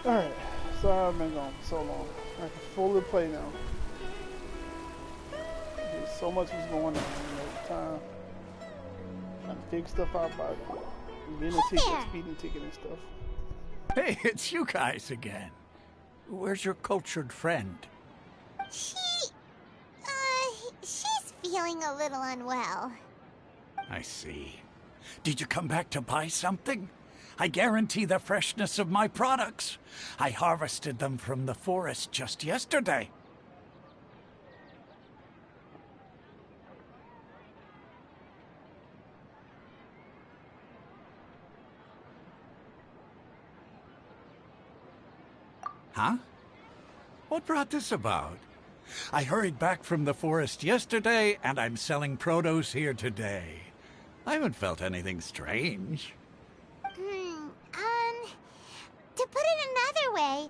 Alright, so I've been gone so long. I can fully play now. There's so much was going on at the time. Trying to figure stuff out about getting a ticket, speeding ticket and stuff. Hey, it's you guys again. Where's your cultured friend? She's feeling a little unwell. I see. Did you come back to buy something? I guarantee the freshness of my products. I harvested them from the forest just yesterday. Huh? What brought this about? I hurried back from the forest yesterday, and I'm selling produce here today. I haven't felt anything strange. To put it another way,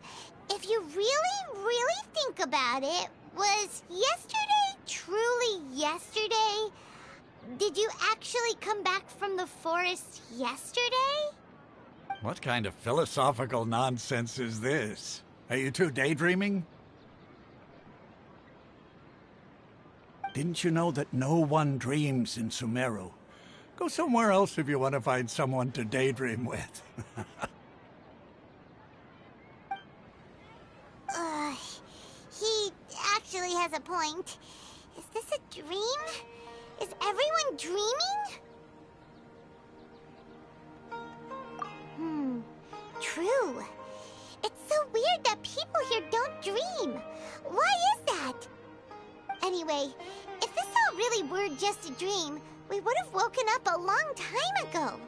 if you really think about it, was yesterday truly yesterday? Did you actually come back from the forest yesterday? What kind of philosophical nonsense is this? Are you two daydreaming? Didn't you know that no one dreams in Sumeru? Go somewhere else if you want to find someone to daydream with. He actually has a point. Is this a dream? Is everyone dreaming? True. It's so weird that people here don't dream. Why is that? Anyway, if this all really were just a dream, we would have woken up a long time ago.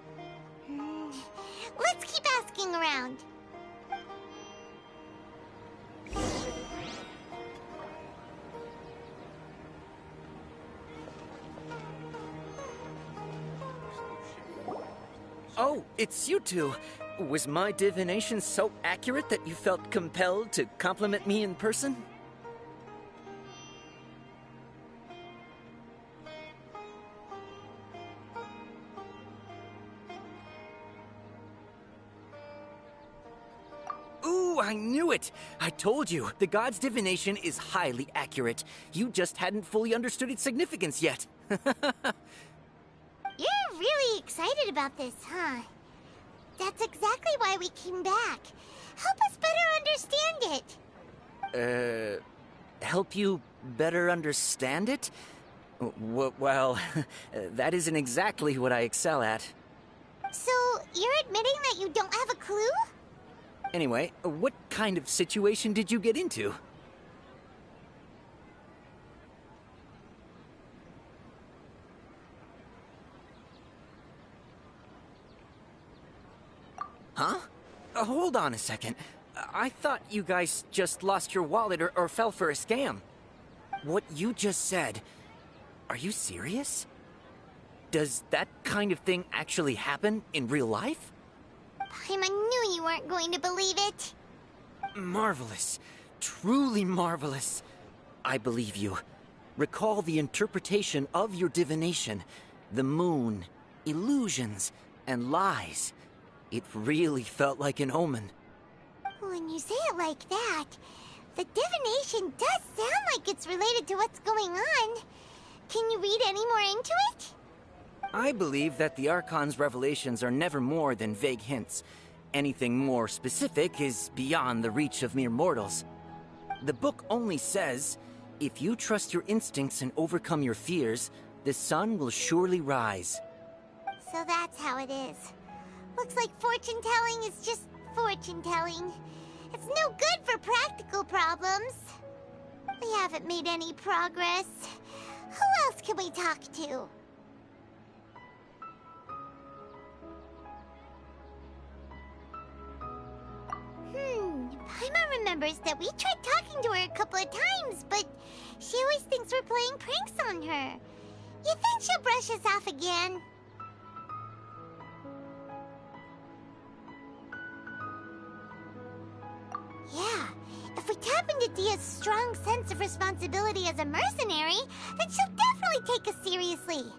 Let's keep asking around. Oh, it's you two. Was my divination so accurate that you felt compelled to compliment me in person? Ooh, I knew it! I told you, the god's divination is highly accurate. You just hadn't fully understood its significance yet. You're really excited about this, huh? That's exactly why we came back. Help us better understand it. Help you better understand it? Well, that isn't exactly what I excel at. So, you're admitting that you don't have a clue? Anyway, what kind of situation did you get into? Huh? Hold on a second. I thought you guys just lost your wallet or fell for a scam. What you just said, are you serious? Does that kind of thing actually happen in real life? Paimon knew you weren't going to believe it. Marvelous. Truly marvelous. I believe you. Recall the interpretation of your divination. The moon, illusions, and lies. It really felt like an omen. When you say it like that, the divination does sound like it's related to what's going on. Can you read any more into it? I believe that the Archon's revelations are never more than vague hints. Anything more specific is beyond the reach of mere mortals. The book only says, if you trust your instincts and overcome your fears, the sun will surely rise. So that's how it is. Looks like fortune-telling is just fortune-telling. It's no good for practical problems. We haven't made any progress. Who else can we talk to? Paimon remembers that we tried talking to her a couple of times, but she always thinks we're playing pranks on her. You think she'll brush us off again? Yeah, if we tap into Dia's strong sense of responsibility as a mercenary, then she'll definitely take us seriously.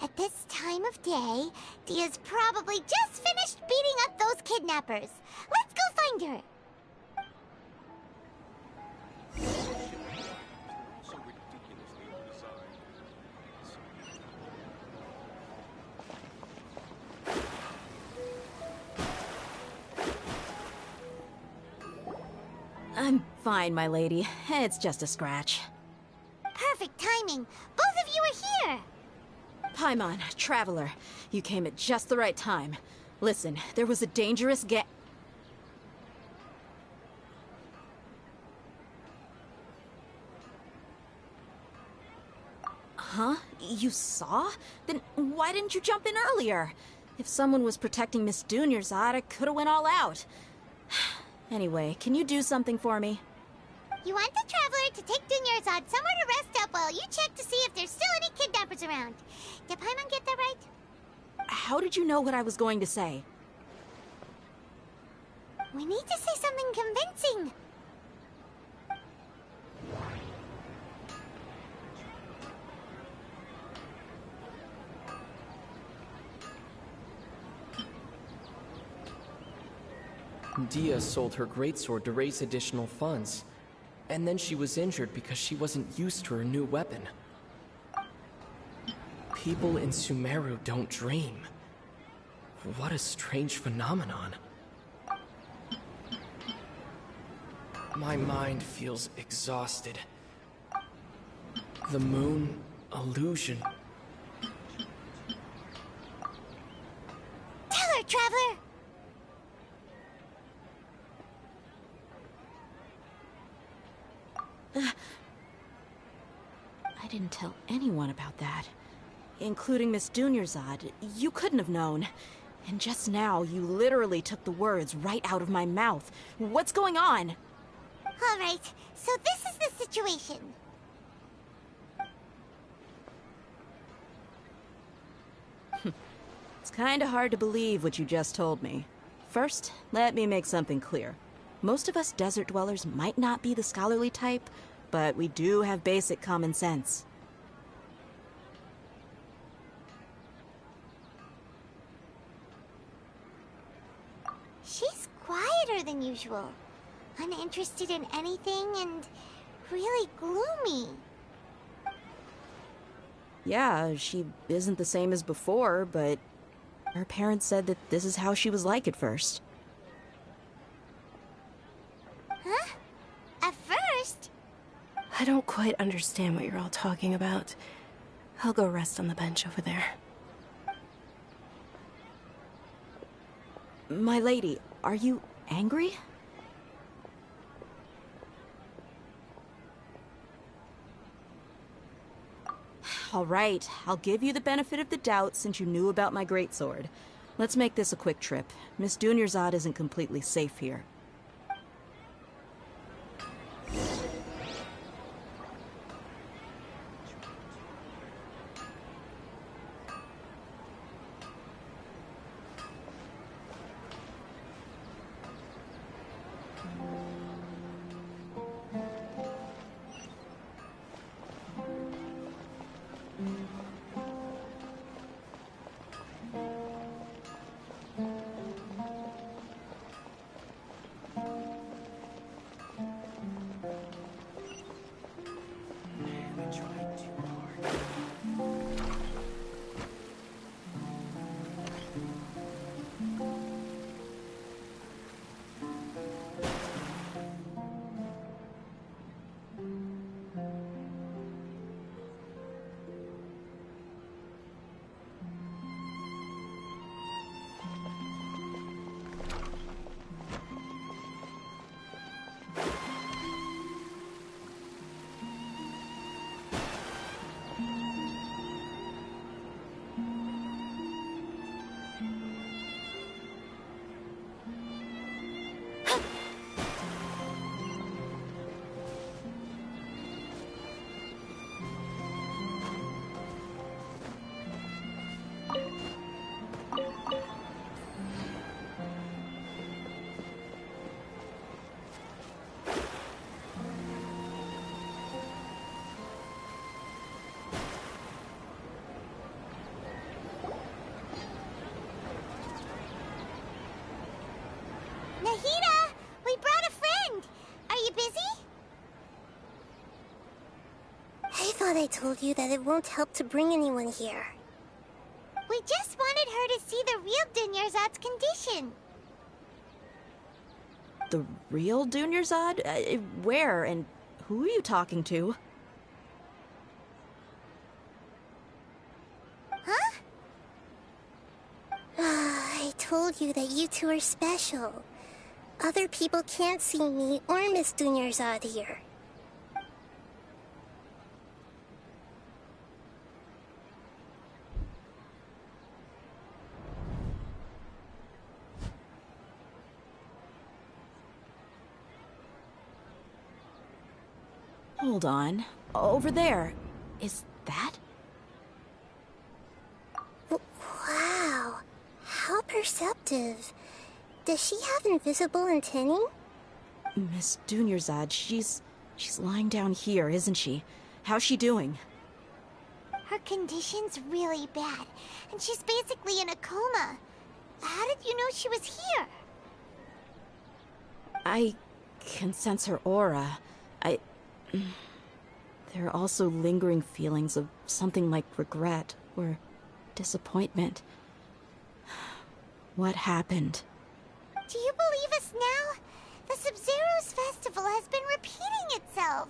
At this time of day, Dia's probably just finished beating up those kidnappers. Let's find her. I'm fine, my lady. It's just a scratch. Perfect timing. Both of you are here. Paimon, Traveler, you came at just the right time. Listen, there was a dangerous Huh? You saw? Then why didn't you jump in earlier? If someone was protecting Miss Dunyarzad, I could have went all out. Anyway, can you do something for me? You want the Traveler to take Dunyarzad somewhere to rest up while you check to see if there's still any kidnappers around. Did Paimon get that right? How did you know what I was going to say? We need to say something convincing. Dia sold her greatsword to raise additional funds. And then she was injured because she wasn't used to her new weapon. People in Sumeru don't dream. What a strange phenomenon. My mind feels exhausted. The moon, illusion. Tell her, Traveler! I didn't tell anyone about that. Including Miss Dunyarzad. You couldn't have known. And just now, you literally took the words right out of my mouth. What's going on? All right, so this is the situation. It's kinda hard to believe what you just told me. First, let me make something clear. Most of us desert dwellers might not be the scholarly type, but we do have basic common sense. She's quieter than usual. Uninterested in anything and really gloomy. Yeah, she isn't the same as before, but her parents said that this is how she was like at first. Huh? At first? I don't quite understand what you're all talking about. I'll go rest on the bench over there. My lady, are you angry? All right, I'll give you the benefit of the doubt since you knew about my greatsword. Let's make this a quick trip. Miss Dunyarzad isn't completely safe here. thought I told you that it won't help to bring anyone here. We just wanted her to see the real Dunyarzad's condition. The real Dunyarzad? Where and who are you talking to? Huh? I told you that you two are special. Other people can't see me or Miss Dunyarzad here. Hold on. Over there. Is that? Wow. How perceptive. Does she have invisible antennae? Miss Dunyarzad, she's lying down here, isn't she? How's she doing? Her condition's really bad, and she's basically in a coma. How did you know she was here? I can sense her aura. There are also lingering feelings of something like regret or disappointment. What happened? Do you believe us now? The Sub-Zero's festival has been repeating itself.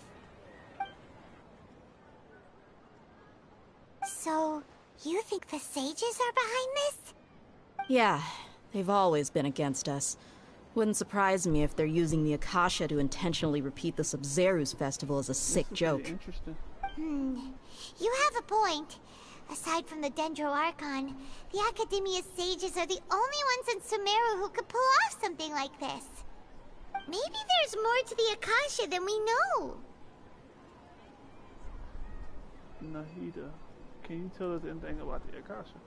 So, you think the sages are behind this? Yeah, they've always been against us. Wouldn't surprise me if they're using the Akasha to intentionally repeat the Sub-Zero's festival as a sick joke. Interesting. You have a point. Aside from the Dendro Archon, the Academia's sages are the only ones in Sumeru who could pull off something like this. Maybe there's more to the Akasha than we know. Nahida, can you tell us anything about the Akasha?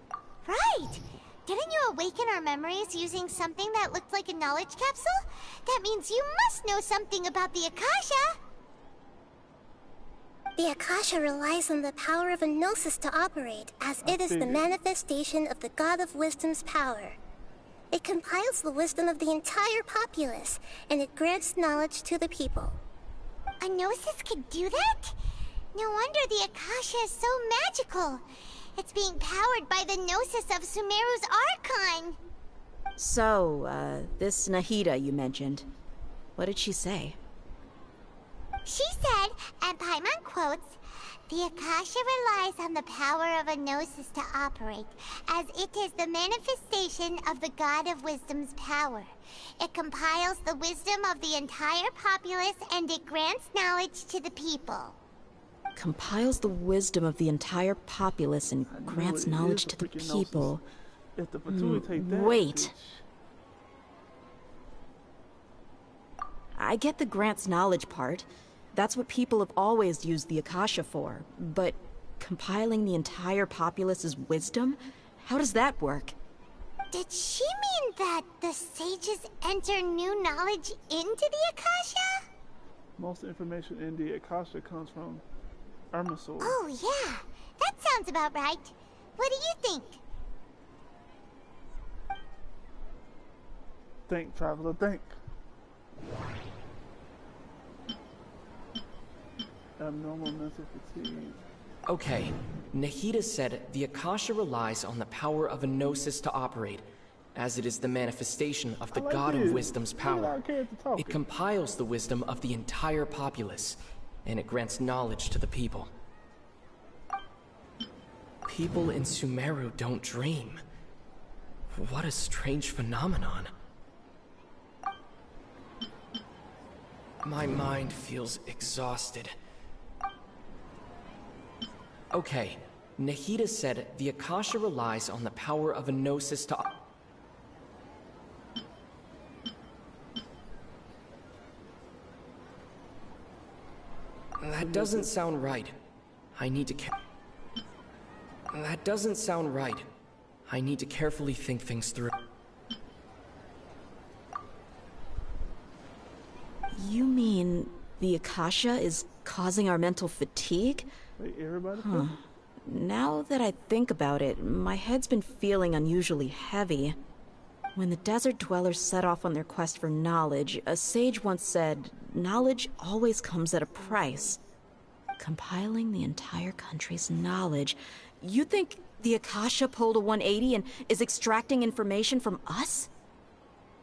Right! Didn't you awaken our memories using something that looked like a knowledge capsule? That means you must know something about the Akasha! The Akasha relies on the power of a gnosis to operate, as it is the manifestation of the God of Wisdom's power. It compiles the wisdom of the entire populace, and it grants knowledge to the people. A gnosis could do that? No wonder the Akasha is so magical. It's being powered by the gnosis of Sumeru's Archon. So, this Nahida you mentioned, what did she say? She said, and Paimon quotes, "The Akasha relies on the power of a gnosis to operate, as it is the manifestation of the God of Wisdom's power. It compiles the wisdom of the entire populace, and it grants knowledge to the people." Compiles the wisdom of the entire populace and grants knowledge to the people. If the Fatui take that, Wait. I get the grants knowledge part. That's what people have always used the Akasha for. But compiling the entire populace's wisdom? How does that work? Did she mean that the sages enter new knowledge into the Akasha? most information in the Akasha comes from Irmisol. Oh yeah, that sounds about right. What do you think? Think, traveler, think. Abnormal mental fatigue. Okay, Nahida said the Akasha relies on the power of a gnosis to operate, as it is the manifestation of the God of Wisdom's power. It compiles the wisdom of the entire populace, and it grants knowledge to the people. People in Sumeru don't dream. What a strange phenomenon. My mind feels exhausted. Okay, Nahida said the Akasha relies on the power of a gnosis to... That doesn't sound right. I need to That doesn't sound right. I need to carefully think things through. You mean the Akasha is causing our mental fatigue? Wait, everybody? Now that I think about it, my head's been feeling unusually heavy. When the desert dwellers set off on their quest for knowledge, a sage once said, knowledge always comes at a price. Compiling the entire country's knowledge. You think the Akasha pulled a 180 and is extracting information from us?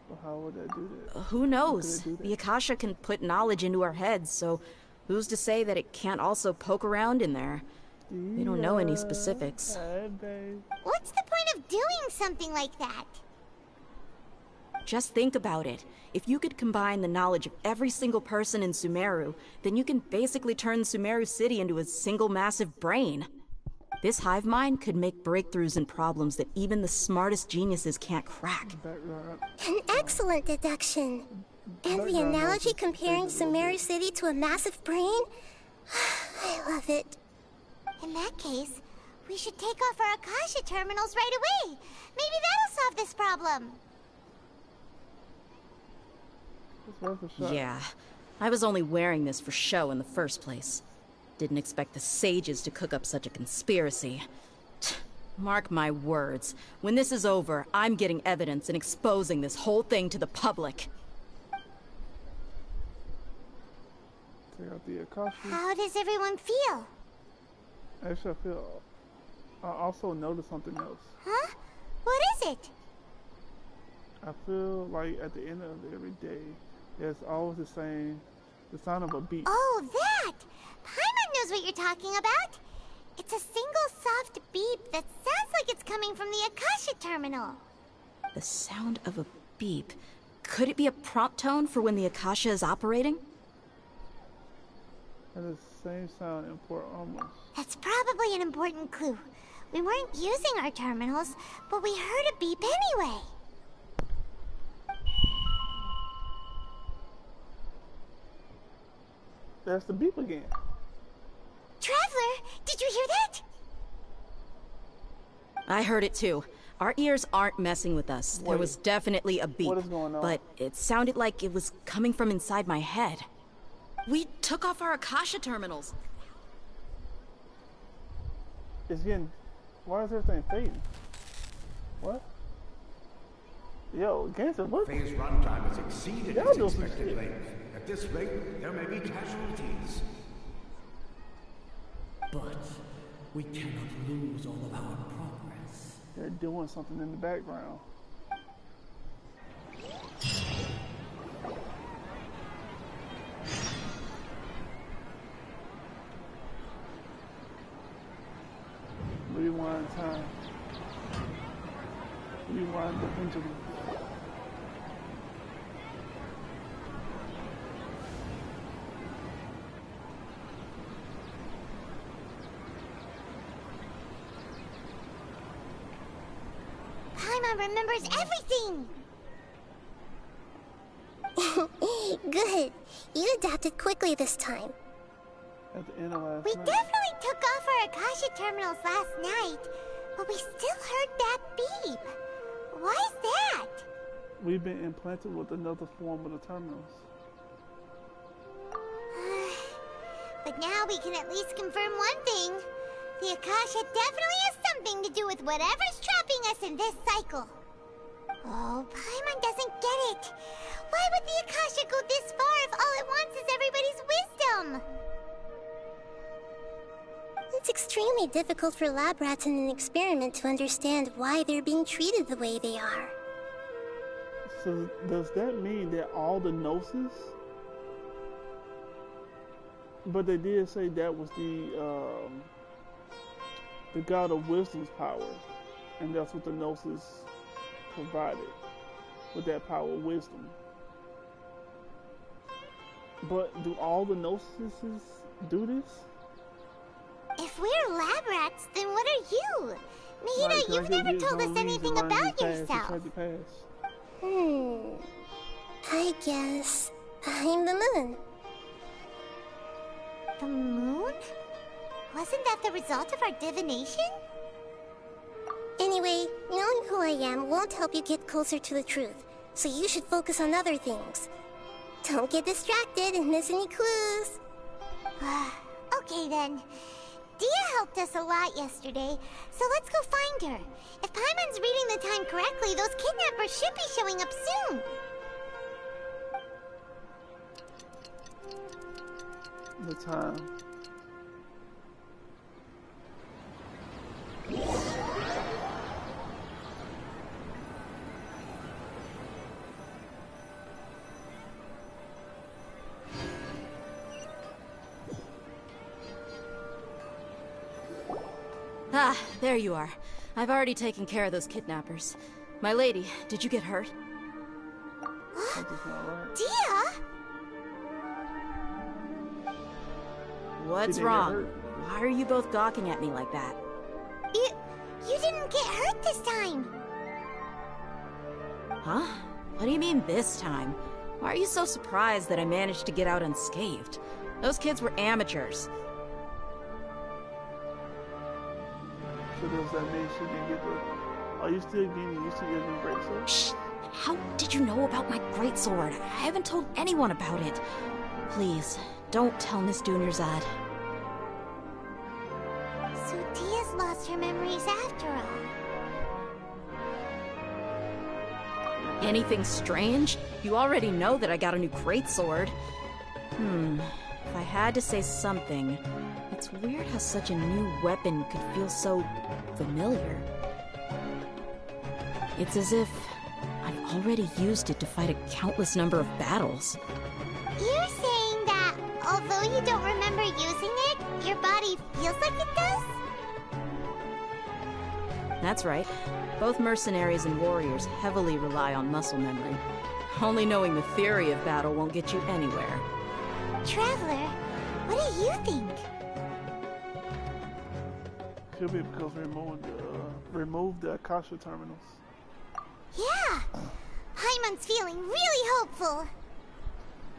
Well, how would that do that? Who knows? The Akasha can put knowledge into our heads, so who's to say that it can't also poke around in there? We don't know any specifics. Hey, babe. What's the point of doing something like that? Just think about it. If you could combine the knowledge of every single person in Sumeru, then you can basically turn Sumeru City into a single massive brain. This hive mind could make breakthroughs in problems that even the smartest geniuses can't crack. An excellent deduction. And the analogy comparing Sumeru City to a massive brain? I love it. In that case, we should take off our Akasha terminals right away. Maybe that'll solve this problem. Yeah, I was only wearing this for show in the first place. Didn't expect the sages to cook up such a conspiracy. Mark my words, when this is over, I'm getting evidence and exposing this whole thing to the public. Take out the Akasha. How does everyone feel? Actually, I also noticed something else. Huh? What is it? I feel like at the end of every day, there's always the sound of a beat. Oh, that! Paimon knows what you're talking about. It's a single soft beep that sounds like it's coming from the Akasha terminal. The sound of a beep. Could it be a prompt tone for when the Akasha is operating? And the same sound in Port Almost. That's probably an important clue. We weren't using our terminals, but we heard a beep anyway. That's the beep again. Traveler, did you hear that? I heard it too. Our ears aren't messing with us. There was definitely a beep. What is going on? But it sounded like it was coming from inside my head. We took off our Akasha terminals. It's getting... Why is everything fading? What? Yo, Genshin, what? Phase runtime has exceeded Y'all its do some expected shit. length. At this rate, there may be casualties. But we cannot lose all of our progress. They're doing something in the background. Rewind time. Rewind the pendulum. Paimon remembers everything! Good. You adapted quickly this time. At the end of last We night. definitely took off our Akasha terminals last night, but we still heard that beep. Why is that? We've been implanted with another form of the terminals. But now we can at least confirm one thing. The Akasha definitely has something to do with whatever's trapping us in this cycle. Oh, Paimon doesn't get it. Why would the Akasha go this far if all it wants is everybody's wisdom? It's extremely difficult for lab rats in an experiment to understand why they're being treated the way they are. So does that mean that all the gnosis? But they did say that was the god of wisdom's power, and that's what the gnosis provided, with that power of wisdom. But do all the gnosises do this? If we're lab rats, then what are you? Mahita, Right, can I you've get never his told us own anything reason why he about passed and yourself. tried to pass? I guess I'm the moon. The moon? Wasn't that the result of our divination? Anyway, knowing who I am won't help you get closer to the truth, so you should focus on other things. Don't get distracted and miss any clues. Okay then. Dia helped us a lot yesterday, so let's go find her. If Paimon's reading the time correctly, those kidnappers should be showing up soon. The time. Ah, there you are. I've already taken care of those kidnappers. My lady, did you get hurt? Dia? What's wrong? Why are you both gawking at me like that? You didn't get hurt this time. Huh? What do you mean this time? Why are you so surprised that I managed to get out unscathed? Those kids were amateurs. So does that mean she didn't get the... Are you still getting used to your new greatsword? Shh! How did you know about my greatsword? I haven't told anyone about it. Please, don't tell Miss Dunyarzad. So Dia's lost her memories after all. Anything strange? You already know that I got a new greatsword. If I had to say something, it's weird how such a new weapon could feel so familiar. It's as if I've already used it to fight a countless number of battles. You're saying that although you don't remember using it, your body feels like it does? That's right. Both mercenaries and warriors heavily rely on muscle memory. Only knowing the theory of battle won't get you anywhere. Traveler, what do you think? Could be because remove the Akasha terminals. Yeah! Paimon's feeling really hopeful.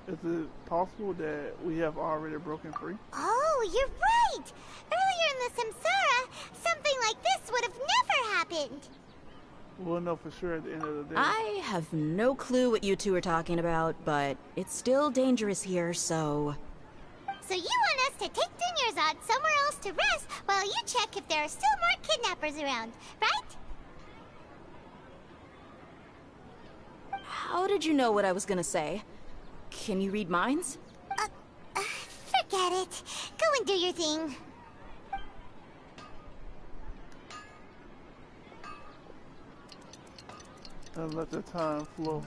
Is it possible that we have already broken free? Oh, you're right! Earlier in the Samsara, something like this would have never happened. We'll know for sure at the end of the day. I have no clue what you two are talking about, but it's still dangerous here, so... So you want us to take Dunyarzad somewhere else to rest while you check if there are still more kidnappers around, right? How did you know what I was gonna say? Can you read minds? Forget it. Go and do your thing. And let the time flow.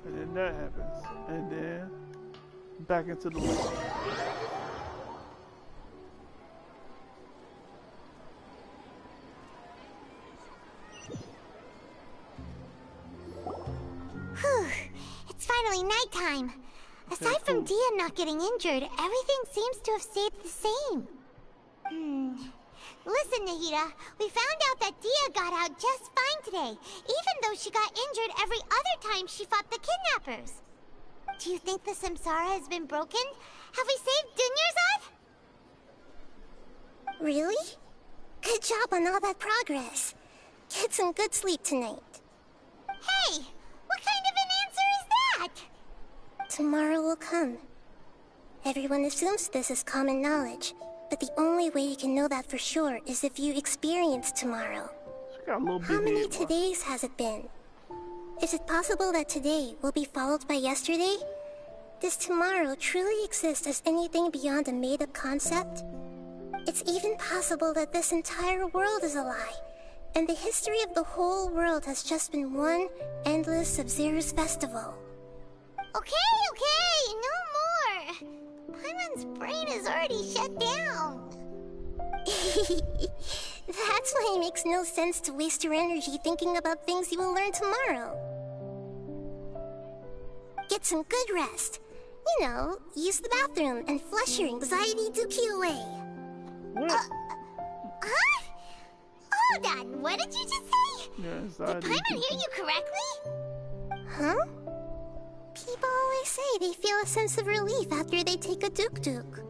And then that happens. And then back into the loop. Whew. It's finally nighttime. Aside from Dia not getting injured, everything seems to have stayed the same. Listen, Nahida, we found out that Dia got out just fine today, even though she got injured every other time she fought the kidnappers. Do you think the Samsara has been broken? Have we saved Dunyarzad? Really? Good job on all that progress. Get some good sleep tonight. Hey, what kind of an answer is that? Tomorrow will come. Everyone assumes this is common knowledge, but the only way you can know that for sure is if you experience tomorrow. How many todays has it been? Is it possible that today will be followed by yesterday? Does tomorrow truly exist as anything beyond a made-up concept? It's even possible that this entire world is a lie, and the history of the whole world has just been one endless Sub-Zero's festival. Okay, no more. Paimon's brain is already shut down. That's why it makes no sense to waste your energy thinking about things you will learn tomorrow. Get some good rest. You know, use the bathroom and flush your anxiety dookie away. Huh? Hold on, what did you just say? Yes, did Paimon hear you correctly? Huh? People always say they feel a sense of relief after they take a duk-duk.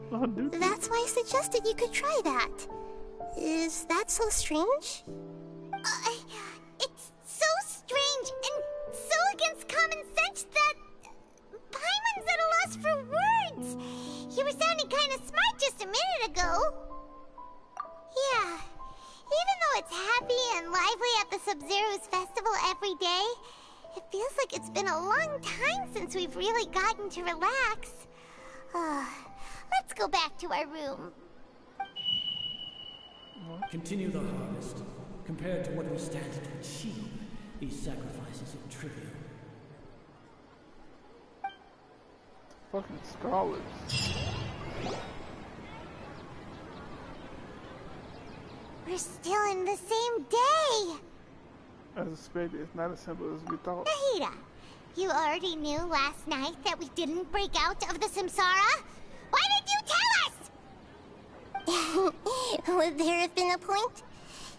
That's why I suggested you could try that. Is that so strange? It's so strange and so against common sense that Paimon's at a loss for words. You were sounding kind of smart just a minute ago. Yeah, even though it's happy and lively at the Sub-Zero's festival every day, it feels like it's been a long time since we've really gotten to relax. Let's go back to our room. Continue the harvest. Compared to what we stand to achieve, these sacrifices are trivial. Fucking scholars. We're We're still in the same day. As expected, it's not as simple as we thought. Nahida, you already knew last night that we didn't break out of the Samsara? Why did you tell us? Would there have been a point?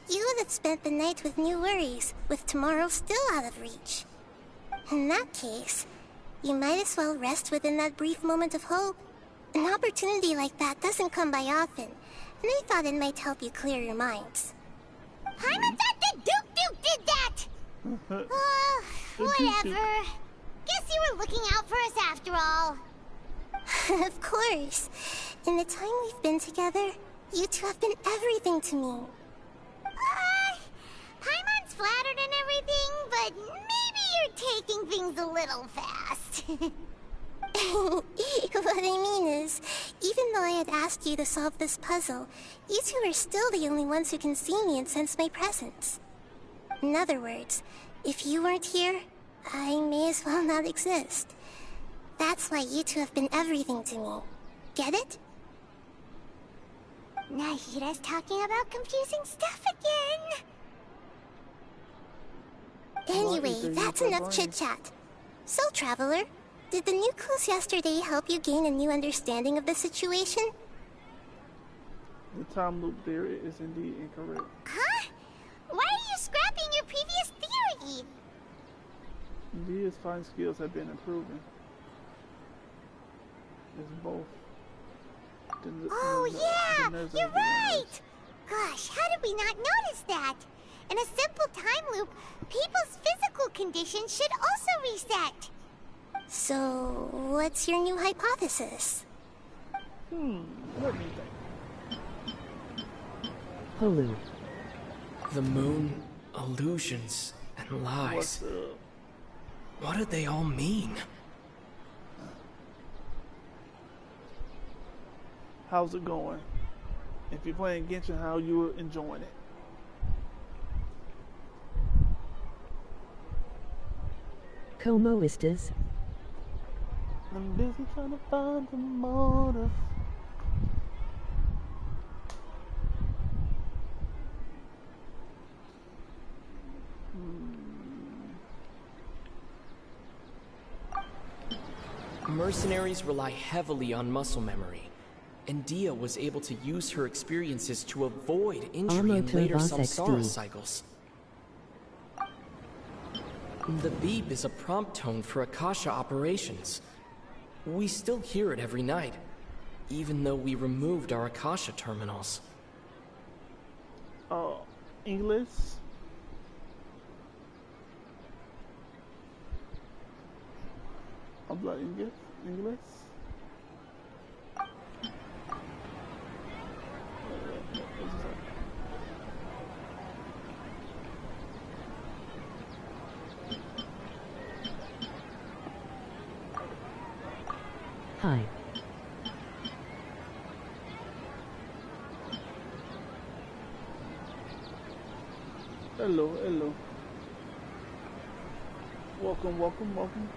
You would have spent the night with new worries, with tomorrow still out of reach. In that case, you might as well rest within that brief moment of hope. An opportunity like that doesn't come by often, and I thought it might help you clear your minds. Paimon thought the Duke did that! Whatever. Guess you were looking out for us after all. Of course. In the time we've been together, you two have been everything to me. Paimon's flattered and everything, but maybe you're taking things a little fast. What I mean is, even though I had asked you to solve this puzzle, you two are still the only ones who can see me and sense my presence. In other words, if you weren't here, I may as well not exist. That's why you two have been everything to me. Get it? Nahida's talking about confusing stuff again. Anyway, that's enough chit-chat. So, Traveler, did the new clues yesterday help you gain a new understanding of the situation? The time loop theory is indeed incorrect. Huh? Why are you scrapping your previous theory? Via's fighting skills have been improving. It's both. Yeah! You're right! Gosh, how did we not notice that? In a simple time loop, people's physical condition should also reset. So, what's your new hypothesis? Let me think. Hulu. The moon, illusions, and lies. What do they all mean? How's it going? If you're playing Genshin, how you enjoying it? Como estas? I'm busy trying to find the motive. Mercenaries rely heavily on muscle memory, and Dia was able to use her experiences to avoid injury in later samsara cycles. The beep is a prompt tone for Akasha operations. We still hear it every night, even though we removed our Akasha terminals. English? Habla English? Hi. Hello, hello. Welcome, welcome, welcome.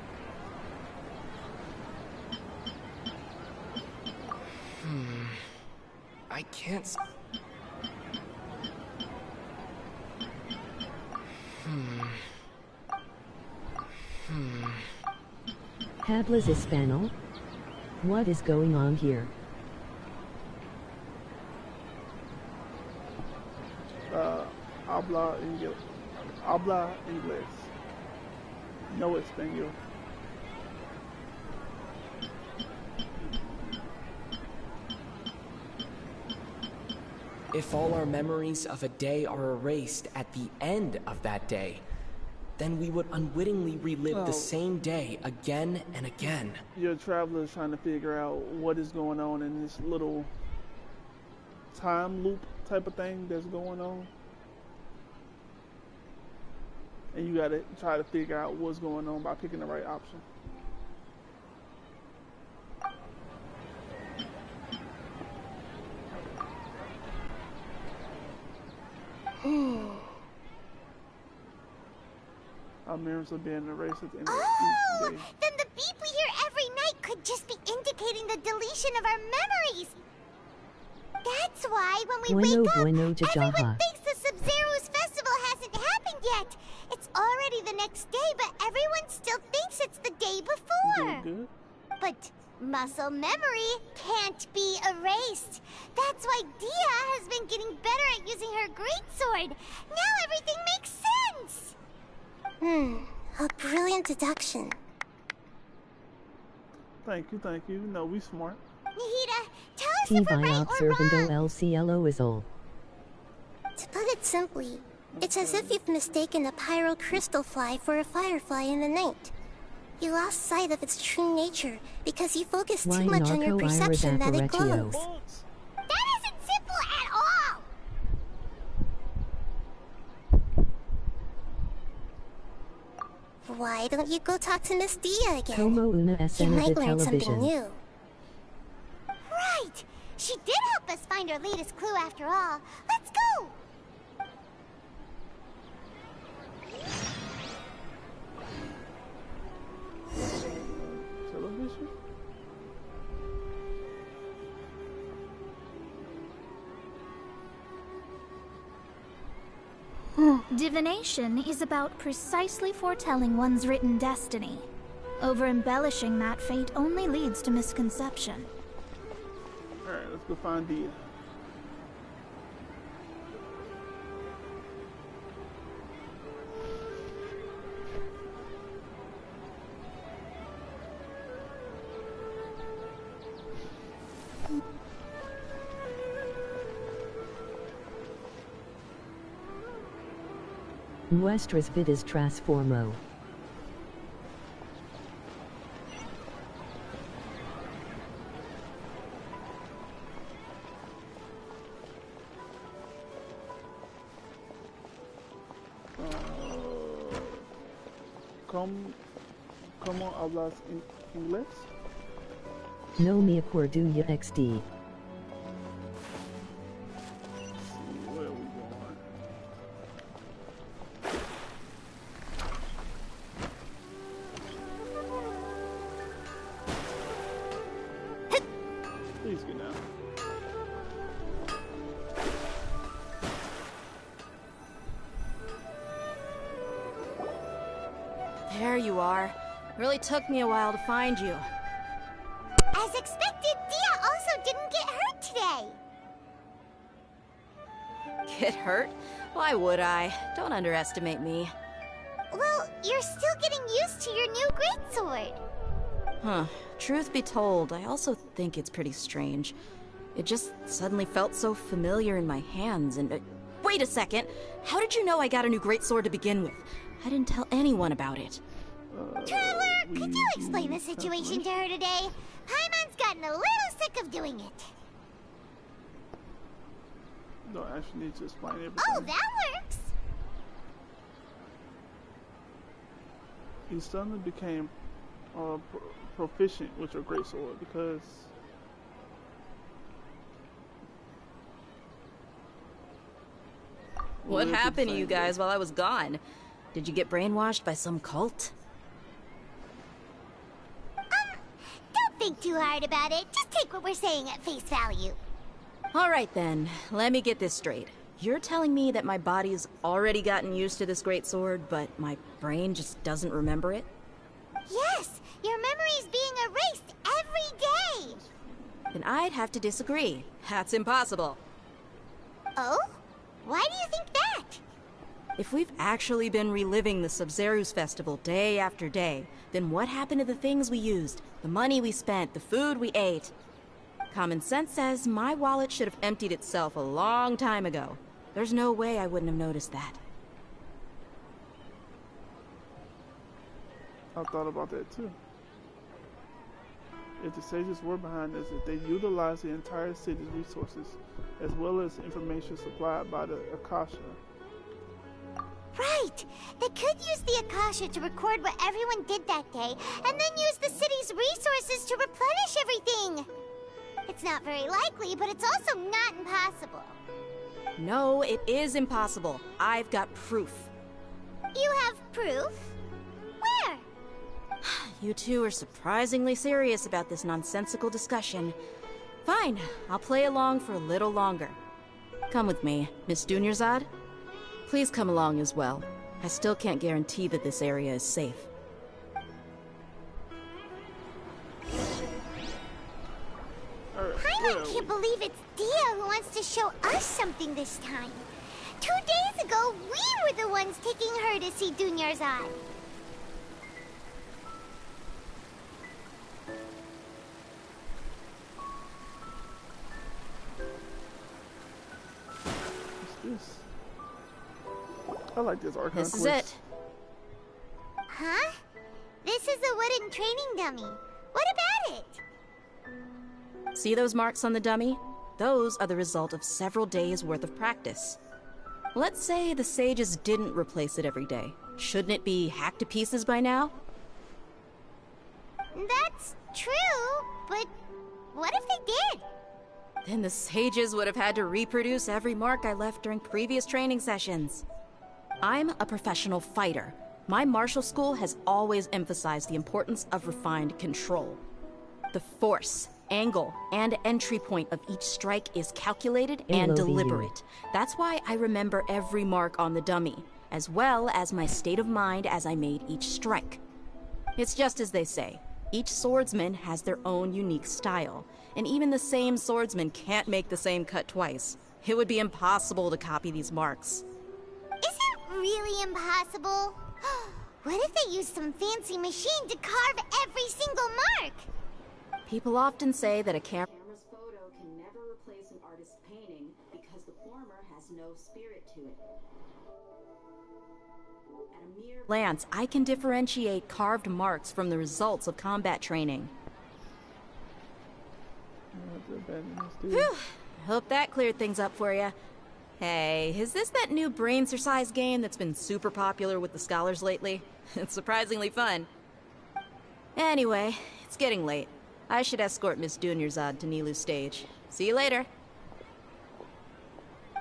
I can't... Hablas Español? What is going on here? Habla English. Habla English. No Español. If all our memories of a day are erased at the end of that day, then we would unwittingly relive the same day again and again. Your traveler is trying to figure out what is going on in this little time loop type of thing that's going on. And you gotta try to figure out what's going on by picking the right option. Our memories are being erased at the end of each day. Then the beep we hear every night could just be indicating the deletion of our memories. That's why when we wake up, everyone jaha. thinks the Sub-Zero's festival hasn't happened yet. It's already the next day, but everyone still thinks it's the day before. But muscle memory can't be erased. That's why Dia has been getting better at using her greatsword. Now everything makes sense. A brilliant deduction. Thank you. No, we smart. Nahida, tell us if we're right or wrong. To put it simply, it's as if you've mistaken a pyro crystal fly for a firefly in the night. You lost sight of its true nature because you focused too much on your perception that it glows. That isn't simple at all! Why don't you go talk to Miss Dia again? Como una You escena might de learn something television. new. Right! She did help us find our latest clue after all. Let's go! Television? Divination is about precisely foretelling one's written destiny. Over-embellishing that fate only leads to misconception. Alright, let's go find Dia. Nuestras vidas transformó. ¿Cómo hablas inglés? No me acuerdo ya XD. Where are we going? Please get down. There you are. Really took me a while to find you. As expected, Dia also didn't get hurt today. Get hurt? Why would I? Don't underestimate me. Well, you're still getting used to your new greatsword. Huh. Truth be told, I also think it's pretty strange. It just suddenly felt so familiar in my hands and... wait a second! How did you know I got a new greatsword to begin with? I didn't tell anyone about it. Traveler, could you explain the situation to her today? Paimon's gotten a little sick of doing it. No, I actually need to explain everything. Oh, that works! He suddenly became proficient with your greatsword because What happened to you guys while I was gone? Did you get brainwashed by some cult? Don't think too hard about it. Just take what we're saying at face value. Alright then, let me get this straight. You're telling me that my body's already gotten used to this greatsword, but my brain just doesn't remember it? Yes, your memory's being erased every day. Then I'd have to disagree. That's impossible. Oh? Why do you think that? If we've actually been reliving the Sub-Zero's festival day after day, then what happened to the things we used, the money we spent, the food we ate? Common sense says my wallet should have emptied itself a long time ago. There's no way I wouldn't have noticed that. I thought about that too. If the sages were behind this, if they utilized the entire city's resources, as well as information supplied by the Akasha. Right! They could use the Akasha to record what everyone did that day, and then use the city's resources to replenish everything! It's not very likely, but it's also not impossible. No, it is impossible. I've got proof. You have proof? Where? You two are surprisingly serious about this nonsensical discussion. Fine, I'll play along for a little longer. Come with me, Miss Dunyarzad. Please come along as well. I still can't guarantee that this area is safe. Paimon can't believe it's Dia who wants to show us something this time. 2 days ago, we were the ones taking her to see Dunyarzad. What's this? I like this Archon This is quest. it. Huh? This is a wooden training dummy. What about it? See those marks on the dummy? Those are the result of several days' worth of practice. Let's say the sages didn't replace it every day. Shouldn't it be hacked to pieces by now? That's true, but what if they did? Then the sages would have had to reproduce every mark I left during previous training sessions. I'm a professional fighter. My martial school has always emphasized the importance of refined control. The force, angle, and entry point of each strike is calculated and deliberate. That's why I remember every mark on the dummy, as well as my state of mind as I made each strike. It's just as they say, each swordsman has their own unique style, and even the same swordsman can't make the same cut twice. It would be impossible to copy these marks. Is it really impossible? What if they use some fancy machine to carve every single mark? People often say that a camera's photo can never replace an artist's painting because the former has no spirit to it. At a mere glance, I can differentiate carved marks from the results of combat training. Whew. Hope that cleared things up for you. Hey, is this that new brain exercise game that's been super popular with the scholars lately? It's surprisingly fun. Anyway, it's getting late. I should escort Miss Dunyarzad to Nilu's stage. See you later.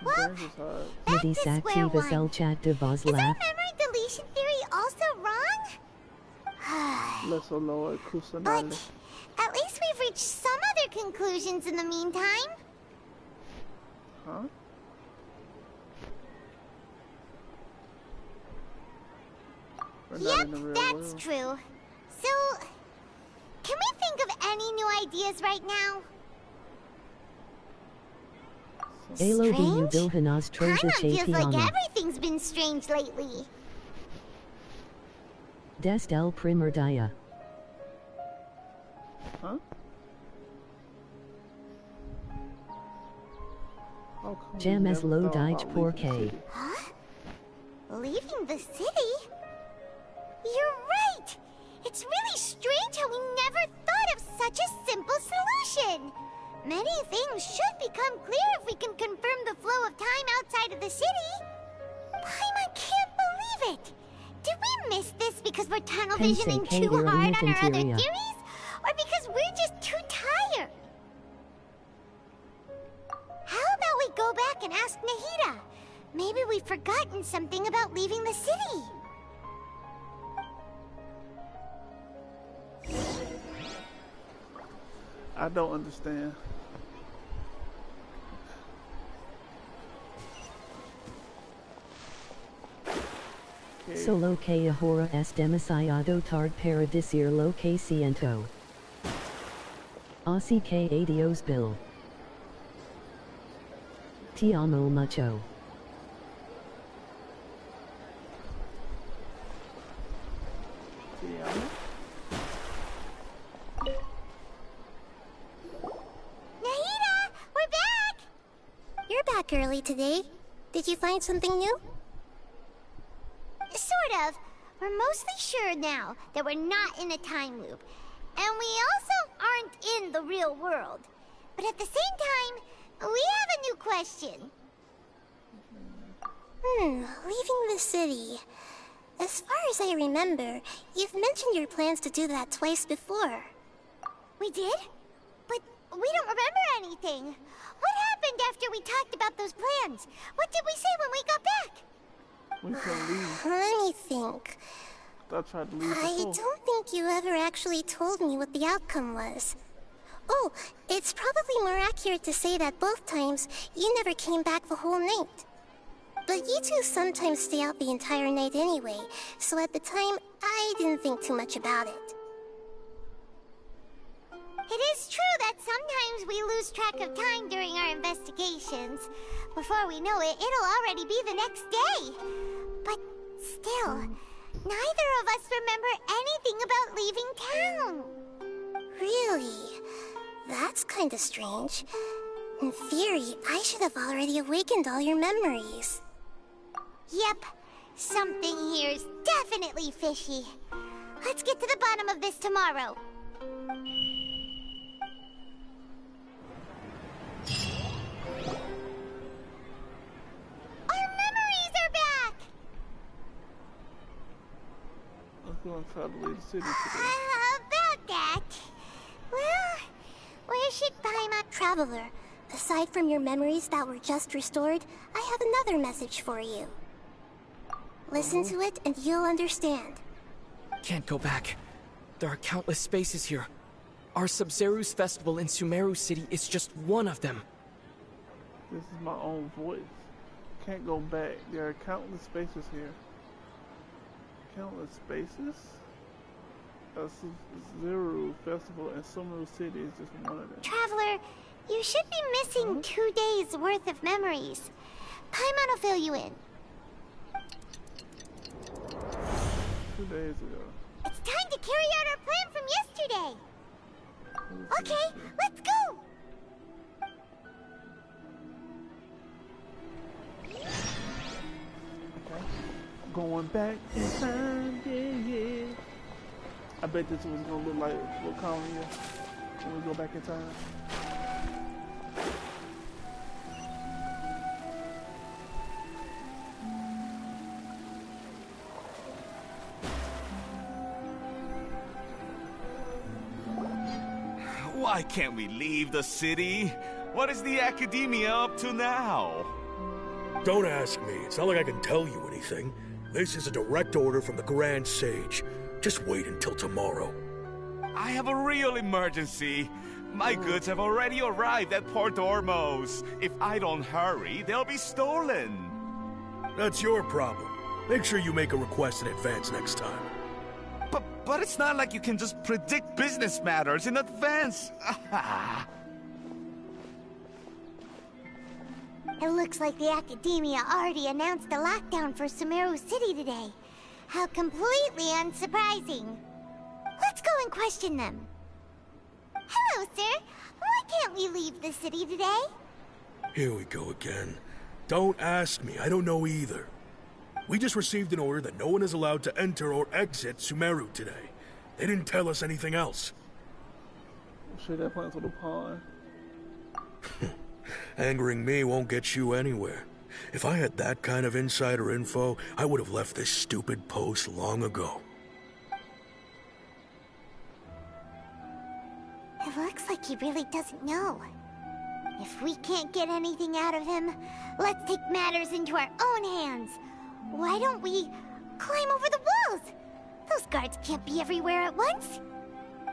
Well, back to square one. Is our memory deletion theory also wrong? But at least we've reached some other conclusions in the meantime. Huh? Yep, that's true. So, can we think of any new ideas right now? Strange? Paimon feels like everything's been strange lately. Des el primer dia. Huh? James lo dij por K. Huh? Leaving the city? You're right! It's really strange how we never thought of such a simple solution! Many things should become clear if we can confirm the flow of time outside of the city. Paimon can't believe it! Did we miss this because we're tunnel visioning too hard on our other theories? Or because we're just too tired? How about we go back and ask Nahida? Maybe we've forgotten something about leaving the city. I don't understand. Solo que ahora es demasiado tarde para decir lo que siento. Así que adiós Bill. Te amo mucho. Nahida, we're back! You're back early today. Did you find something new? Sort of. We're mostly sure now that we're not in a time loop. And we also aren't in the real world. But at the same time, we have a new question. Leaving the city. As far as I remember, you've mentioned your plans to do that twice before. We did? But we don't remember anything. What happened after we talked about those plans? What did we say when we got back? We can leave. Let me think. I tried to leave I don't think you ever actually told me what the outcome was. Oh, it's probably more accurate to say that both times you never came back the whole night. But you two sometimes stay out the entire night anyway, so at the time, I didn't think too much about it. It is true that sometimes we lose track of time during our investigations. Before we know it, it'll already be the next day. But still, neither of us remember anything about leaving town. Really? That's kinda strange. In theory, I should have already awakened all your memories. Yep, something here's definitely fishy. Let's get to the bottom of this tomorrow. Our memories are back! I'm gonna try to leave the city today. About that. Well, where should Paimon... Traveler, aside from your memories that were just restored, I have another message for you. Listen to it and you'll understand. Can't go back. There are countless spaces here. Our Sub-Zeru's festival in Sumeru City is just one of them. This is my own voice. Can't go back. There are countless spaces here. Countless spaces? A Sub-Zeru festival in Sumeru City is just one of them. Traveler, you should be missing 2 days worth of memories. Paimon will fill you in. 2 days ago. It's time to carry out our plan from yesterday. Okay, let's go. Okay. Going back in time, yeah. I bet this was gonna look like Wakanda when we go back in time. Why can't we leave the city? What is the Academia up to now? Don't ask me. It's not like I can tell you anything. This is a direct order from the Grand Sage. Just wait until tomorrow. I have a real emergency. My goods have already arrived at Port Ormos. If I don't hurry, they'll be stolen. That's your problem. Make sure you make a request in advance next time. But it's not like you can just predict business matters in advance. It looks like the Academia already announced a lockdown for Sumeru City today. How completely unsurprising. Let's go and question them. Hello, sir. Why can't we leave the city today? Here we go again. Don't ask me. I don't know either. We just received an order that no one is allowed to enter or exit Sumeru today. They didn't tell us anything else. I'm sure that plans with a pawn. Angering me won't get you anywhere. If I had that kind of insider info, I would have left this stupid post long ago. It looks like he really doesn't know. If we can't get anything out of him, let's take matters into our own hands. Why don't we climb over the walls? Those guards can't be everywhere at once.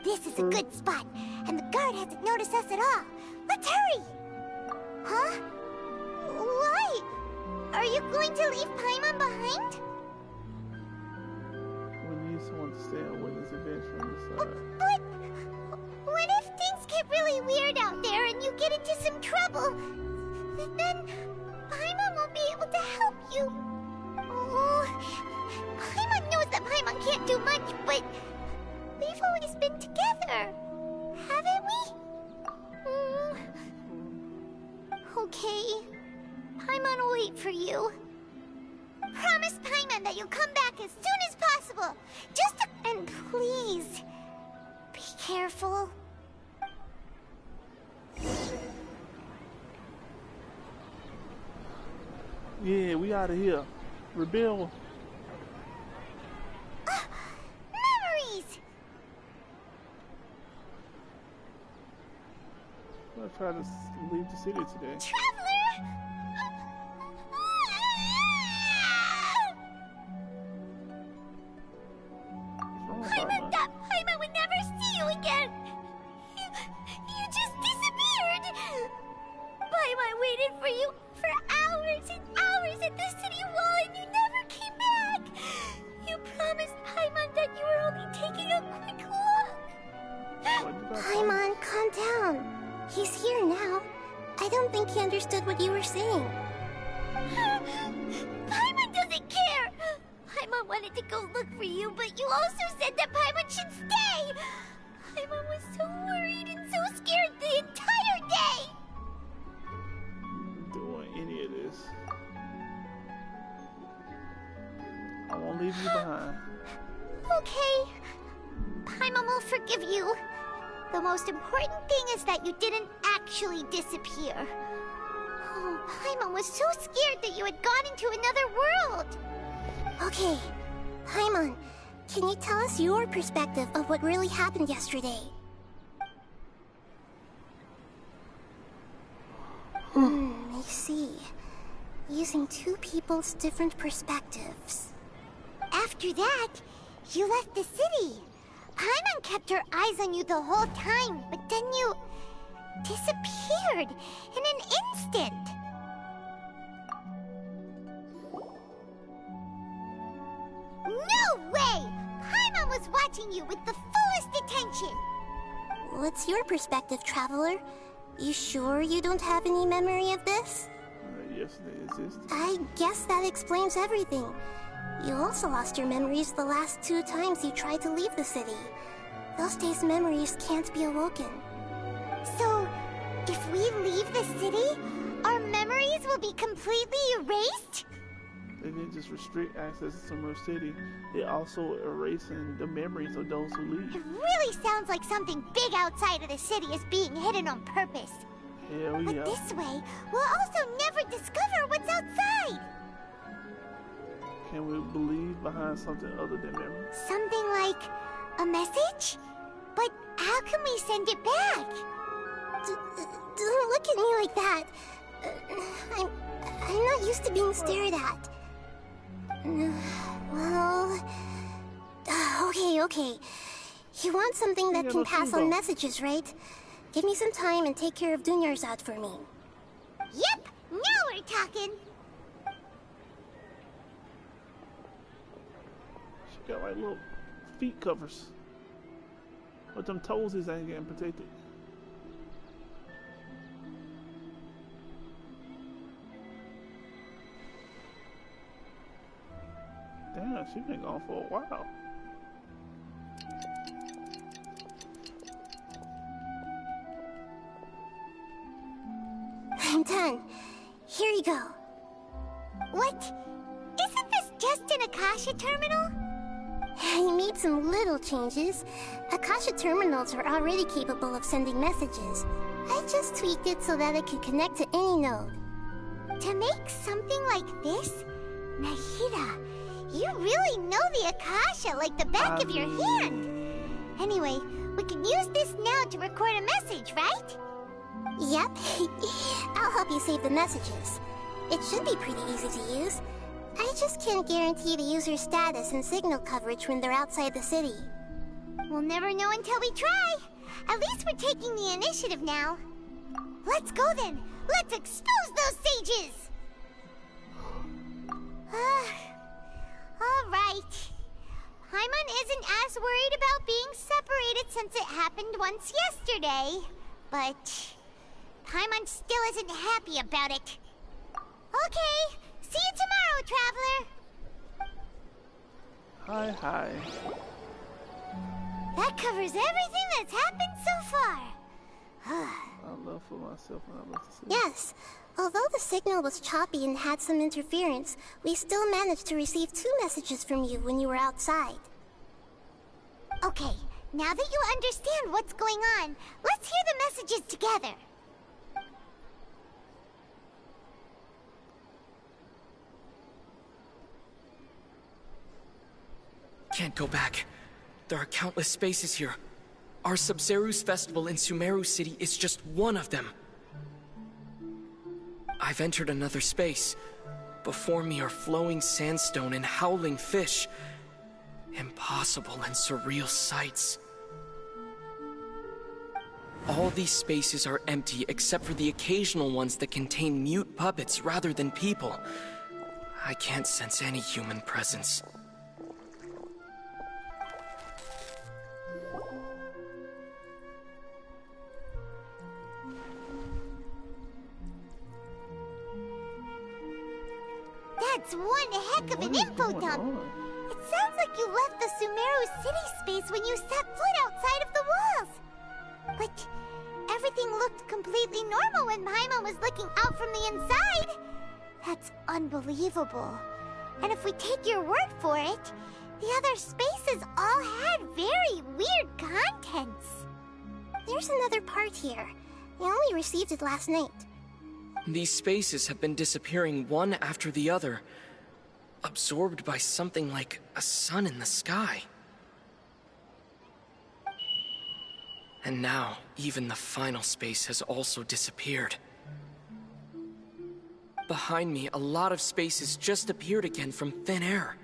This is a good spot, and the guard hasn't noticed us at all. Let's hurry! Huh? Why? Are you going to leave Paimon behind? We need someone to stay and witness events from the side. But what if things get really weird out there and you get into some trouble? Then Paimon won't be able to help you. Oh, Paimon knows that Paimon can't do much, but we've always been together, haven't we? Okay. Paimon will wait for you. Promise Paimon that you'll come back as soon as possible. And please, be careful. Yeah, we out of here. Rebel. Memories! I'm gonna try to leave the city today. Traveler! Paimon thought Paimon would never see you again. You don't think he understood what you were saying. Paimon doesn't care! Paimon wanted to go look for you, but you also said that Paimon should stay! Paimon was so worried and so scared the entire day! Doing any of this. I won't leave you behind. Okay. Paimon will forgive you. The most important thing is that you didn't actually disappear. Oh, Paimon was so scared that you had gone into another world. Okay, Paimon, can you tell us your perspective of what really happened yesterday? I see. Using two people's different perspectives. After that, you left the city. Paimon kept her eyes on you the whole time, but then you disappeared in an instant. No way! Paimon was watching you with the fullest attention. What's your perspective, Traveler? You sure you don't have any memory of this? Yes, they exist. I guess that explains everything. You also lost your memories the last 2 times you tried to leave the city. Those days' memories can't be awoken. So, if we leave the city, our memories will be completely erased? They didn't just restrict access to Summer City, they also erasing the memories of those who leave. It really sounds like something big outside of the city is being hidden on purpose. Hell yeah. But this way, we'll also never discover what's outside. Can we believe behind something other than memory? Something like a message? But how can we send it back? Don't look at me like that. I'm not used to being stared at. Well... Okay. You want something that can pass on messages, right? Give me some time and take care of Dunyarzad for me. Yep! Now we're talking! She got like little feet covers. But them toes ain't getting protected. Damn, she been gone for a while. I'm done. Here you go. What? Isn't this just an Akasha terminal? I made some little changes. Akasha terminals are already capable of sending messages. I just tweaked it so that it could connect to any node. To make something like this? Nahida, you really know the Akasha like the back of your hand. Anyway, we can use this now to record a message, right? Yep. I'll help you save the messages. It should be pretty easy to use. I just can't guarantee the user's status and signal coverage when they're outside the city. We'll never know until we try. At least we're taking the initiative now. Let's go then. Let's expose those sages! Alright. Paimon isn't as worried about being separated since it happened once yesterday. But Paimon still isn't happy about it. Okay, see you tomorrow, Traveler! Hi. That covers everything that's happened so far. I love for myself and I love to see. Yes. Although the signal was choppy and had some interference, we still managed to receive 2 messages from you when you were outside. Okay, now that you understand what's going on, let's hear the messages together. Can't go back. There are countless spaces here. Our Sub-Zeru's festival in Sumeru City is just one of them. I've entered another space. Before me are flowing sandstone and howling fish. Impossible and surreal sights. All these spaces are empty except for the occasional ones that contain mute puppets rather than people. I can't sense any human presence. That's one heck of an info dump. It sounds like you left the Sumeru city space when you set foot outside of the walls. But everything looked completely normal when Paimon was looking out from the inside. That's unbelievable. And if we take your word for it, the other spaces all had very weird contents. There's another part here. I only received it last night. These spaces have been disappearing one after the other, absorbed by something like a sun in the sky. And now, even the final space has also disappeared. Behind me, a lot of spaces just appeared again from thin air.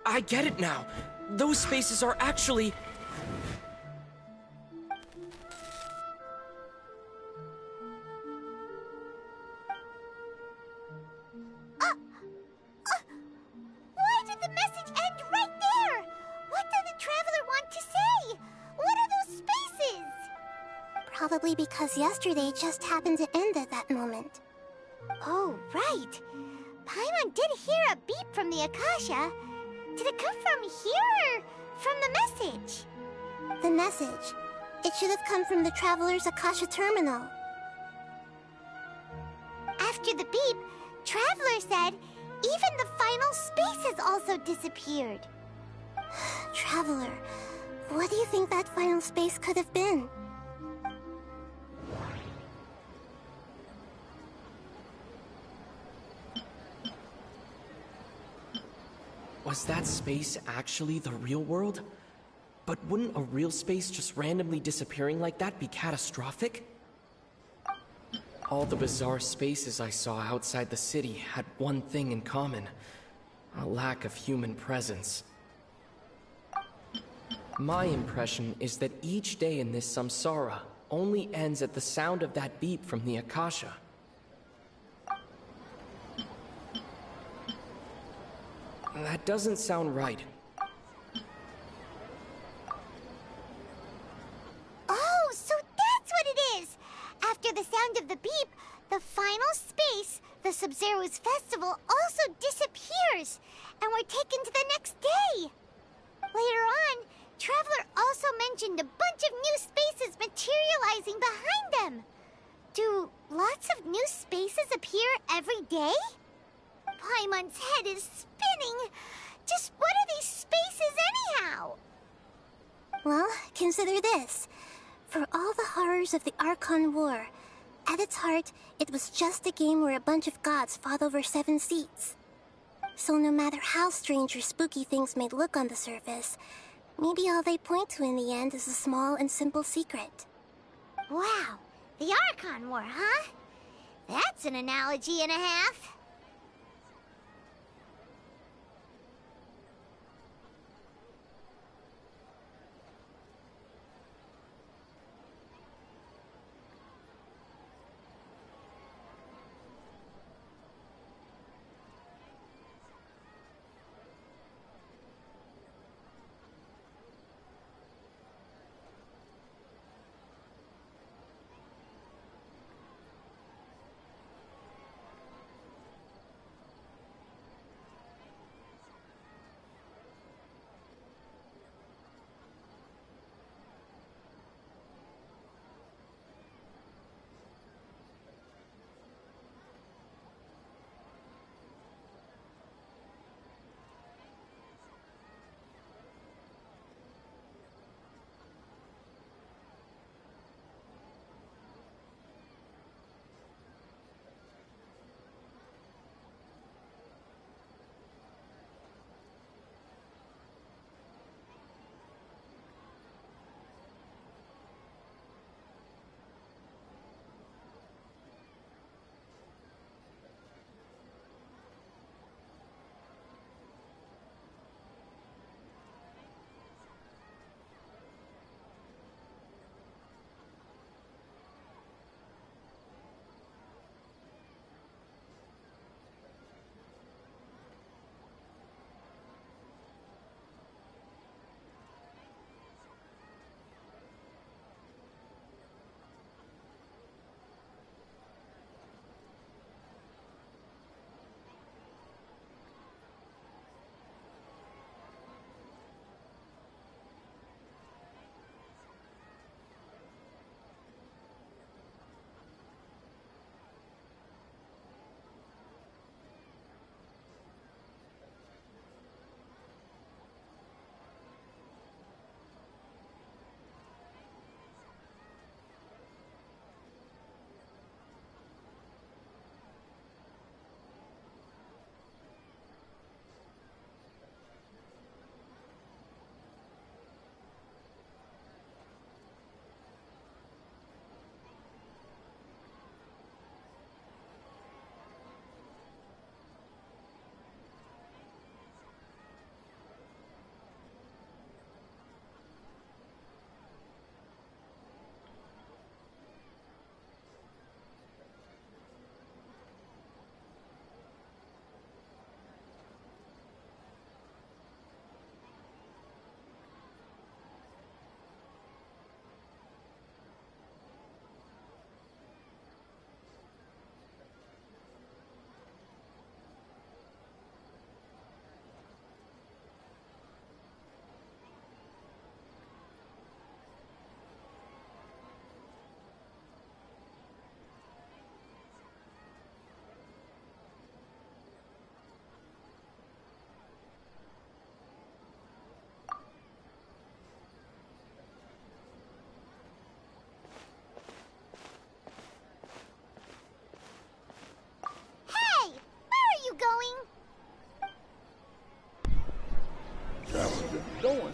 I get it now! Those spaces are actually... Why did the message end right there? What did the Traveler want to say? What are those spaces? Probably because yesterday just happened to end at that moment. Oh, right. Paimon did hear a beep from the Akasha. Did it come from here or from the message? The message. It should have come from the Traveler's Akasha terminal. After the beep, Traveler said even the final space has also disappeared. Traveler, what do you think that final space could have been? Was that space actually the real world? But wouldn't a real space just randomly disappearing like that be catastrophic? All the bizarre spaces I saw outside the city had one thing in common: a lack of human presence. My impression is that each day in this samsara only ends at the sound of that beep from the Akasha. That doesn't sound right. Oh, so that's what it is! After the sound of the beep, the final space, the Sub-Zero's festival, also disappears, and we're taken to the next day. Later on, Traveler also mentioned a bunch of new spaces materializing behind them. Do lots of new spaces appear every day? Paimon's head is spinning. Just what are these spaces anyhow? Well, consider this. For all the horrors of the Archon War, at its heart, it was just a game where a bunch of gods fought over 7 seats. So no matter how strange or spooky things may look on the surface, maybe all they point to in the end is a small and simple secret. Wow, the Archon War, huh? That's an analogy and a half.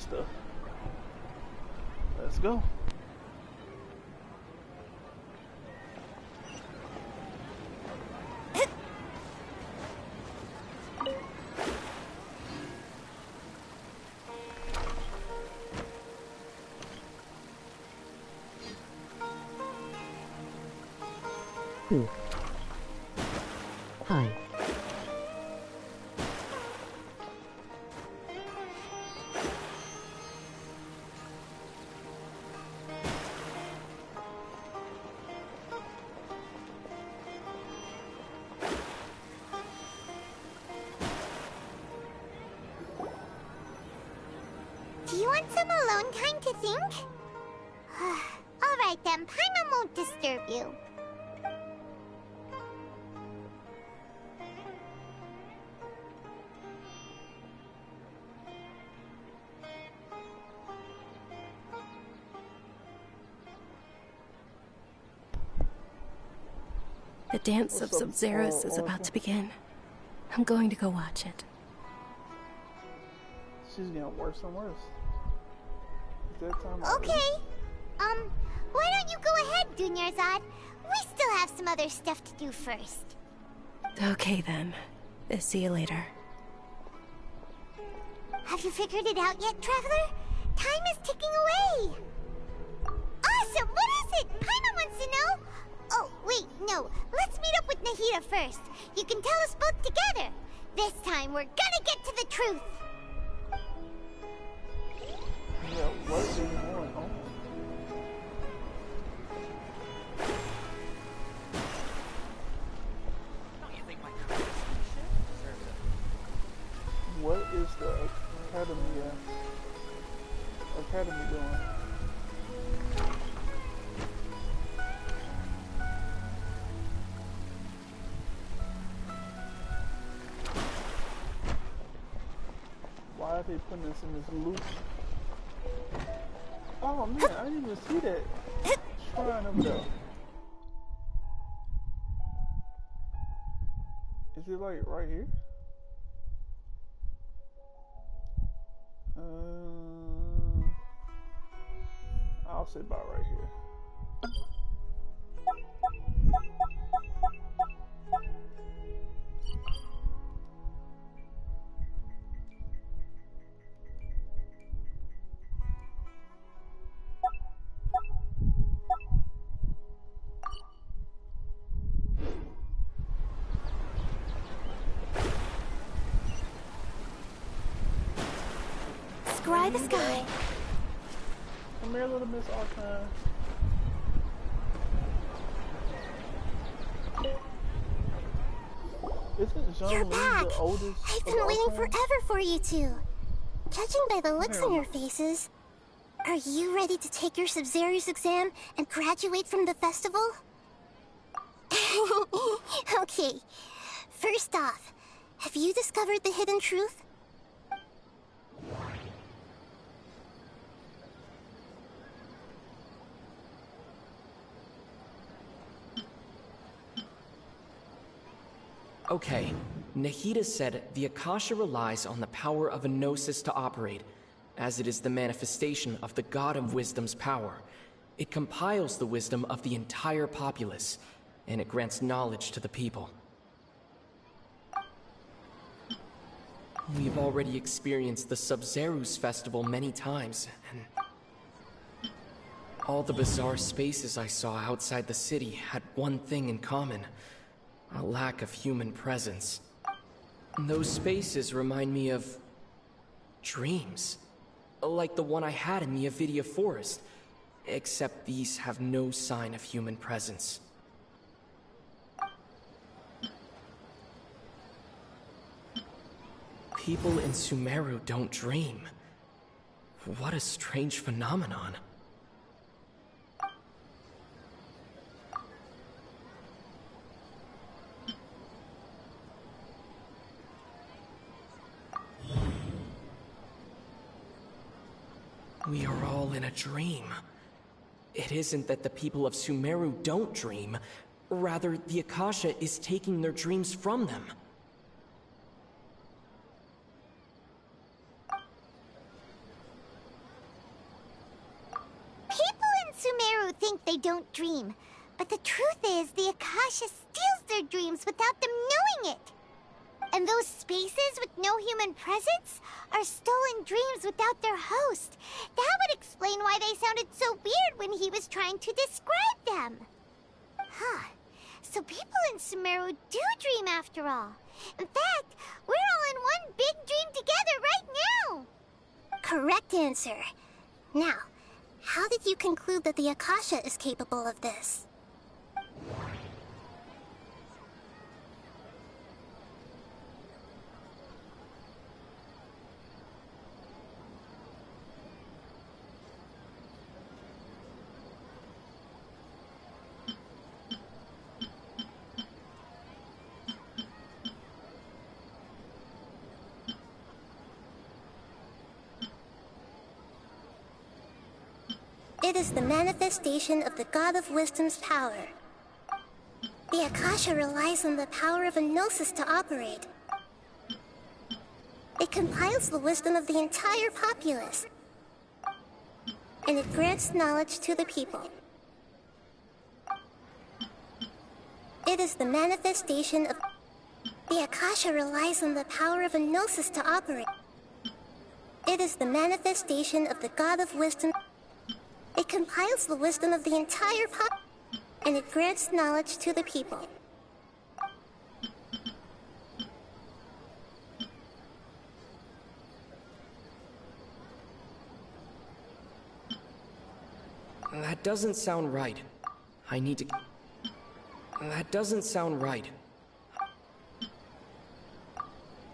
stuff. Let's go. Who? Hi. Do you want some alone time to think? Alright then, Paimon won't disturb you. The dance of Sub-Zeros is about to begin. I'm going to go watch it. She's getting worse and worse. Is that time okay. Why don't you go ahead, Dunyarzad? We still have some other stuff to do first. Okay then. See you later. Have you figured it out yet, Traveler? Time is ticking away. Awesome! What is it? Paimon wants to know. Oh, wait, no. Let's meet up with Nahida first. You can tell us both together. This time, we're gonna get to the truth. Yeah, what is going on? What is the academy doing? Why are they putting us in this loop? Oh man, I didn't even see that shrine over there. Is it like right here? I'll say about right here. Scry the sky. Come here, little Miss Archon. You're back! I've been waiting forever for you two. Judging by the looks on your faces, are you ready to take your Sub-Zero's exam and graduate from the festival? Okay, first off, have you discovered the hidden truth? Okay, Nahida said the Akasha relies on the power of a gnosis to operate, as it is the manifestation of the God of Wisdom's power. It compiles the wisdom of the entire populace, and it grants knowledge to the people. We've already experienced the Sub-Zero's festival many times, and all the bizarre spaces I saw outside the city had one thing in common: a lack of human presence. Those spaces remind me of dreams, like the one I had in the Avidia Forest, except these have no sign of human presence. People in Sumeru don't dream. What a strange phenomenon. We are all in a dream. It isn't that the people of Sumeru don't dream. Rather, the Akasha is taking their dreams from them. think they don't dream. But the truth is, the Akasha steals their dreams without them knowing it. And those spaces with no human presence are stolen dreams without their host. That would explain why they sounded so weird when he was trying to describe them. Huh. So people in Sumeru do dream after all. In fact, we're all in one big dream together right now. Correct answer. Now, how did you conclude that the Akasha is capable of this? It is the manifestation of the God of Wisdom's power. The Akasha relies on the power of a gnosis to operate. It compiles the wisdom of the entire populace, and it grants knowledge to the people. It is the manifestation of... The Akasha relies on the power of a gnosis to operate. It is the manifestation of the God of Wisdom. It compiles the wisdom of the entire pop, and it grants knowledge to the people. That doesn't sound right. I need to... That doesn't sound right.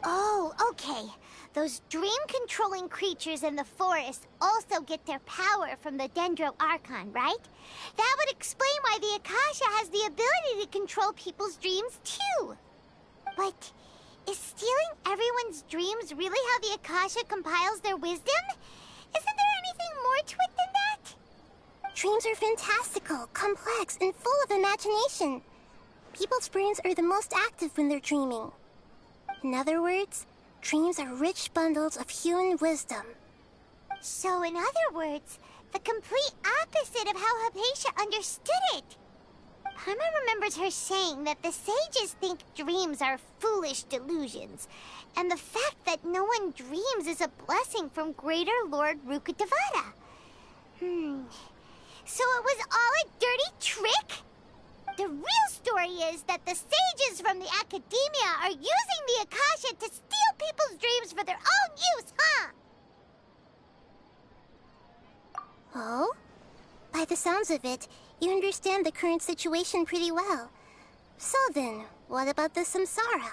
Oh, okay. Those dream-controlling creatures in the forest also get their power from the Dendro Archon, right? That would explain why the Akasha has the ability to control people's dreams, too. But is stealing everyone's dreams really how the Akasha compiles their wisdom? Isn't there anything more to it than that? Dreams are fantastical, complex, and full of imagination. People's brains are the most active when they're dreaming. In other words, dreams are rich bundles of human wisdom. So, in other words, the complete opposite of how Hypatia understood it. Paimon remembers her saying that the sages think dreams are foolish delusions, and the fact that no one dreams is a blessing from Greater Lord Rukkhadevata. So it was all a dirty trick? The real story is that the sages from the Academia are using the Akasha to steal people's dreams for their own use, huh? Oh? By the sounds of it, you understand the current situation pretty well. So then, what about the Samsara?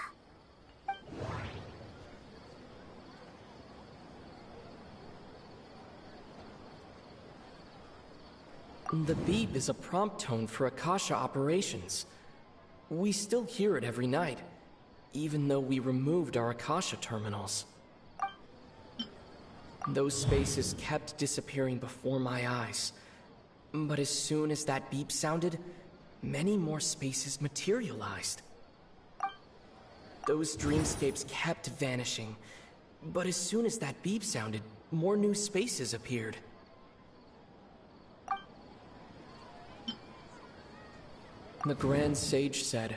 The beep is a prompt tone for Akasha operations. We still hear it every night, even though we removed our Akasha terminals. Those spaces kept disappearing before my eyes. But as soon as that beep sounded, many more spaces materialized. Those dreamscapes kept vanishing, but as soon as that beep sounded, more new spaces appeared. The Grand Sage said,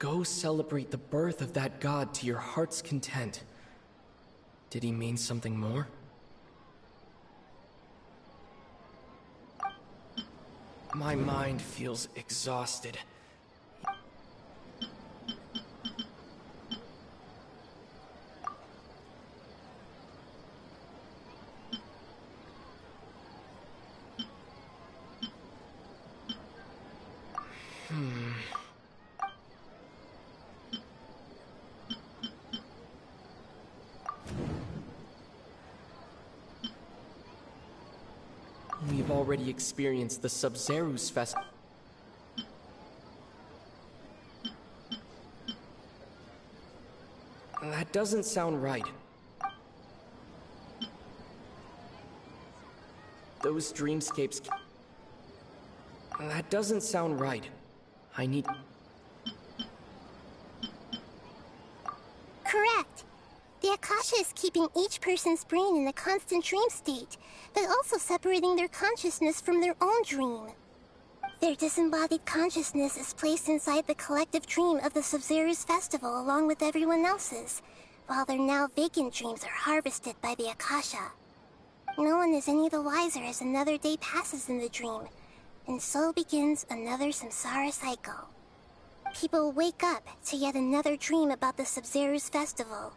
"Go celebrate the birth of that god to your heart's content." Did he mean something more? My mind feels exhausted. We've already experienced the Sub-Zerus Fest. That doesn't sound right. Those dreamscapes... That doesn't sound right. I need... Correct. The Akasha is keeping each person's brain in a constant dream state, but also separating their consciousness from their own dream. Their disembodied consciousness is placed inside the collective dream of the Sub-Zero's festival along with everyone else's, while their now vacant dreams are harvested by the Akasha. No one is any the wiser as another day passes in the dream, and so begins another samsara cycle. People wake up to yet another dream about the Sub-Zero's festival.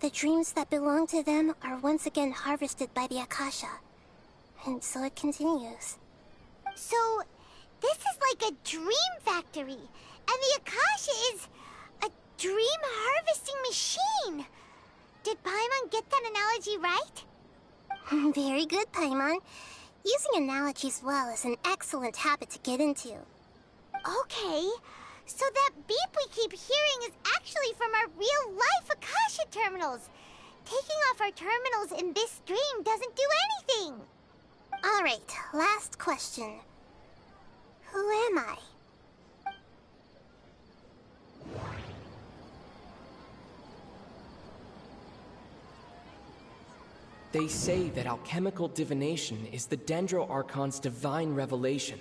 The dreams that belong to them are once again harvested by the Akasha, and so it continues. So, this is like a dream factory, and the Akasha is a dream harvesting machine. Did Paimon get that analogy right? Very good, Paimon. Using analogies well is an excellent habit to get into. Okay, so that beep we keep hearing is actually from our real-life Akasha terminals. Taking off our terminals in this dream doesn't do anything. Alright, last question. Who am I? They say that alchemical divination is the Dendro Archon's divine revelation.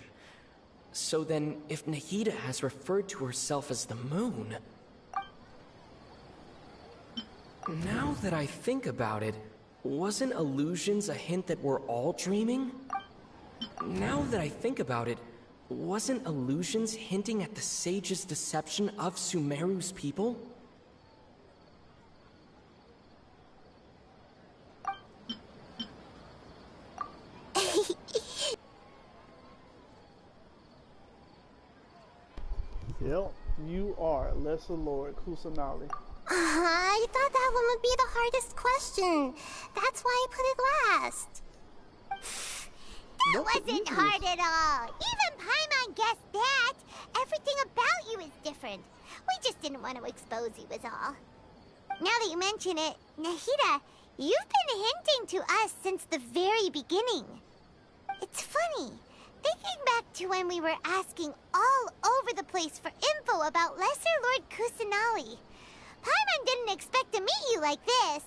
So then, if Nahida has referred to herself as the moon... Now that I think about it, wasn't illusions a hint that we're all dreaming? Now that I think about it, wasn't illusions hinting at the sage's deception of Sumeru's people? Yep, you are Lesser Lord Kusanali. I thought that one would be the hardest question. That's why I put it last. That wasn't hard at all. Even Paimon guessed that. Everything about you is different. We just didn't want to expose you is all. Now that you mention it, Nahida, you've been hinting to us since the very beginning. It's funny. Thinking back to when we were asking all over the place for info about Lesser Lord Kusanali, Paimon didn't expect to meet you like this.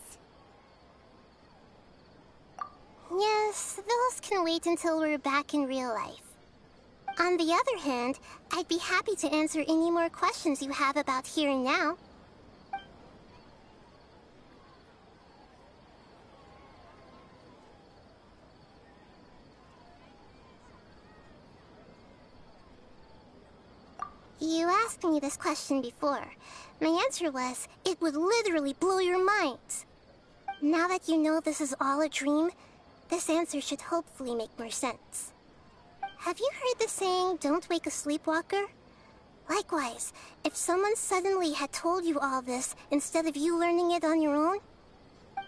Yes, those can wait until we're back in real life. On the other hand, I'd be happy to answer any more questions you have about here and now. You asked me this question before. My answer was, it would literally blow your minds. Now that you know this is all a dream, this answer should hopefully make more sense. Have you heard the saying, don't wake a sleepwalker? Likewise, if someone suddenly had told you all this instead of you learning it on your own,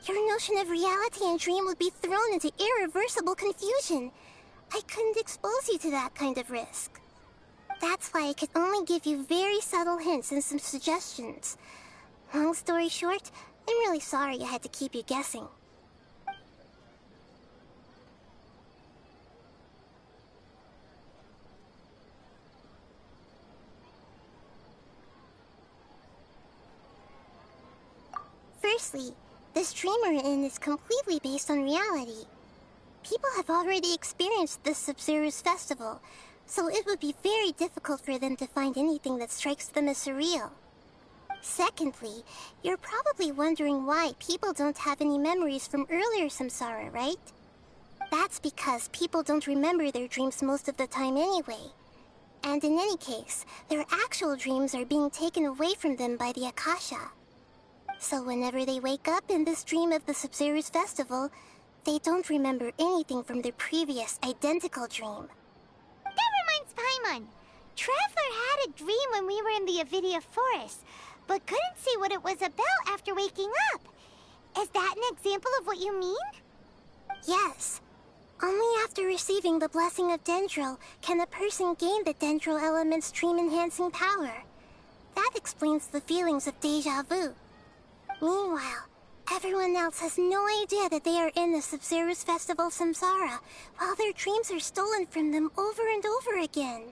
your notion of reality and dream would be thrown into irreversible confusion. I couldn't expose you to that kind of risk. That's why I could only give you very subtle hints and some suggestions. Long story short, I'm really sorry I had to keep you guessing. Firstly, this dream we're in is completely based on reality. People have already experienced this Sub-Zero's festival, so it would be very difficult for them to find anything that strikes them as surreal. Secondly, you're probably wondering why people don't have any memories from earlier samsara, right? That's because people don't remember their dreams most of the time anyway. And in any case, their actual dreams are being taken away from them by the Akasha. So whenever they wake up in this dream of the Sub-Zero's festival, they don't remember anything from their previous identical dream. That reminds Paimon. Traveler had a dream when we were in the Avidia Forest, but couldn't see what it was about after waking up. Is that an example of what you mean? Yes. Only after receiving the blessing of Dendro can a person gain the Dendro element's dream-enhancing power. That explains the feelings of déjà vu. Meanwhile, everyone else has no idea that they are in the Sub-Zero's Festival Samsara, while their dreams are stolen from them over and over again.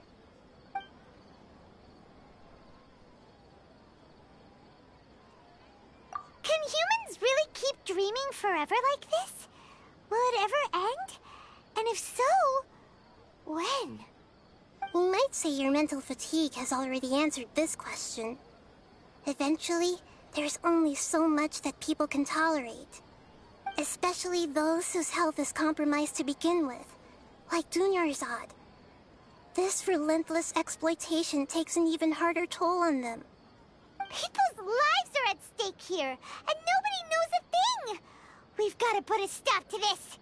Can humans really keep dreaming forever like this? Will it ever end? And if so, when? You might say your mental fatigue has already answered this question. Eventually, there's only so much that people can tolerate. Especially those whose health is compromised to begin with, like Dunyarzad. This relentless exploitation takes an even harder toll on them. People's lives are at stake here, and nobody knows a thing! We've got to put a stop to this!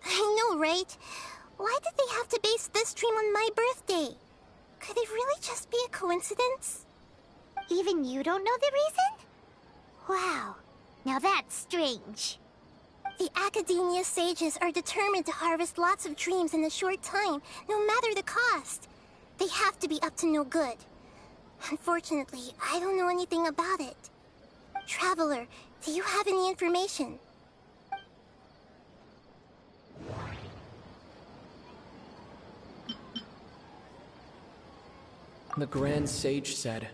I know, right? Why did they have to base this dream on my birthday? Could it really just be a coincidence? Even you don't know the reason? Wow, now that's strange. The Academia sages are determined to harvest lots of dreams in a short time, no matter the cost. They have to be up to no good. Unfortunately, I don't know anything about it. Traveler, do you have any information? The Grand Sage said,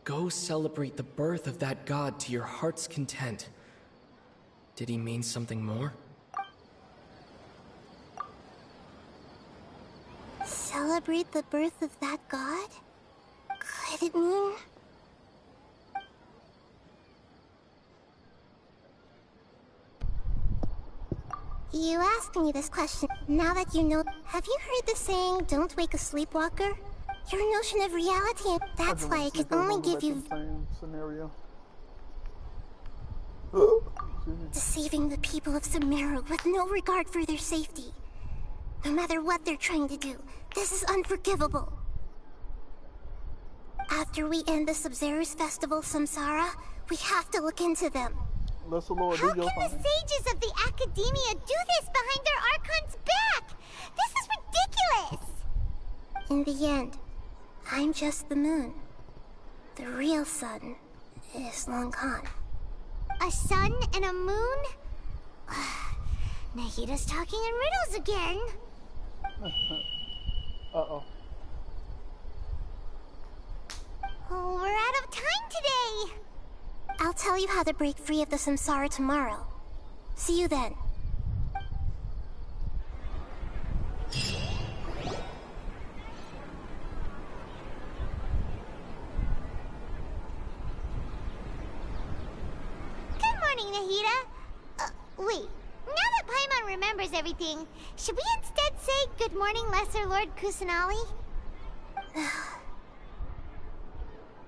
"Go celebrate the birth of that god to your heart's content." Did he mean something more? Celebrate the birth of that god? Could it mean... You asked me this question. Now that you know, have you heard the saying, "Don't wake a sleepwalker"? Your notion of reality, that's why I could only give you... Scenario. Deceiving the people of Sumeru with no regard for their safety. No matter what they're trying to do, this is unforgivable. After we end the Sub-Zerus Festival Samsara, we have to look into them. How can the sages of the Academia do this behind their Archon's back? This is ridiculous! In the end, I'm just the moon. The real sun is long gone. A sun and a moon? Nahida's talking in riddles again. Uh-oh. Oh, we're out of time today. I'll tell you how to break free of the samsara tomorrow. See you then. Nahida. Wait. Now that Paimon remembers everything, should we instead say good morning, Lesser Lord Kusanali?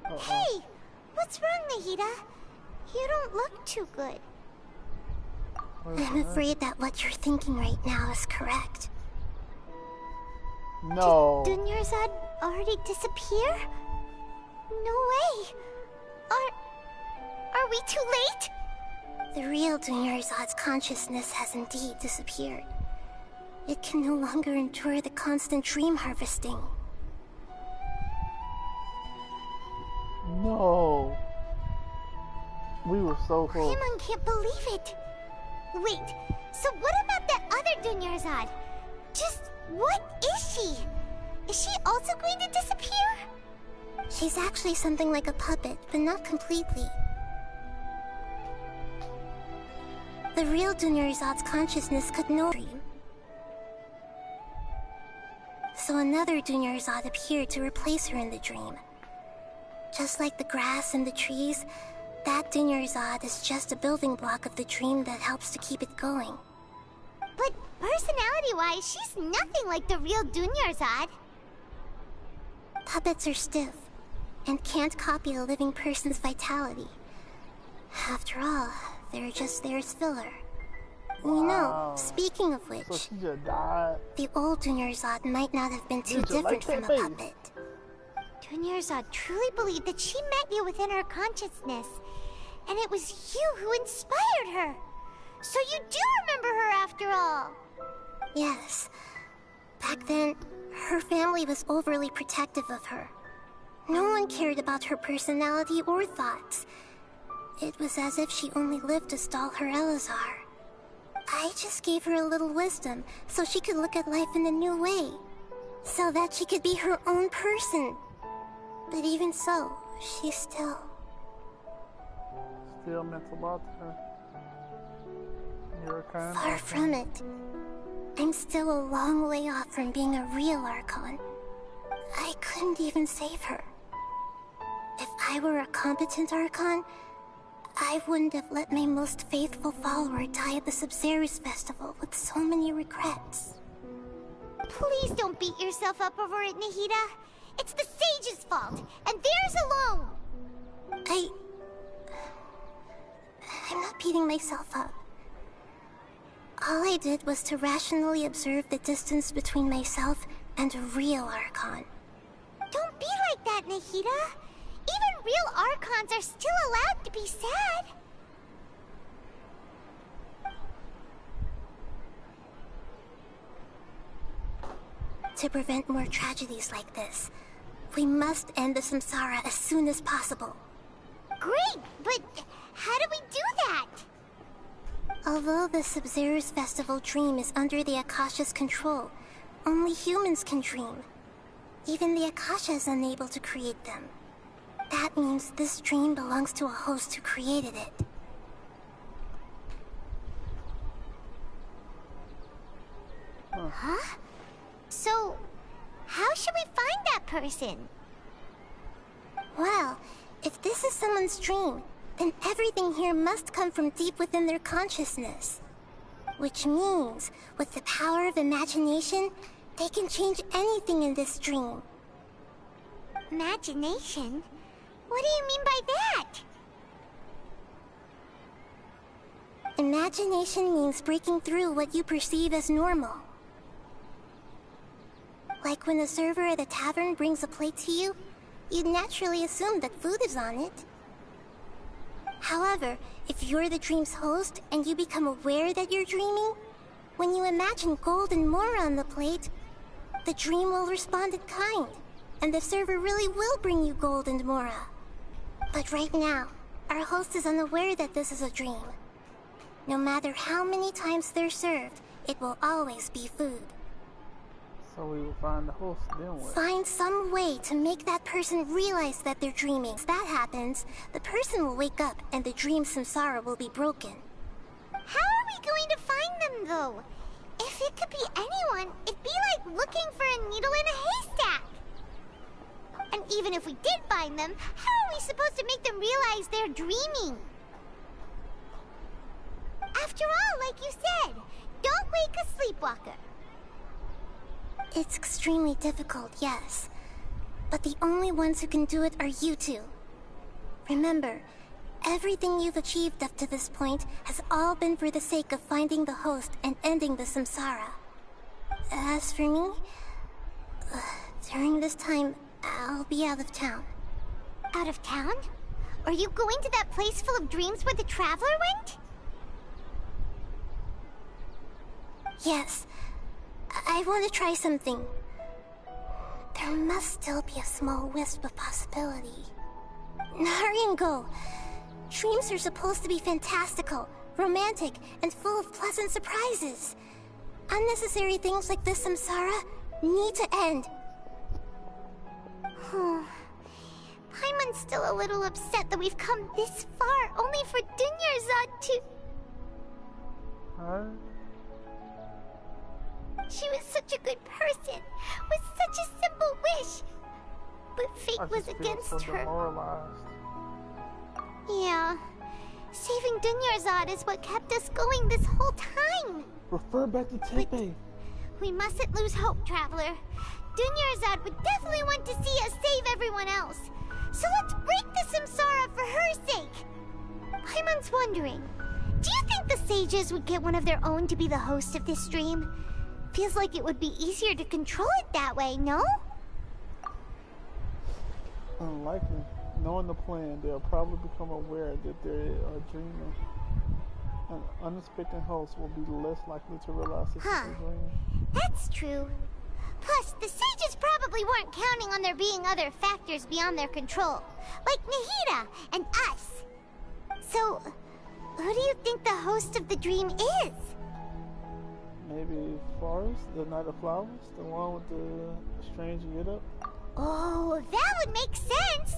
Hey! What's wrong, Nahida? You don't look too good. I'm afraid that what you're thinking right now is correct. No. Did Dunyarzad already disappear? No way. Are we too late? The real Dunyarzad's consciousness has indeed disappeared. It can no longer endure the constant dream harvesting. No. We were so close. Paimon can't believe it. Wait, so what about that other Dunyarzad? Just what is she? Is she also going to disappear? She's actually something like a puppet, but not completely. The real Dunyarzad's consciousness could no dream. So another Dunyarzad appeared to replace her in the dream. Just like the grass and the trees, that Dunyarzad is just a building block of the dream that helps to keep it going. But personality-wise, she's nothing like the real Dunyarzad. Puppets are stiff, and can't copy a living person's vitality. After all, they're just there as filler. You know, speaking of which, so she just died. The old Dunyarzad might not have been too different from a puppet. Dunyarzad truly believed that she met you within her consciousness, and it was you who inspired her. So you do remember her after all. Yes. Back then, her family was overly protective of her. No one cared about her personality or thoughts. It was as if she only lived to stall her Elazar. I just gave her a little wisdom so she could look at life in a new way. So that she could be her own person. But even so, she still meant a lot to her. Far from it. I'm still a long way off from being a real Archon. I couldn't even save her. If I were a competent Archon, I wouldn't have let my most faithful follower die at the Sub-Zerus Festival with so many regrets. Please don't beat yourself up over it, Nahida. It's the Sage's fault, and theirs alone! I'm not beating myself up. All I did was to rationally observe the distance between myself and a real Archon. Don't be like that, Nahida. Even real Archons are still allowed to be sad. To prevent more tragedies like this, we must end the samsara as soon as possible. Great, but how do we do that? Although the Sub-Zerus Festival dream is under the Akasha's control, only humans can dream. Even the Akasha is unable to create them. That means this dream belongs to a host who created it. Huh? So, how should we find that person? Well, if this is someone's dream, then everything here must come from deep within their consciousness. Which means, with the power of imagination, they can change anything in this dream. Imagination? What do you mean by that? Imagination means breaking through what you perceive as normal. Like when the server at a tavern brings a plate to you, you'd naturally assume that food is on it. However, if you're the dream's host and you become aware that you're dreaming, when you imagine gold and more on the plate, the dream will respond in kind, and the server really will bring you gold and mora. But right now, our host is unaware that this is a dream. No matter how many times they're served, it will always be food. So we will find the host, then what? Find some way to make that person realize that they're dreaming. If that happens, the person will wake up and the dream samsara will be broken. How are we going to find them, though? If it could be anyone, it'd be like looking for a needle in a haystack. And even if we did find them, how are we supposed to make them realize they're dreaming? After all, like you said, don't wake a sleepwalker. It's extremely difficult, yes. But the only ones who can do it are you two. Remember, everything you've achieved up to this point has all been for the sake of finding the host and ending the samsara. As for me, during this time, I'll be out of town. Out of town? Are you going to that place full of dreams where the Traveler went? Yes. I want to try something. There must still be a small wisp of possibility. Hurry and go. Dreams are supposed to be fantastical, romantic, and full of pleasant surprises. Unnecessary things like this samsara need to end. Paimon's still a little upset that we've come this far, only for Dunyarzad to... Huh? She was such a good person, with such a simple wish. But fate was against her. Yeah. Saving Dunyarzad is what kept us going this whole time. Refer back to Tepe. We mustn't lose hope, Traveler. Dunyarzad would definitely want to see us save everyone else. So let's break the samsara for her sake. Paimon's wondering, do you think the sages would get one of their own to be the host of this stream? Feels like it would be easier to control it that way, no? Unlikely. Knowing the plan, they'll probably become aware that they are dreaming. An unexpected host will be less likely to realize this is a dream. That's true. Plus, the sages probably weren't counting on there being other factors beyond their control, like Nahida and us. So, who do you think the host of the dream is? Maybe Forest, the Knight of Flowers, the one with the strange get-up? Oh, that would make sense!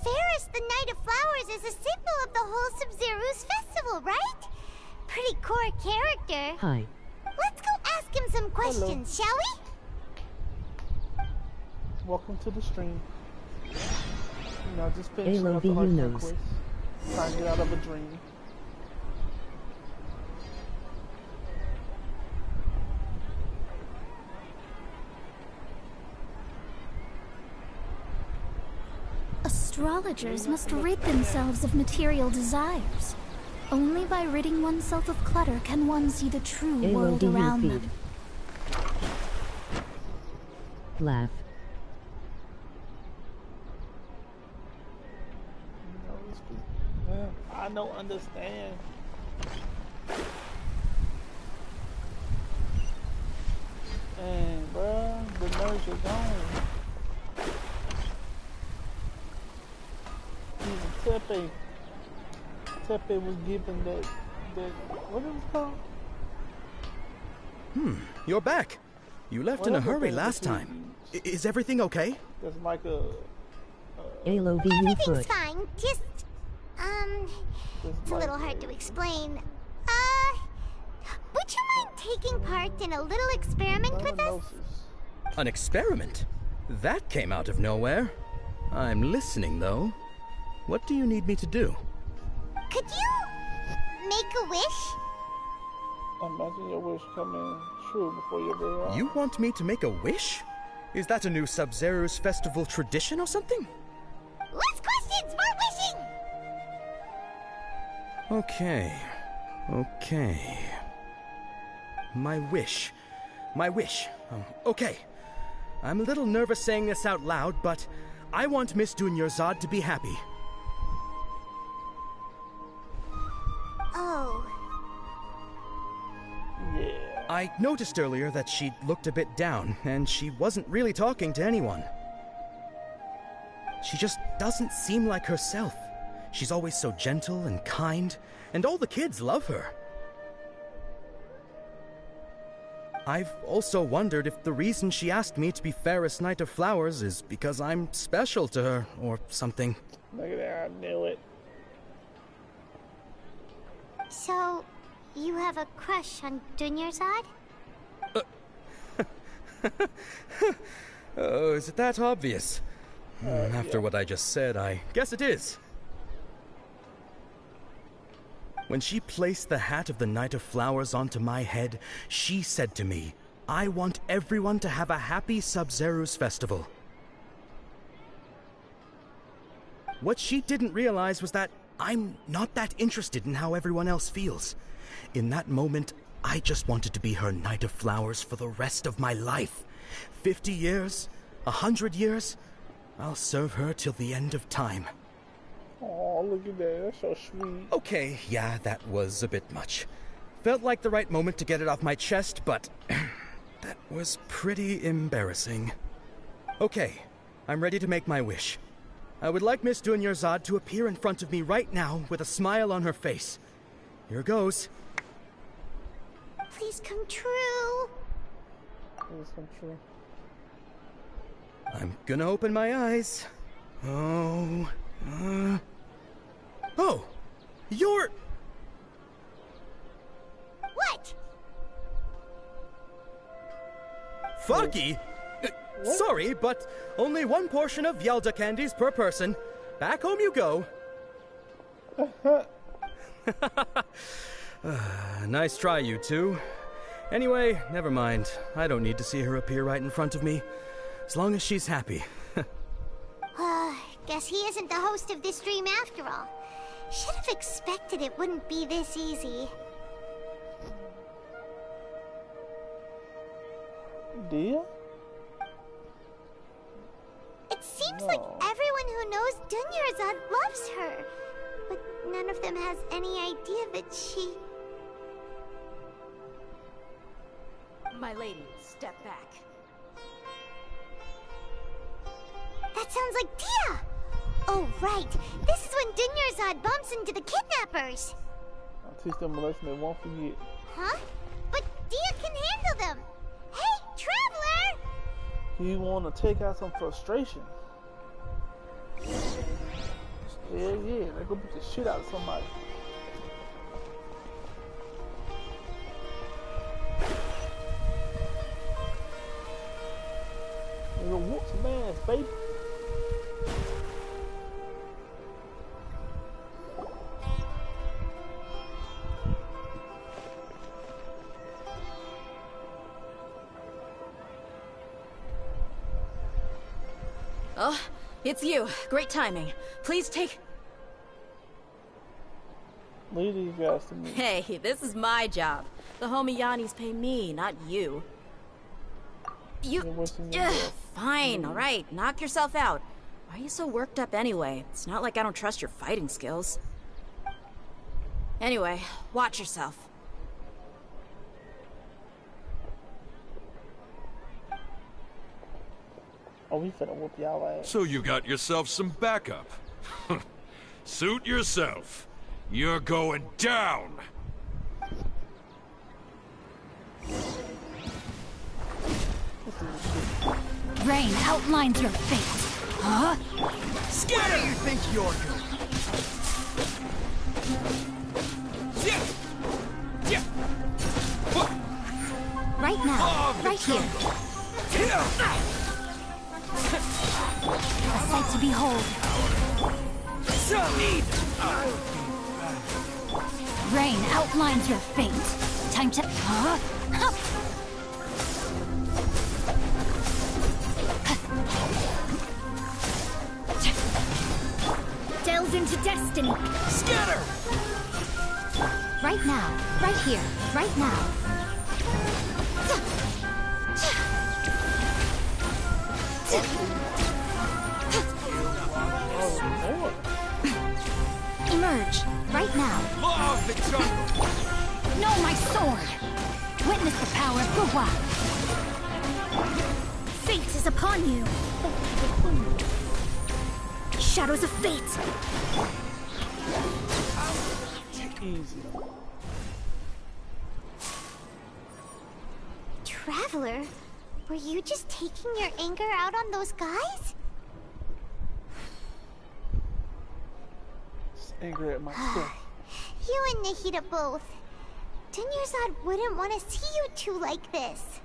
Ferris, the Knight of Flowers, is a symbol of the whole Sub-Zerus festival, right? pretty core character. Hi. Let's go ask him some questions, shall we? Welcome to the stream. Just finishing Halo up the Archon knows. quest. Trying to get out of a dream. Astrologers must rid themselves of material desires. Only by ridding oneself of clutter can one see the true world around them. Laugh. I don't understand. Dang, bruh, the nerves are gone. Even Tepe was given that, what it was called? You're back. You left in a hurry last time. Is everything okay? There's like a... Everything's fine, just, it's a little hard to explain. Would you mind taking part in a little experiment with us? An experiment? That came out of nowhere. I'm listening, though. What do you need me to do? Could you make a wish? Imagine your wish coming true before your very eyes. You want me to make a wish? Is that a new Sub-Zero's festival tradition or something? Less questions, more wishing! Okay. My wish. Okay. I'm a little nervous saying this out loud, but I want Miss Dunyarzad to be happy. Oh. Yeah. I noticed earlier that she looked a bit down, and she wasn't really talking to anyone. She just doesn't seem like herself. She's always so gentle and kind, and all the kids love her. I've also wondered if the reason she asked me to be Fairest Knight of Flowers is because I'm special to her, or something. Look at that, I knew it. So, you have a crush on Dunyarzad? Oh, is it that obvious? After what I just said, I guess it is. When she placed the hat of the Knight of Flowers onto my head, she said to me, I want everyone to have a happy Sub-Zero's festival. What she didn't realize was that I'm not that interested in how everyone else feels. In that moment, I just wanted to be her Knight of Flowers for the rest of my life. 50 years, 100 years, I'll serve her till the end of time. Oh, look at that. That's so sweet. Okay, yeah, that was a bit much. Felt like the right moment to get it off my chest, but that was pretty embarrassing. Okay, I'm ready to make my wish. I would like Miss Dunyarzad to appear in front of me right now with a smile on her face. Here goes. Please come true. Please come true. I'm gonna open my eyes. Oh, you're... What? Fucky? Sorry, but only one portion of Yelda candies per person. Back home you go. Nice try, you two. Anyway, never mind. I don't need to see her appear right in front of me. As long as she's happy. Guess he isn't the host of this stream after all. Should have expected it wouldn't be this easy. Dear? It seems like everyone who knows Dunyarzad loves her, but none of them has any idea that she... My lady, step back. That sounds like Dia! Oh, right. This is when Dunyarzad bumps into the kidnappers. I'll teach them a lesson they won't forget. Huh? But Dia can handle them. Hey, Traveler! You want to take out some frustration. Yeah, they're gonna beat the shit out of somebody. Oh, it's you. Great timing. Please take... Leave these guys to me. Hey, this is my job. The homie Yanni's pay me, not you. Fine, alright. Knock yourself out. Why are you so worked up anyway? It's not like I don't trust your fighting skills. Anyway, watch yourself. Oh, we finna whoop y'all ass. So you got yourself some backup. Suit yourself. You're going down! Rain outlines your fate. Huh? Where do you think you're going? Right now, right here. A sight to behold. So neat! Rain outlines your fate. Time to... Huh? Delves into destiny. Scatter! Right now, right here, right now. Emerge, right now. Law of the jungle! Know my sword! Witness the power of Guhua! Fate is upon you! Shadows of fate! Easy. Traveler, were you just taking your anger out on those guys? Just angry at myself. You and Nahida both. Dunyarzad wouldn't want to see you two like this.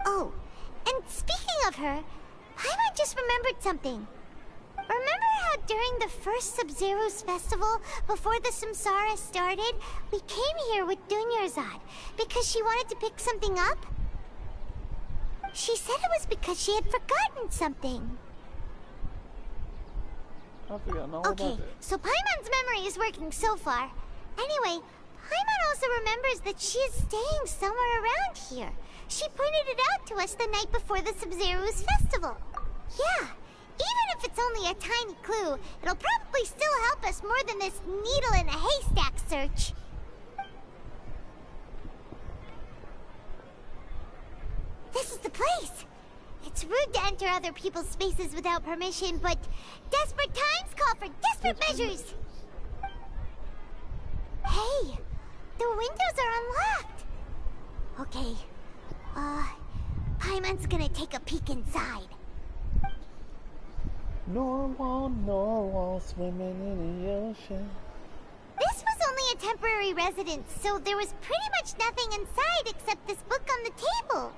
Oh, and speaking of her, Paimon just remembered something. Remember how during the first Sub-Zero's festival, before the Samsara started, we came here with Dunyarzad because she wanted to pick something up? She said it was because she had forgotten something. I forgot all about Okay, that. so Paimon's memory is working so far. Anyway, Paimon also remembers that she is staying somewhere around here. She pointed it out to us the night before the Sub-Zero's festival. Yeah, even if it's only a tiny clue, it'll probably still help us more than this needle in a haystack search. This is the place. It's rude to enter other people's spaces without permission, but desperate times call for desperate measures. Hey, the windows are unlocked. Okay, Paimon's gonna take a peek inside. Normal, swimming in the ocean. This was only a temporary residence, so there was pretty much nothing inside except this book on the table.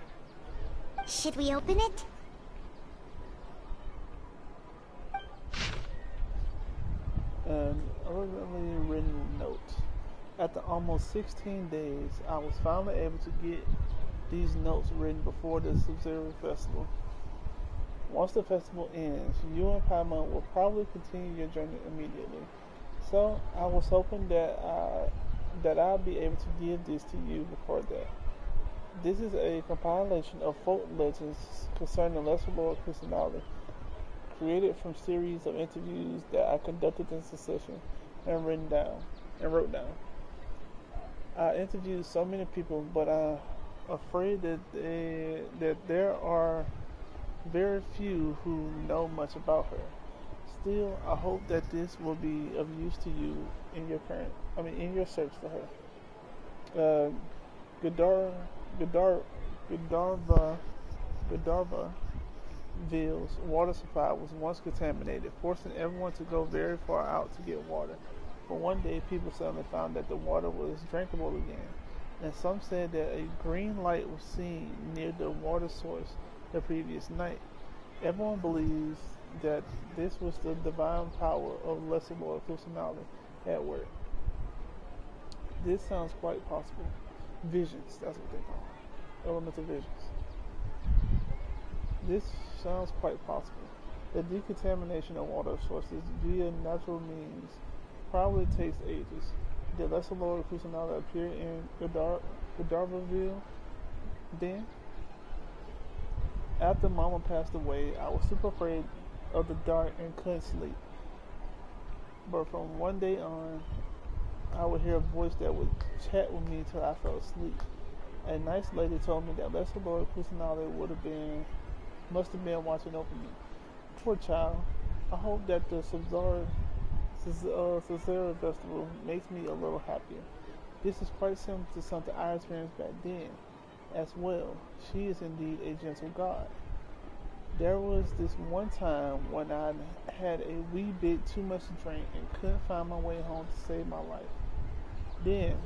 Should we open it? An originally written note. After almost 16 days, I was finally able to get these notes written before the Sub-Zero Festival. Once the festival ends, you and Paimon will probably continue your journey immediately. So, I was hoping that I'll be able to give this to you before that. This is a compilation of folk legends concerning Lesser Lord Kusanali, created from series of interviews that I conducted in succession and wrote down. I interviewed so many people, but I'm afraid that there are very few who know much about her. Still, I hope that this will be of use to you in your search for her. Gandharvaville's water supply was once contaminated, forcing everyone to go very far out to get water. But one day, people suddenly found that the water was drinkable again, and some said that a green light was seen near the water source the previous night. Everyone believes that this was the divine power of Lesser Lord Kusanali at work. This sounds quite possible. Visions, that's what they call it. Elemental visions. This sounds quite possible. The decontamination of water sources via natural means probably takes ages. Did Lesser Lord Kusanagi appear in Godivarville then? After Mama passed away, I was super afraid of the dark and couldn't sleep. But from one day on, I would hear a voice that would chat with me till I fell asleep. A nice lady told me that Lesser Lord Kusanagi must have been watching over me. Poor child. I hope that the Cesare Festival makes me a little happier. This is quite similar to something I experienced back then as well. She is indeed a gentle god. There was this one time when I had a wee bit too much to drink and couldn't find my way home to save my life. Then,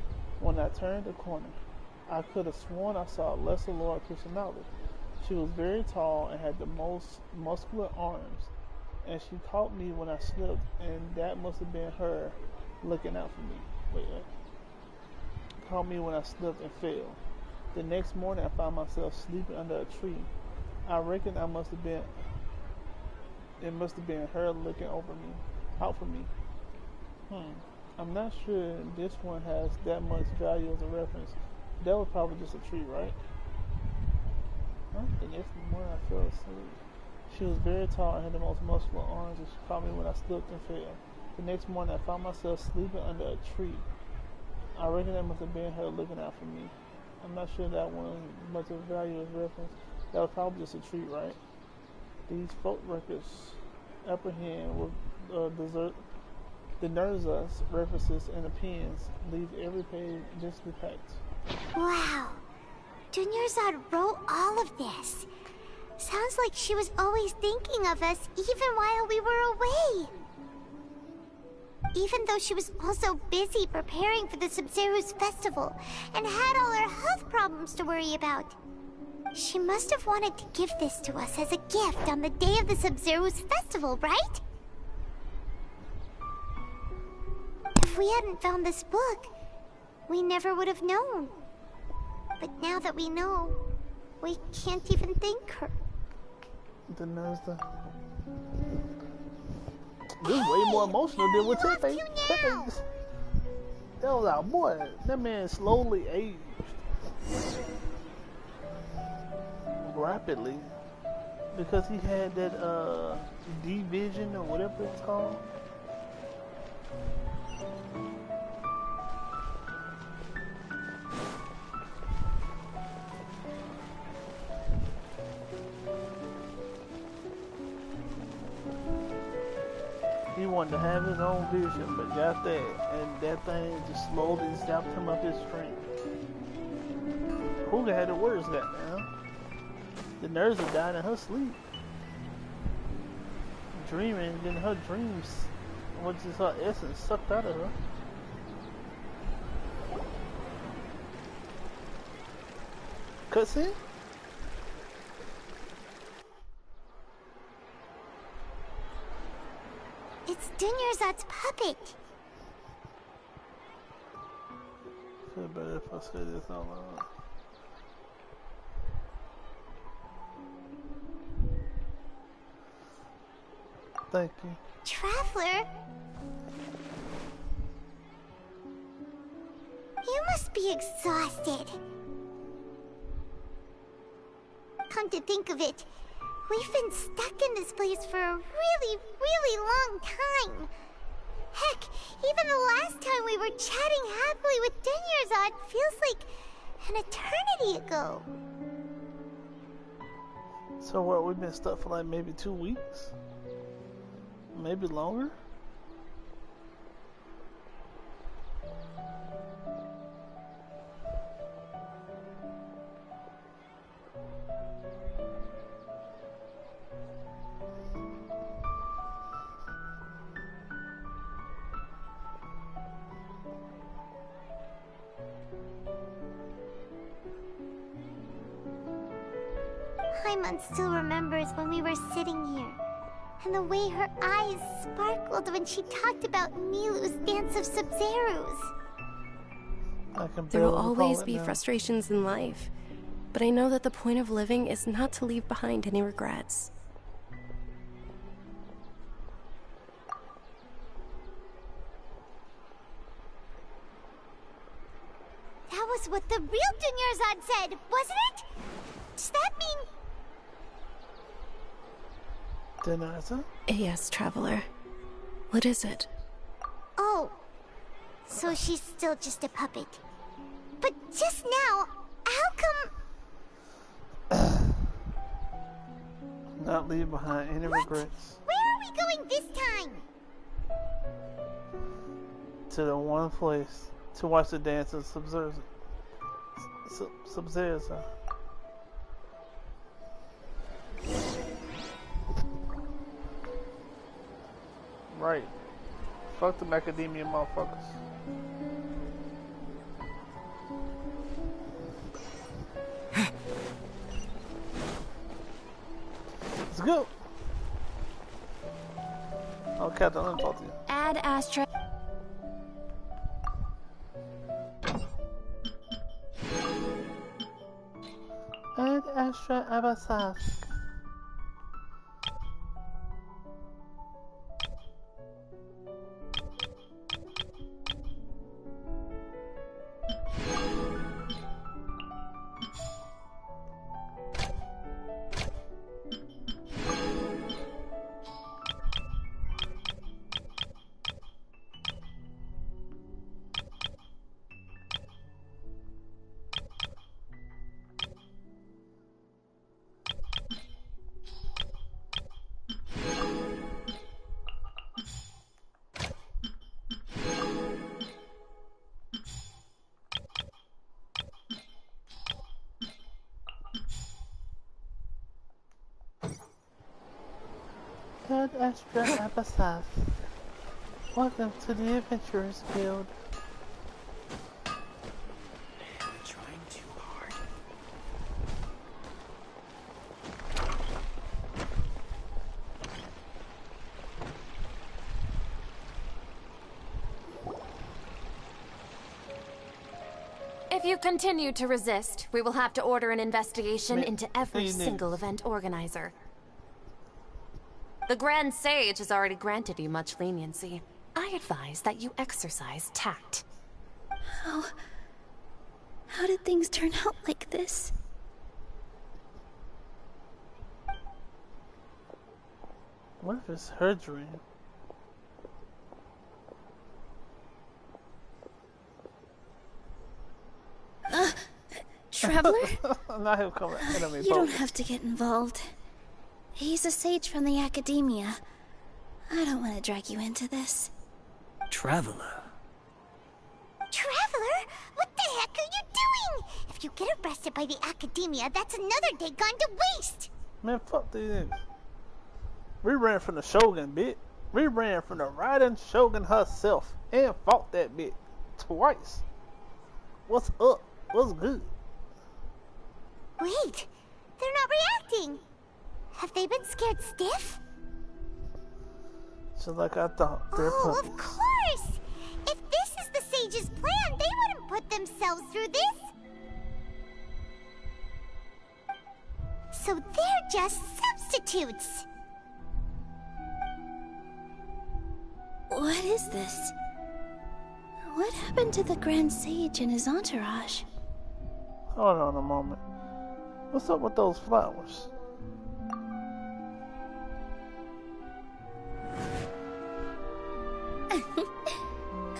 when I turned the corner, I could have sworn I saw Lesser Lord Kusanagi. She was very tall and had the most muscular arms, and she caught me when I slipped, and that must have been her looking out for me. Caught me when I slipped and fell. The next morning I found myself sleeping under a tree. I reckon it must have been her looking out for me. I'm not sure this one has that much value as a reference. That was probably just a tree, right? The next morning I fell asleep. She was very tall and had the most muscular arms, and she caught me when I slipped and fell. The next morning I found myself sleeping under a tree. I reckon that must have been her looking out for me. I'm not sure that one much of value as reference. That was probably just a tree, right? These folk records apprehend with the Nerza's references and opinions leave every page densely packed. Wow. Dunyarzad wrote all of this. Sounds like she was always thinking of us even while we were away. Even though she was also busy preparing for the Sub-Zero's festival and had all her health problems to worry about. She must have wanted to give this to us as a gift on the day of the Sub-Zero's festival, right? If we hadn't found this book, we never would have known. But now that we know, we can't even thank her. The Nerza. This is way more emotional than what Tepe. That was our boy. That man slowly aged. Rapidly. Because he had that D-Vision or whatever it's called. He wanted to have his own vision, but got that, and that thing just slowly zapped him up his strength. Huga had the worst, goddamn. The Nerza died in her sleep. Dreaming, and then her dreams, which is her essence, sucked out of her. Cutscene? It's Dunyarzad's puppet. I feel better if I say this out loud. Thank you. Traveler? You must be exhausted. Come to think of it, we've been stuck in this place for a really, really long time. Heck, even the last time we were chatting happily with Dunyarzad feels like an eternity ago. So what, we've been stuck for like maybe 2 weeks? Maybe longer? Paimon still remembers when we were sitting here, and the way her eyes sparkled when she talked about Milu's Dance of Sub-Zeros. There will always be frustrations in life, but I know that the point of living is not to leave behind any regrets. That was what the real Dunyarzad said, wasn't it? Does that mean... Dunyarzad? Yes, Traveler. What is it? Oh, so she's still just a puppet. But just now, how come... Not leave behind any regrets. Where are we going this time? To the one place. To watch the dance of Subserza. Right. Fuck the macadamia motherfuckers. Let's go. Oh, Captain, let me talk to you. Add Astra. Add Astra Abassas. Ad Astra Abassas. Welcome to the Adventurers Guild. Trying too hard. If you continue to resist, we will have to order an investigation into every single event organizer. The Grand Sage has already granted you much leniency. I advise that you exercise tact. How did things turn out like this? What if it's her dream? Traveler? Not him coming. You don't have to get involved. He's a sage from the academia. I don't want to drag you into this. Traveler? Traveler? What the heck are you doing? If you get arrested by the academia, that's another day gone to waste. Man, fuck these. We ran from the Shogun, bitch. We ran from the riding Shogun herself and fought that bitch twice. What's up? What's good? Wait, they're not reacting. Have they been scared stiff? Just like I thought. They're puppies. Of course! If this is the sage's plan, they wouldn't put themselves through this. So they're just substitutes. What is this? What happened to the Grand Sage and his entourage? Hold on a moment. What's up with those flowers?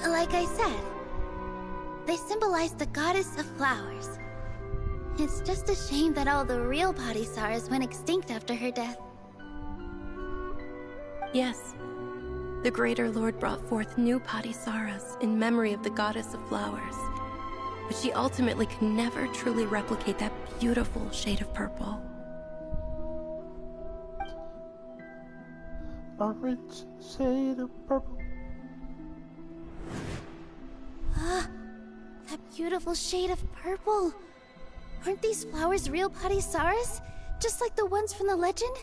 Like I said, they symbolize the goddess of flowers. It's just a shame that all the real Padisars went extinct after her death. Yes. The Greater Lord brought forth new Padisaras in memory of the goddess of flowers. But she ultimately could never truly replicate that beautiful shade of purple. A rich shade of purple. That beautiful shade of purple. Aren't these flowers real Padisaras? Just like the ones from the legend?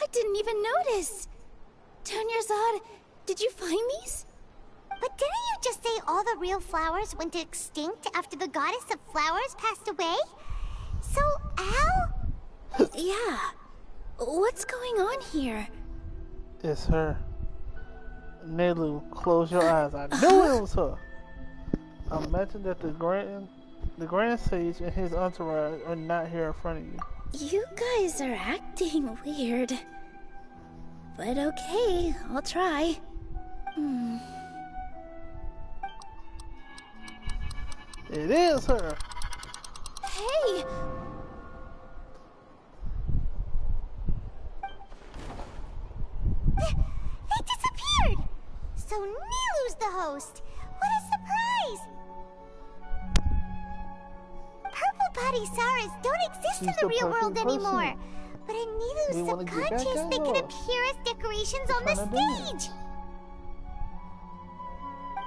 I didn't even notice. Dunyarzad, did you find these? But didn't you just say all the real flowers went extinct after the goddess of flowers passed away? So, Al? Yeah. What's going on here? It's her. Nelu, close your eyes. I knew it was her. Imagine that the Grand Sage and his entourage are not here in front of you. You guys are acting weird. But okay, I'll try. It is her. Hey! They disappeared! So Nilu's the host. What a surprise! Purple Padisaras don't exist in the real world anymore. But in Nilu's subconscious, they can appear as decorations on the stage.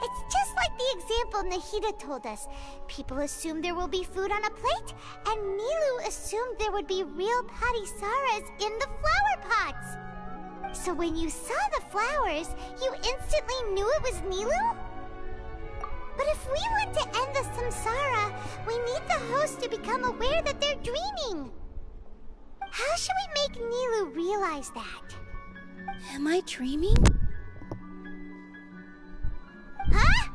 It's just like the example Nahida told us. People assume there will be food on a plate, and Nilu assumed there would be real Padisaras in the flower pots. So when you saw the flowers, you instantly knew it was Nilu? But if we want to end the samsara, we need the host to become aware that they're dreaming. How should we make Nilu realize that? Am I dreaming? Huh?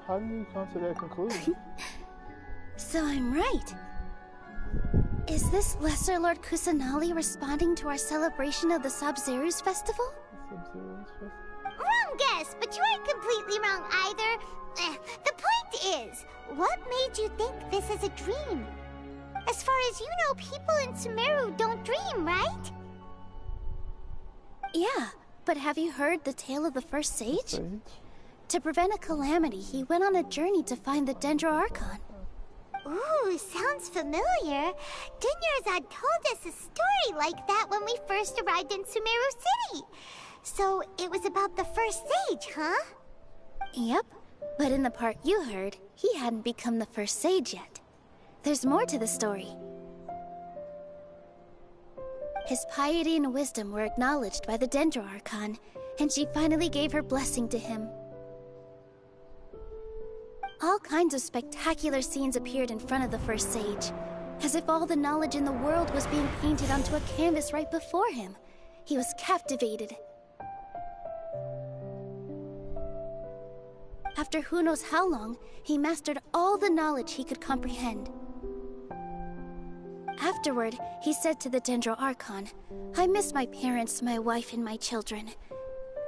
How do you come to that conclusion? So I'm right. Is this Lesser Lord Kusanali responding to our celebration of the Sabzeruz festival? Wrong guess, but you aren't completely wrong either. The point is, what made you think this is a dream? As far as you know, people in Sumeru don't dream, right? Yeah, but have you heard the tale of the first sage? To prevent a calamity, he went on a journey to find the Dendro Archon. Ooh, sounds familiar. Dunyarzad told us a story like that when we first arrived in Sumeru City. So it was about the first sage, huh? Yep, but in the part you heard, he hadn't become the first sage yet. There's more to the story. His piety and wisdom were acknowledged by the Dendro Archon, and she finally gave her blessing to him. All kinds of spectacular scenes appeared in front of the first sage, as if all the knowledge in the world was being painted onto a canvas right before him. He was captivated. After who knows how long, he mastered all the knowledge he could comprehend. Afterward, he said to the Dendro Archon, "I miss my parents, my wife, and my children.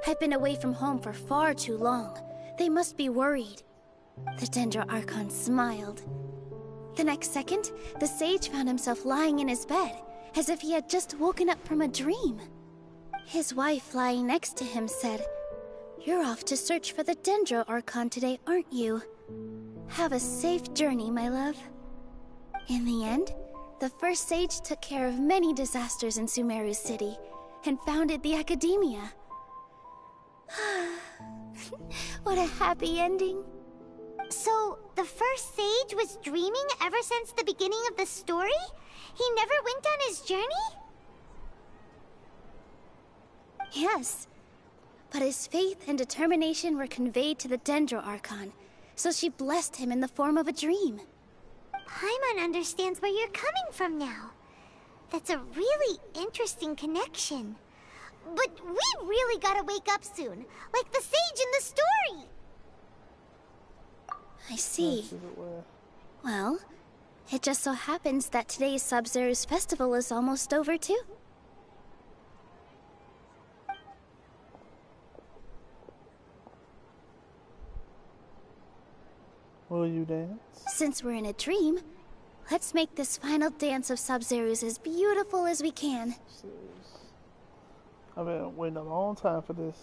I've been away from home for far too long. They must be worried." The Dendro Archon smiled. The next second, the sage found himself lying in his bed, as if he had just woken up from a dream. His wife, lying next to him, said, "You're off to search for the Dendro Archon today, aren't you? Have a safe journey, my love." In the end, the first sage took care of many disasters in Sumeru City, and founded the Academia. What a happy ending. So, the first sage was dreaming ever since the beginning of the story? He never went on his journey? Yes, but his faith and determination were conveyed to the Dendro Archon, so she blessed him in the form of a dream. Paimon understands where you're coming from now. That's a really interesting connection. But we really gotta wake up soon, like the sage in the story. I see. Well, it just so happens that today's Sabzeruz festival is almost over too. Will you dance? Since we're in a dream, let's make this final dance of Sabzeruz as beautiful as we can. I've been waiting a long time for this.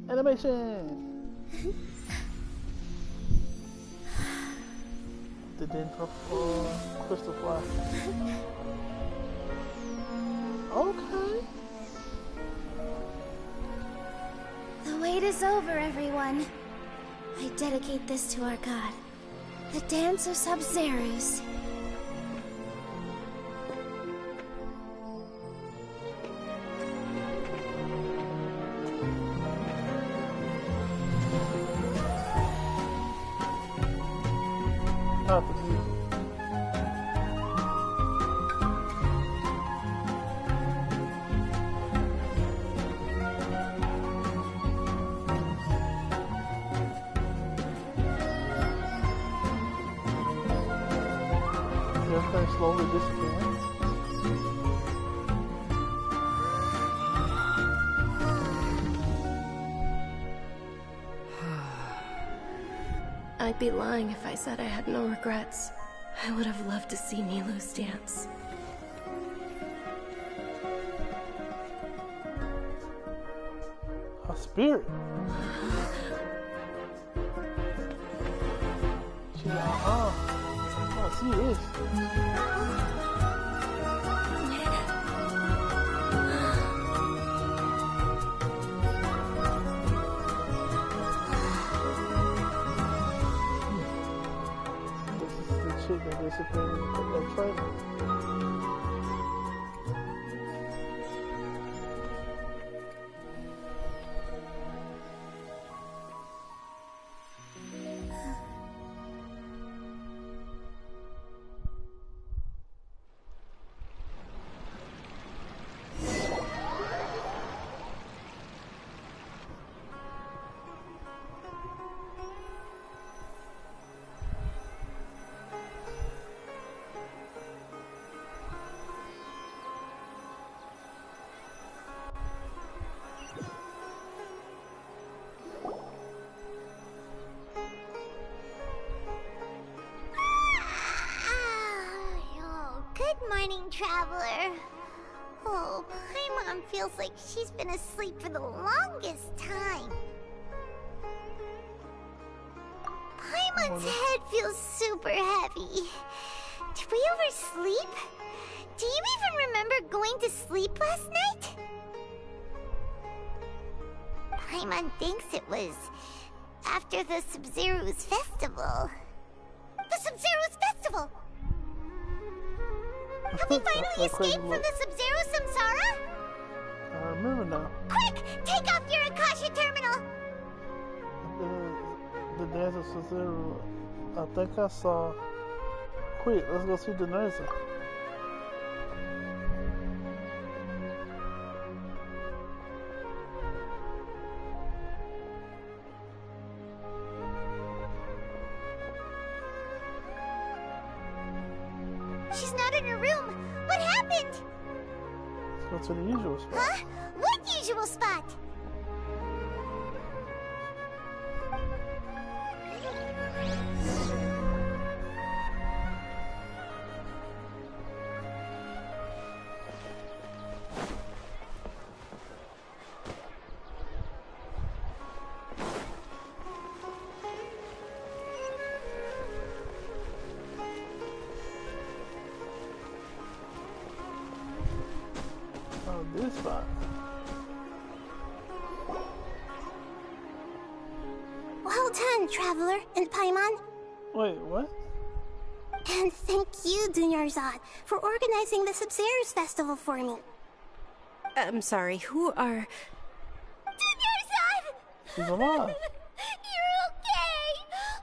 Animation! The Dendro crystal fly. Okay. The wait is over, everyone. I dedicate this to our god, the dance of Sabzeruz. slowly disappearing. I'd be lying if I said I had no regrets. I would have loved to see Nilou's dance. Her spirit. She's like, oh, see this. That disappeared in the trailer. Traveler. Oh, Paimon feels like she's been asleep for the longest time. Paimon's head feels super heavy. Did we oversleep? Do you even remember going to sleep last night? Paimon thinks it was after the Sub-Zero's festival. The Sub-Zero's festival! Have we finally escaped from the Sub-Zero Samsara? I remember now. Quick! Take off your Akasha terminal! The dance of Sub-Zero. I think I saw... Quick, let's go see the nurse. She's not in her room. What happened? Let's go to the usual spot. Huh? What usual spot? This spot. Well done, Traveler and Paimon. Wait, what? And thank you, Dunyarzad, for organizing the Sub-Zero's festival for me. I'm sorry, who are... Dunyarzad! She's alive. You're okay!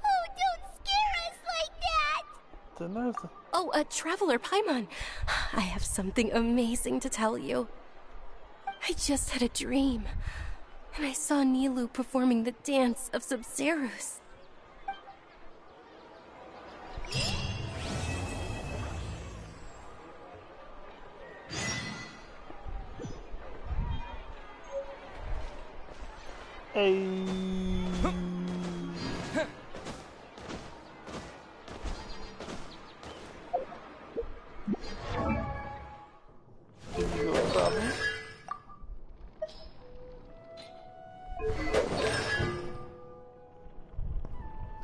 Oh, don't scare us like that! The nurse. Oh, Traveler Paimon. I have something amazing to tell you. I just had a dream, and I saw Nilou performing the dance of Sub-Zero's. Hey.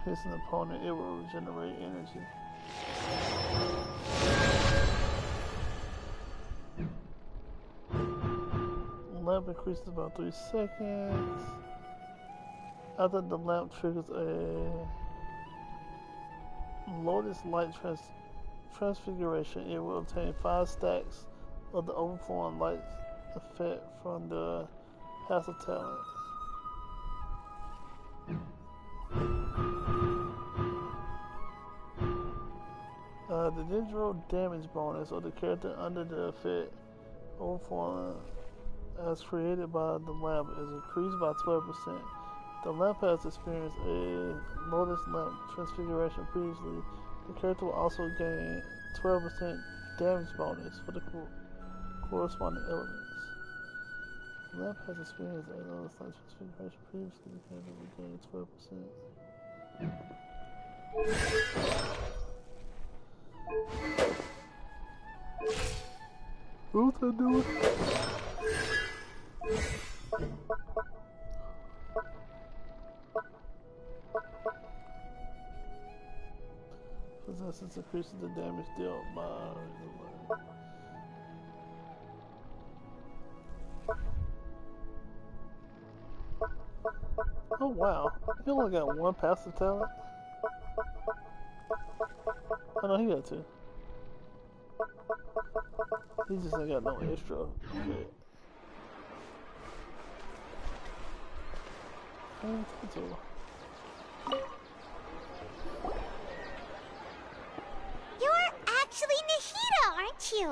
Hits an opponent, it will regenerate energy. Lamp increases about 3 seconds. After the lamp triggers a Lotus Light Transfiguration, it will obtain 5 stacks of the overflowing light effect from the passive talent. The digital damage bonus of the character under the effect overflowing as created by the lamp is increased by 12%. The lamp has experienced a Lotus Lamp Transfiguration previously. The character will also gain 12% damage bonus for the corresponding elements. The lamp has experienced another slight transfiguration previously. The character will gain 12%. What's that doing? Possesses increases the damage dealt by oh wow, he only got one passive talent? Oh no, he got two. He just ain't got no extra shit. You're actually Nahida, aren't you?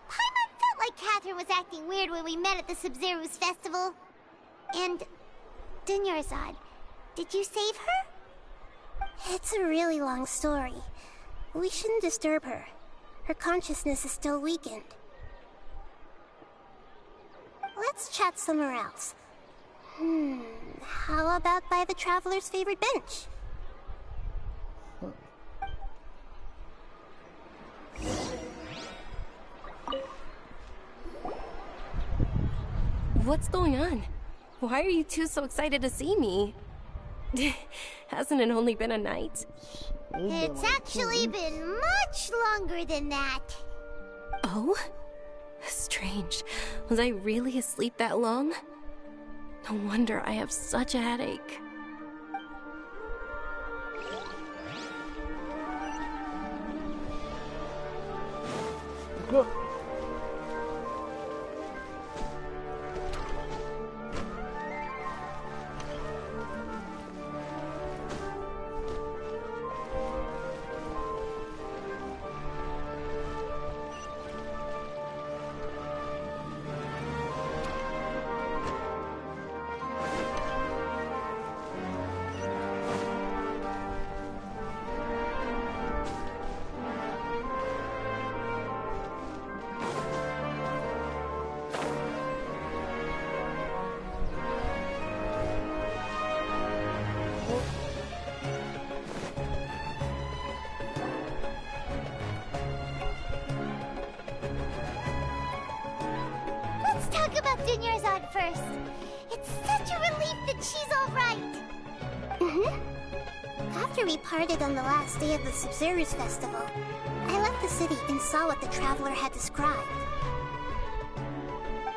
Paimon felt like Catherine was acting weird when we met at the Sub-Zero's festival. And Dunyarzad, did you save her? It's a really long story. We shouldn't disturb her. Her consciousness is still weakened. Let's chat somewhere else. How about by the Traveler's favorite bench? What's going on? Why are you two so excited to see me? Hasn't it only been a night? It's actually been much longer than that. Oh? Strange. Was I really asleep that long? No wonder I have such a headache. Go. Talk about Dunyarzad first. It's such a relief that she's alright. After we parted on the last day of the Sub-Zero's festival, I left the city and saw what the Traveler had described.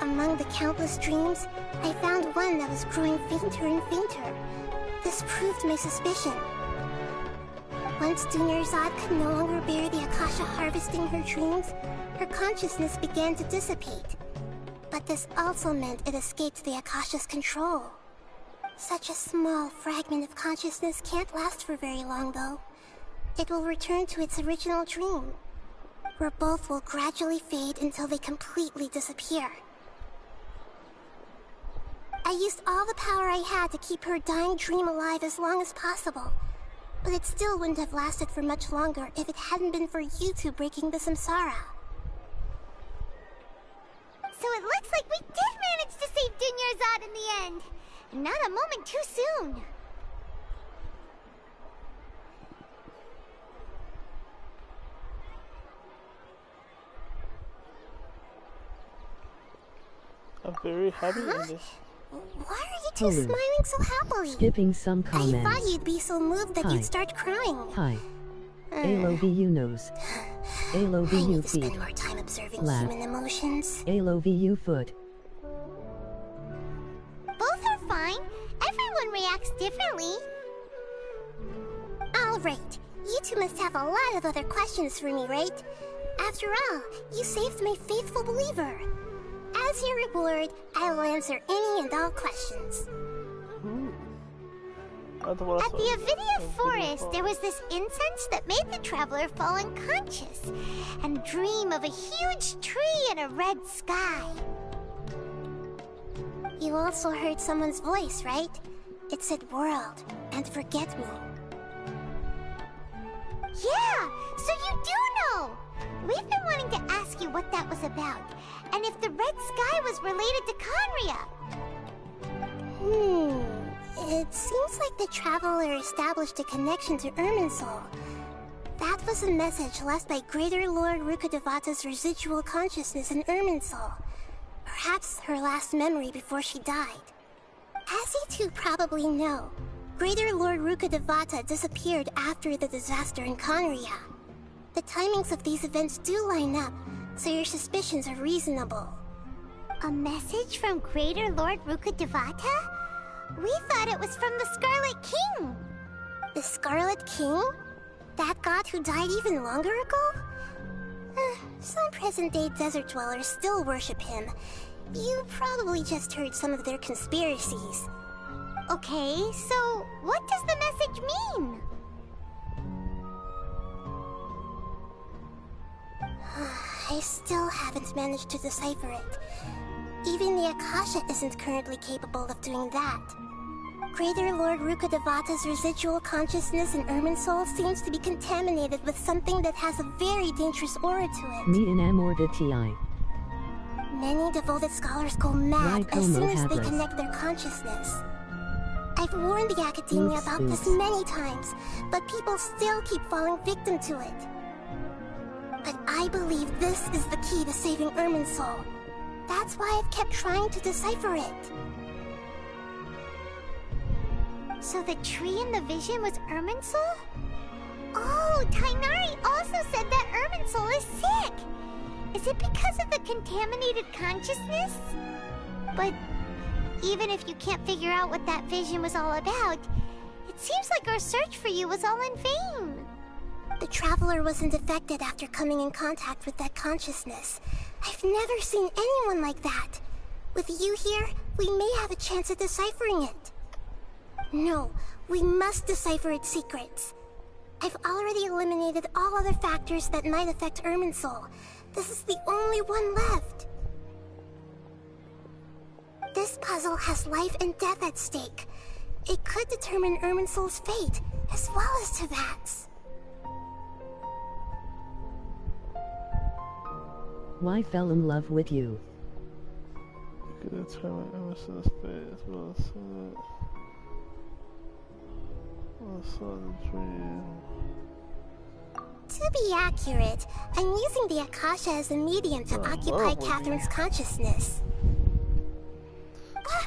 Among the countless dreams, I found one that was growing fainter and fainter. This proved my suspicion. Once Dunyarzad could no longer bear the Akasha harvesting her dreams, her consciousness began to dissipate. But this also meant it escaped the Akasha's control. Such a small fragment of consciousness can't last for very long, though. It will return to its original dream, where both will gradually fade until they completely disappear. I used all the power I had to keep her dying dream alive as long as possible, but it still wouldn't have lasted for much longer if it hadn't been for you two breaking the samsara. So it looks like we did manage to save Dunyarzad in the end. Not a moment too soon. I'm very happy in this. Why are you two smiling so happily? Skipping some comments. I thought you'd be so moved that you'd start crying. Hi. ALOVU nose. ALOVU feet. Spend more time observing Laugh. human emotions. ALOVU foot. Both are fine. Everyone reacts differently. Alright. You two must have a lot of other questions for me, right? After all, you saved my faithful believer. As your reward, I will answer any and all questions. At the Avidia Forest, there was this incense that made the Traveler fall unconscious and dream of a huge tree and a red sky. You also heard someone's voice, right? It said world and forget me. Yeah! we've been wanting to ask you what that was about, and if the red sky was related to Conria. It seems like the Traveler established a connection to Irminsul. That was a message left by Greater Lord Rukkhadevata's residual consciousness in Irminsul. Perhaps her last memory before she died. As you two probably know, Greater Lord Rukkhadevata disappeared after the disaster in Conria. The timings of these events do line up, so your suspicions are reasonable. A message from Greater Lord Rukkhadevata? We thought it was from the Scarlet King! The Scarlet King? That god who died even longer ago? Some present-day desert dwellers still worship him. You probably just heard some of their conspiracies. Okay, so what does the message mean? I still haven't managed to decipher it. Even the Akasha isn't currently capable of doing that. Greater Lord Rukkhadevata's residual consciousness in Irminsul seems to be contaminated with something that has a very dangerous aura to it. Me enamorada ti. Many devoted scholars go mad as soon as they connect their consciousness. I've warned the Academia about this many times, but people still keep falling victim to it. But I believe this is the key to saving Irminsul. That's why I've kept trying to decipher it. So the tree in the vision was Irminsul? Oh, Tainari also said that Irminsul is sick! Is it because of the contaminated consciousness? But even if you can't figure out what that vision was all about, it seems like our search for you was all in vain. The Traveler wasn't affected after coming in contact with that consciousness. I've never seen anyone like that. With you here, we may have a chance at deciphering it. No, we must decipher its secrets. I've already eliminated all other factors that might affect Irminsul. This is the only one left. This puzzle has life and death at stake. It could determine Irminsul's fate, as well as Tevat's. Why fell in love with you? Could determine Irminsul's fate as well as the dream. To be accurate, I'm using the Akasha as a medium to occupy Catherine's consciousness.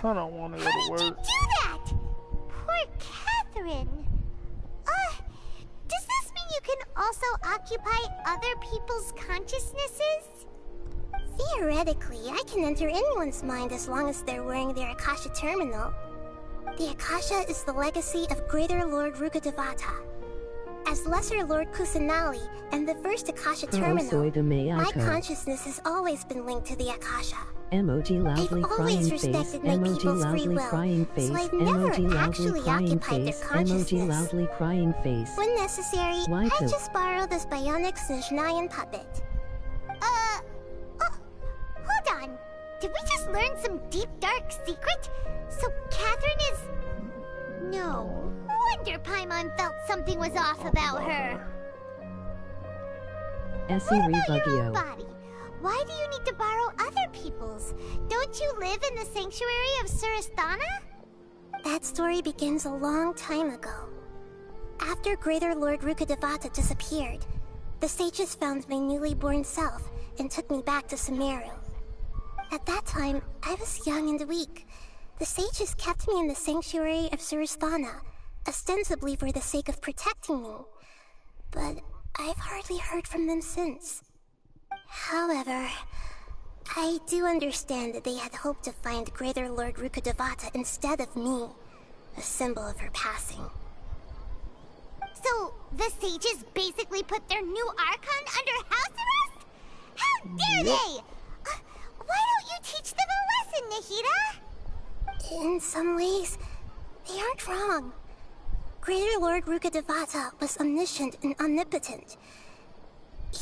I don't want to go to work. How did you do that? Poor Catherine. Does this mean you can also occupy other people's consciousnesses? Theoretically, I can enter anyone's mind as long as they're wearing their Akasha terminal. The Akasha is the legacy of Greater Lord Rukkhadevata. As Lesser Lord Kusanali and the first Akasha terminal, my consciousness has always been linked to the Akasha. Emoji loudly crying face, emoji loudly crying face, emoji loudly crying face, emoji loudly crying face. When necessary, I just borrow this bionic Snezhnayan puppet. Hold on. Did we just learn some deep, dark secret? So Catherine is... No. Wonder Paimon felt something was off about her. What about your own body? Why do you need to borrow other people's? Don't you live in the sanctuary of Surasthana? That story begins a long time ago. After Greater Lord Rukkhadevata disappeared, the sages found my newly born self and took me back to Sumeru. At that time, I was young and weak. The sages kept me in the sanctuary of Surasthana, ostensibly for the sake of protecting me. But I've hardly heard from them since. However, I do understand that they had hoped to find Greater Lord Rukkhadevata instead of me, a symbol of her passing. So, the sages basically put their new Archon under house arrest? How dare they! Why don't you teach them a lesson, Nahida? In some ways, they aren't wrong. Greater Lord Rukkhadevata was omniscient and omnipotent.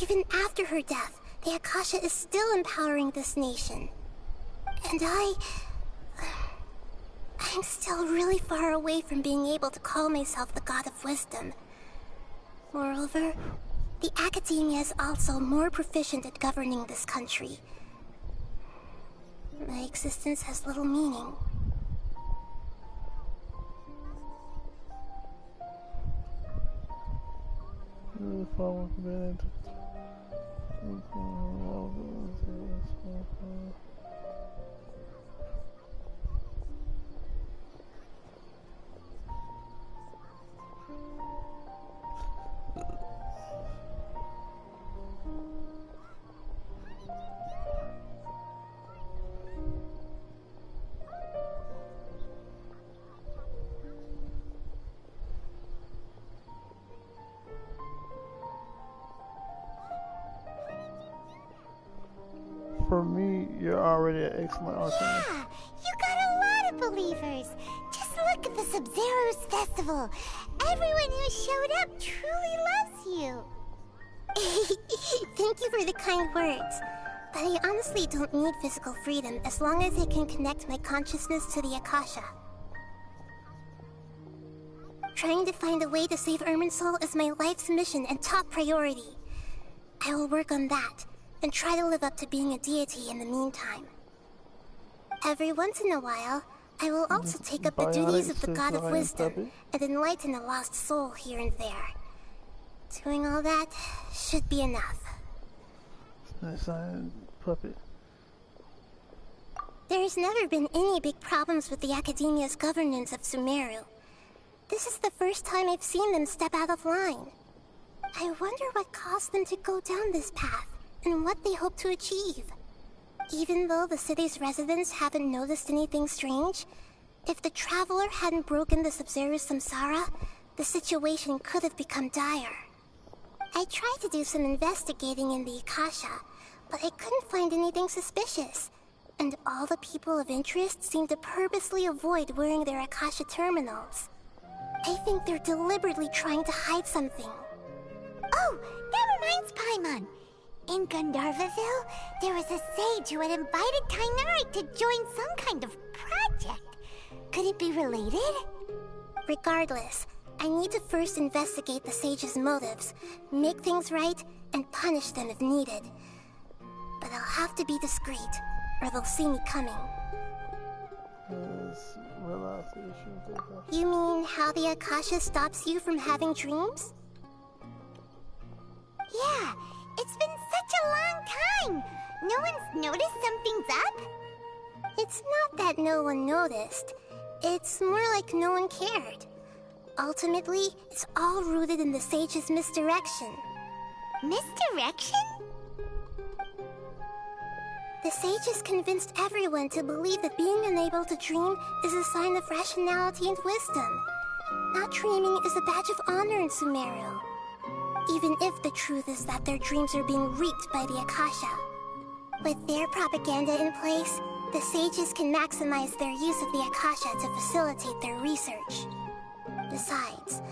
Even after her death, the Akasha is still empowering this nation. And I'm still really far away from being able to call myself the God of Wisdom. Moreover, the Academia is also more proficient at governing this country. My existence has little meaning. For me, you're already an excellent Archon. Yeah, you got a lot of believers. Just look at the Sub-Zero's festival. Everyone who showed up truly loves you. Thank you for the kind words. But I honestly don't need physical freedom as long as I can connect my consciousness to the Akasha. Trying to find a way to save Irminsul is my life's mission and top priority. I will work on that, and try to live up to being a deity in the meantime. Every once in a while, I will also take up the duties of the God of Wisdom and enlighten a lost soul here and there. Doing all that should be enough. Nice giant puppet. There's never been any big problems with the Academia's governance of Sumeru. This is the first time I've seen them step out of line. I wonder what caused them to go down this path, and what they hope to achieve. Even though the city's residents haven't noticed anything strange, if the Traveler hadn't broken the Sub-Zero samsara, the situation could have become dire. I tried to do some investigating in the Akasha, but I couldn't find anything suspicious. And all the people of interest seem to purposely avoid wearing their Akasha terminals. I think they're deliberately trying to hide something. Oh, that reminds Paimon. In Gandharvaville, there was a sage who had invited Tainari to join some kind of project. Could it be related? Regardless, I need to first investigate the sage's motives, make things right, and punish them if needed. But I'll have to be discreet, or they'll see me coming. You mean how the Akasha stops you from having dreams? Yeah, it's been such a long time. No one's noticed something's up? It's not that no one noticed. It's more like no one cared. Ultimately, it's all rooted in the sage's misdirection. Misdirection? The sages convinced everyone to believe that being unable to dream is a sign of rationality and wisdom. Not dreaming is a badge of honor in Sumeru. Even if the truth is that their dreams are being reaped by the Akasha. With their propaganda in place, the sages can maximize their use of the Akasha to facilitate their research. Besides,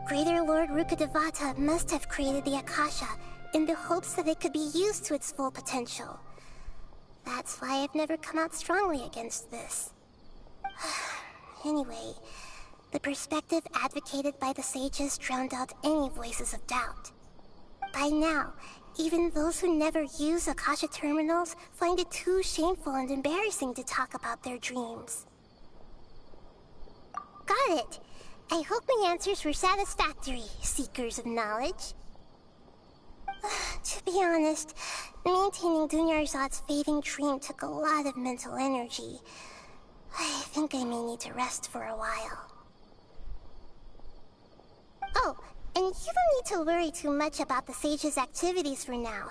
Greater Lord Rukkhadevata must have created the Akasha in the hopes that it could be used to its full potential. That's why I've never come out strongly against this. Anyway, the perspective advocated by the sages drowned out any voices of doubt. By now, even those who never use Akasha terminals find it too shameful and embarrassing to talk about their dreams. Got it! I hope my answers were satisfactory, seekers of knowledge. To be honest, maintaining Dunyarzad's fading dream took a lot of mental energy. I think I may need to rest for a while. Oh, and you don't need to worry too much about the sage's activities for now.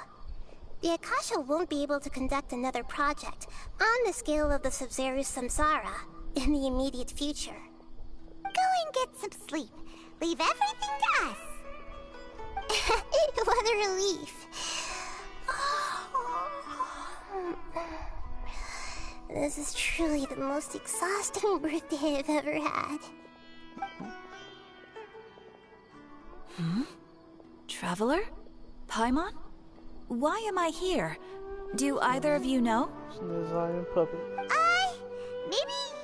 The Akasha won't be able to conduct another project on the scale of the Sub-Zero samsara in the immediate future. Go and get some sleep. Leave everything to us. What a relief. This is truly the most exhausting birthday I've ever had. Traveler? Paimon? Why am I here? Do either of you know? Maybe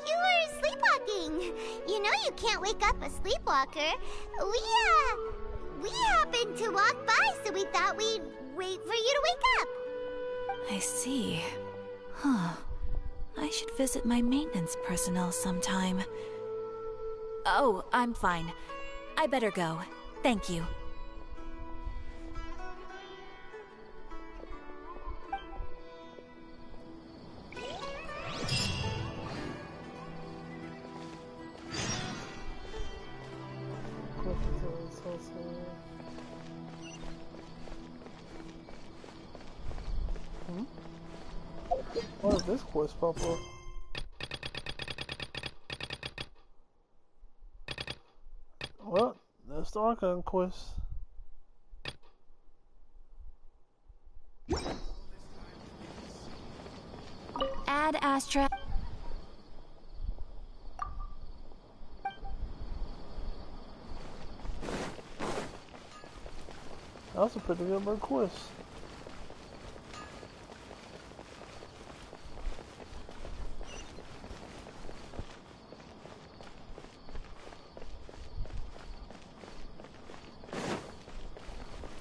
you were sleepwalking. You know you can't wake up a sleepwalker. We We happened to walk by, so we thought we'd wait for you to wake up. I see. Huh. I should visit my maintenance personnel sometime. Oh, I'm fine. I better go. Thank you. What is this quest pop up? Well, that's the Archon quest. Add Astra. That's a pretty good quest.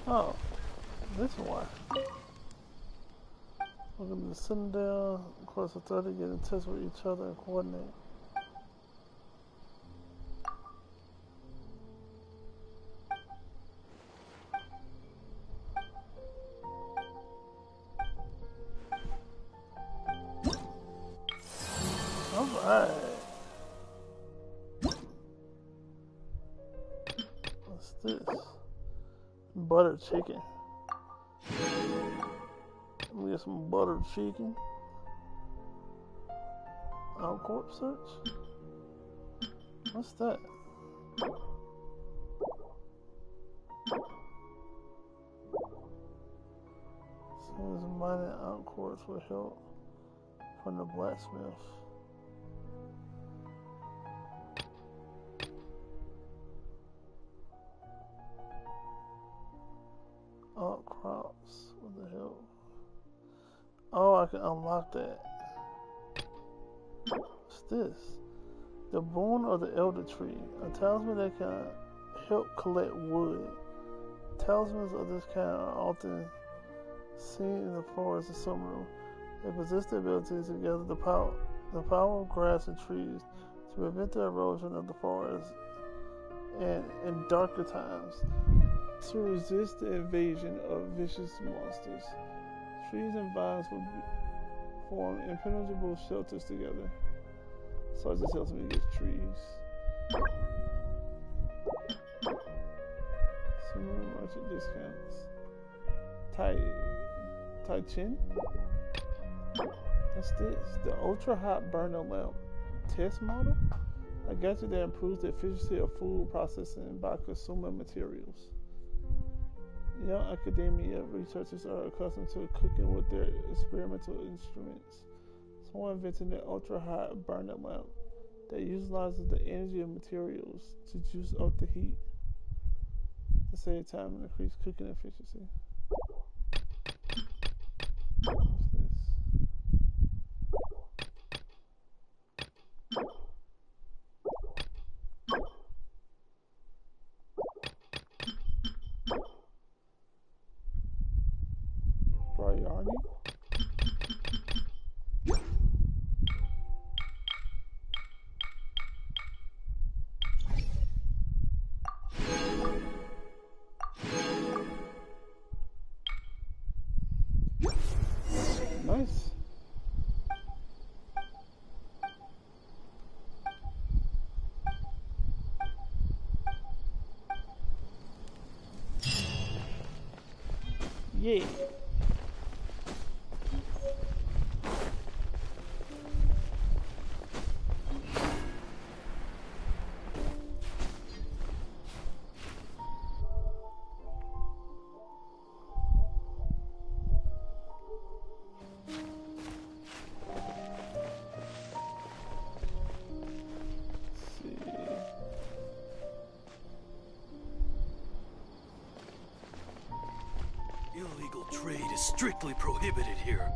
Oh, this is why. We're going to be sitting down, of course, the 30, get in touch with each other and coordinate. Alright. What's this? Buttered chicken. Let me get some buttered chicken. Corp search? What's that? Soon as mining out quartz will help from the blacksmith. Crops. What the hell? Oh, I can unlock that. What's this? The boon of the elder tree. A talisman that can help collect wood. Talismans of this kind are often seen in the forest of Summerall. They possess the ability to gather the power of grass and trees to prevent the erosion of the forest, and in darker times, to resist the invasion of vicious monsters. Trees and vines will form impenetrable shelters together. So it just helps me get trees. Similar merchant discounts. Tai Chin? What's this? The ultra hot burner lamp test model? A gadget that improves the efficiency of food processing by consuming materials. Young academia researchers are accustomed to cooking with their experimental instruments. Someone invented an ultra-hot burner lamp that utilizes the energy of materials to juice up the heat to save time and increase cooking efficiency. What's this? Briarni? Nice. Yeah. Illegal trade is strictly prohibited here.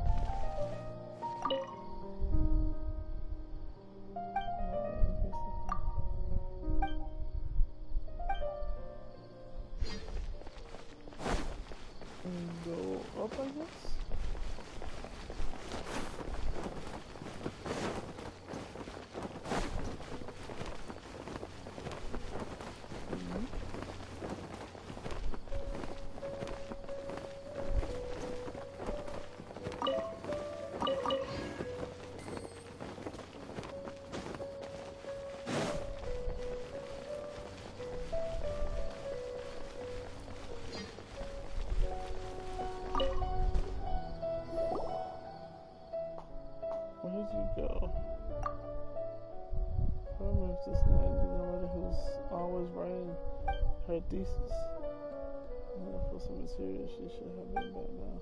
go. I remember this lady who's always writing her thesis. And for some material, she should have been back now.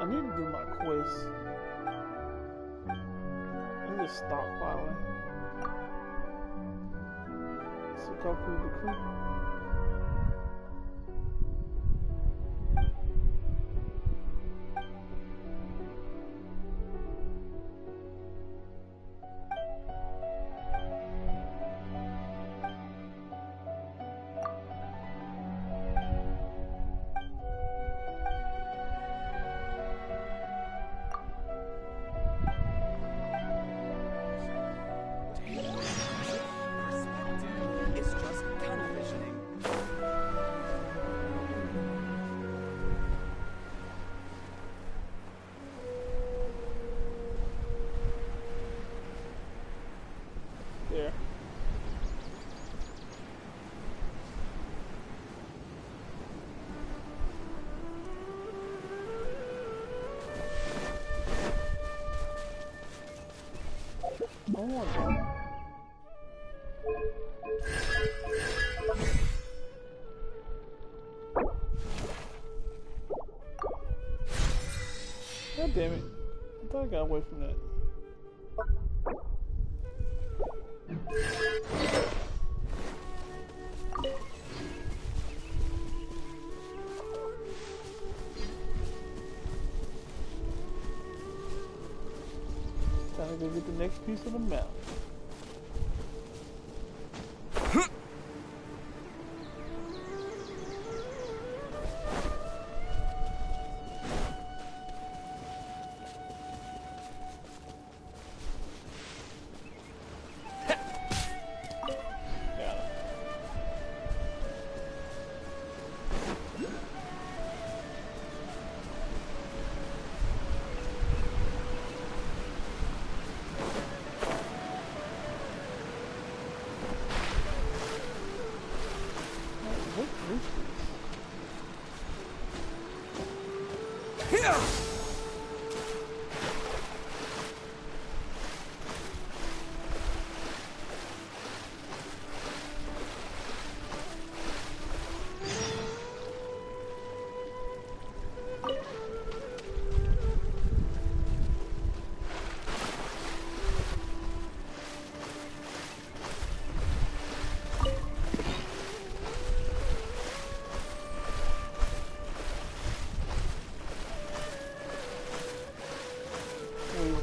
I need to do my quest. I'm just stockpiling. So go through the crew. Yeah. God damn it. I thought I got away from that. Time to go get the next piece of the map.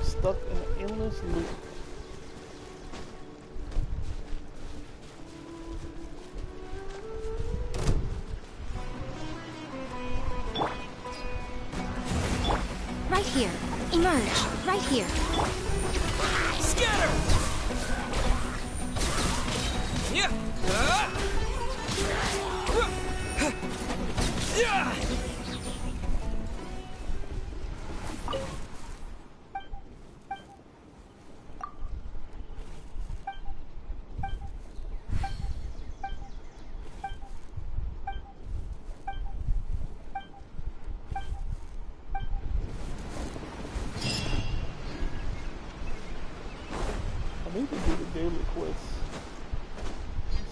Stuck in an endless loop. Right here. Emerge. Right here. Scatter! Yeah. Yeah. I need to do the daily quest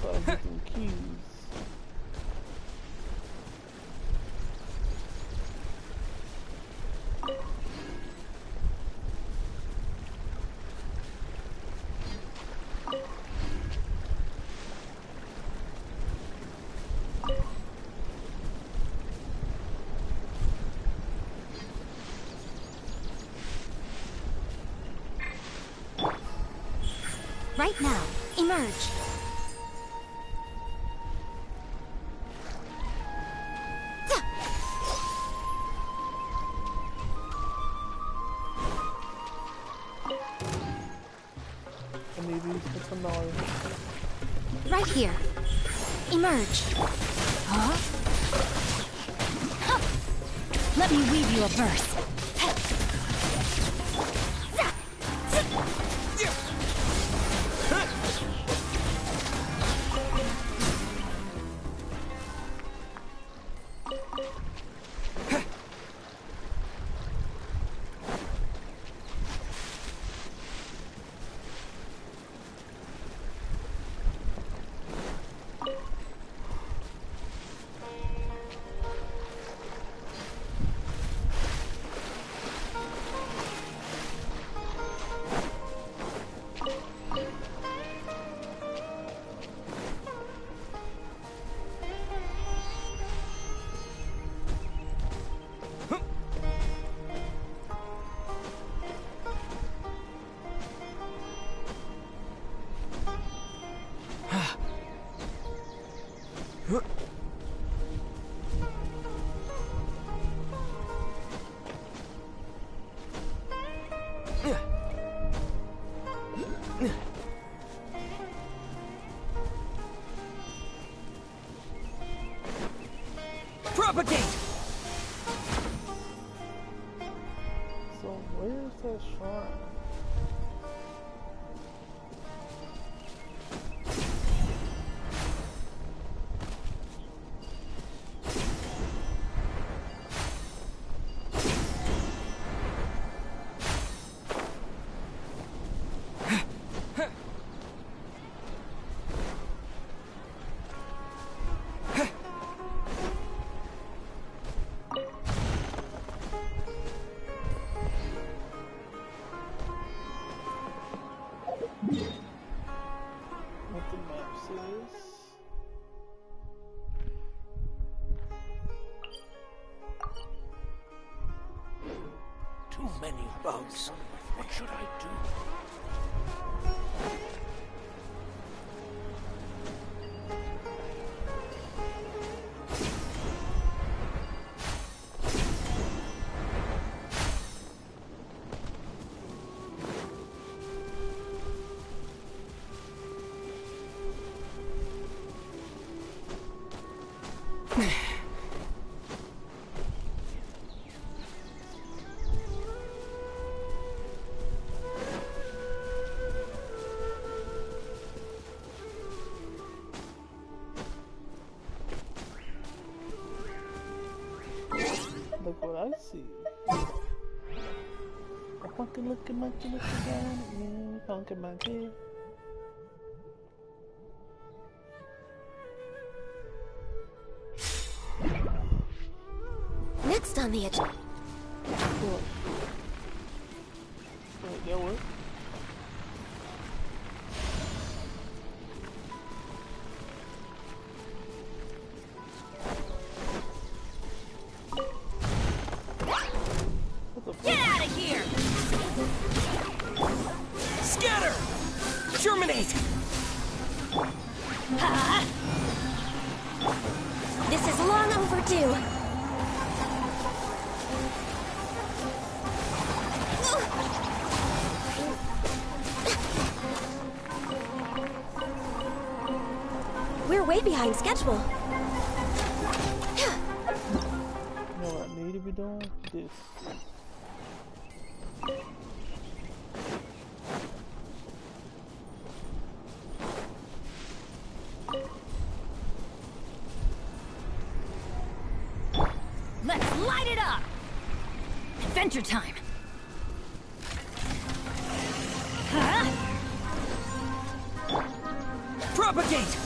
so I can get some keys. Right now. Emerge. I need these. It's annoying. Right here. Emerge. Huh? Let me weave you a verse. Propagate! So where's that shrine? Too many bugs. What should I do? Look what I see. A funky looking monkey looking down at me. Funky monkey. Next on the agenda. Wait, that work? Get out of here! Scatter! Germinate! Ha! This is long overdue. We're way behind schedule. You know what I need to be doing? This. Let's light it up! Adventure time! Huh? Propagate!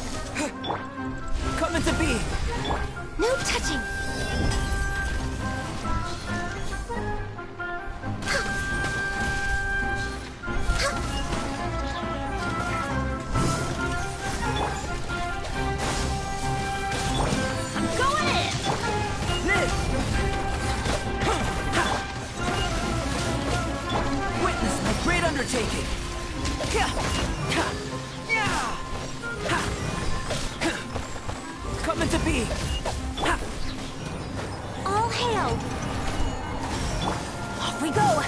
Coming to be! No touching! I'm going in! Witness my great undertaking! Coming to be! All hail! Off we go!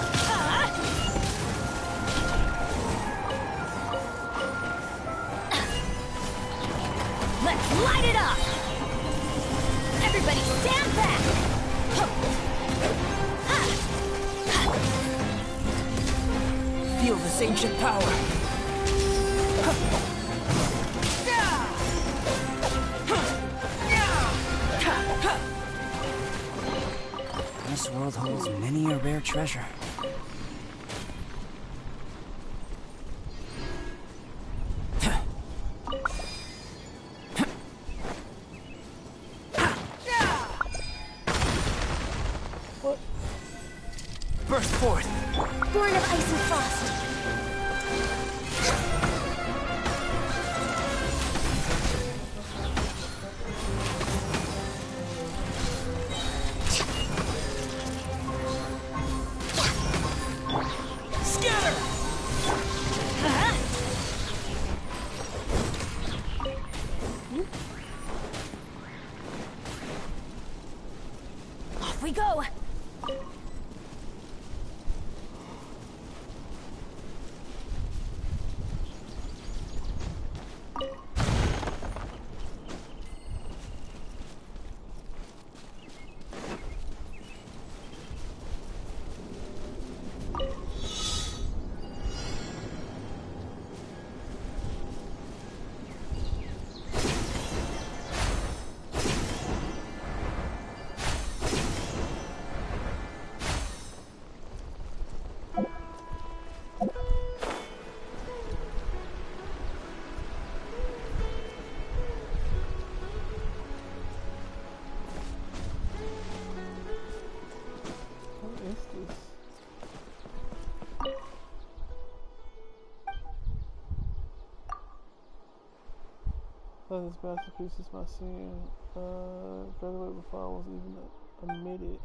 Let's light it up! Everybody stand back! Feel this ancient power. This world holds many a rare treasure. Burst forth! Born of ice and frost. Scatter! Off we go! This masterpiece is my sin. Graduated before I was even admitted.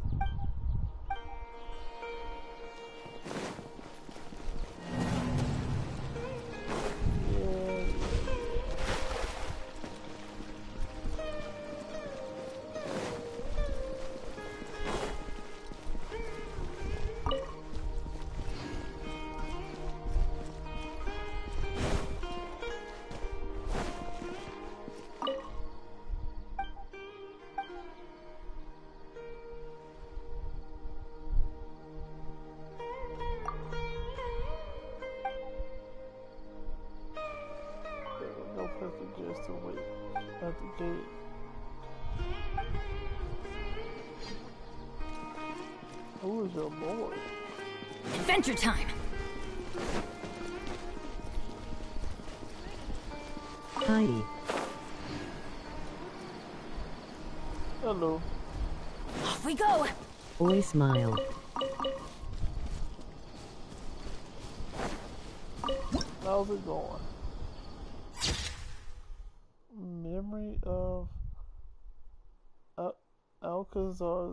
Just to wait at the gate. Who is your boy? Adventure time! Hi. Hello. Off we go! Boy smile. How's it going? Memory of Alcazar?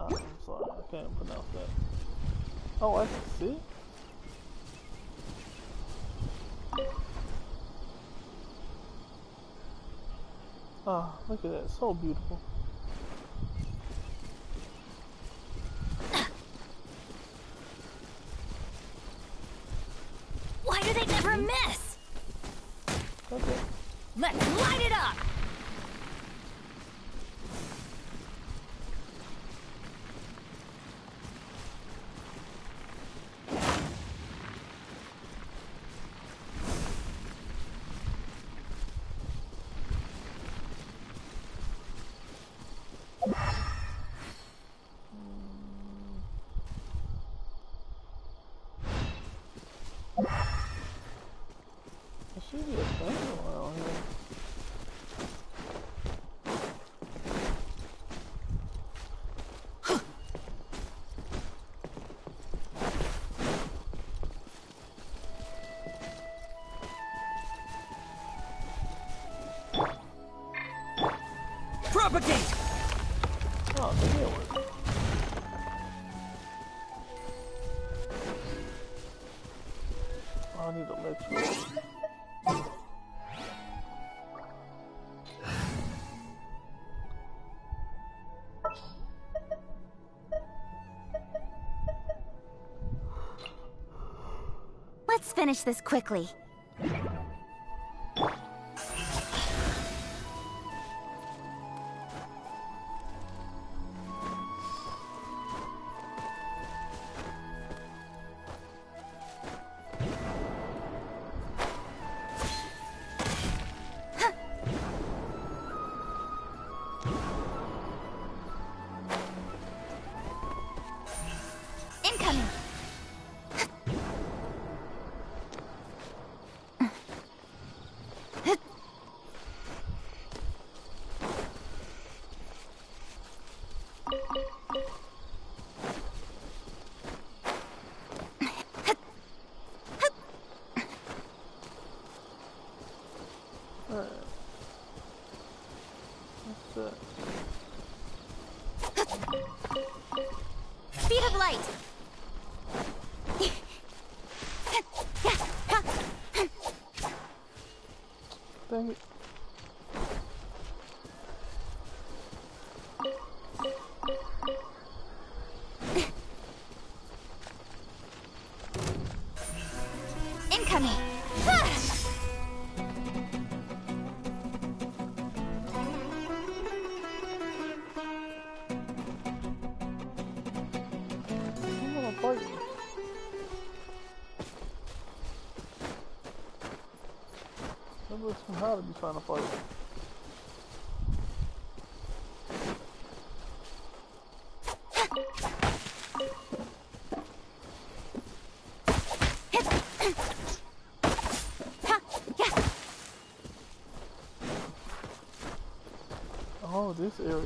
I'm sorry, I can't pronounce that. Oh, I can see. Ah, look at that, so beautiful. Why do they never miss? Okay. Let's light it up! There should be a thing around here. Propagate! Oh, the real one. Oh, I need to let you go. Let's finish this quickly. Dang it. Incoming! I'm gonna fight you. That looks how to be trying to fight you. Oh, this area.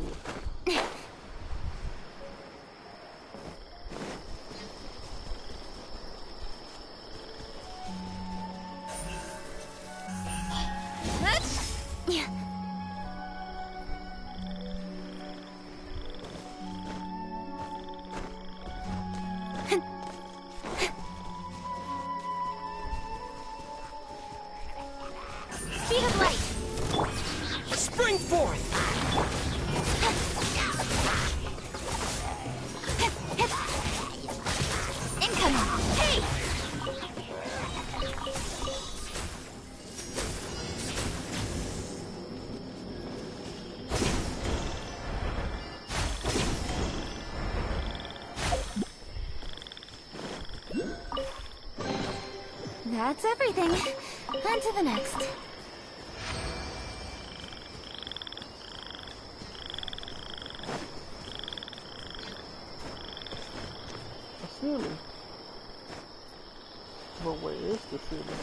Speed of light! Spring forth! Incoming! Hey! That's everything. On to the next. A ceiling. But where is the ceiling?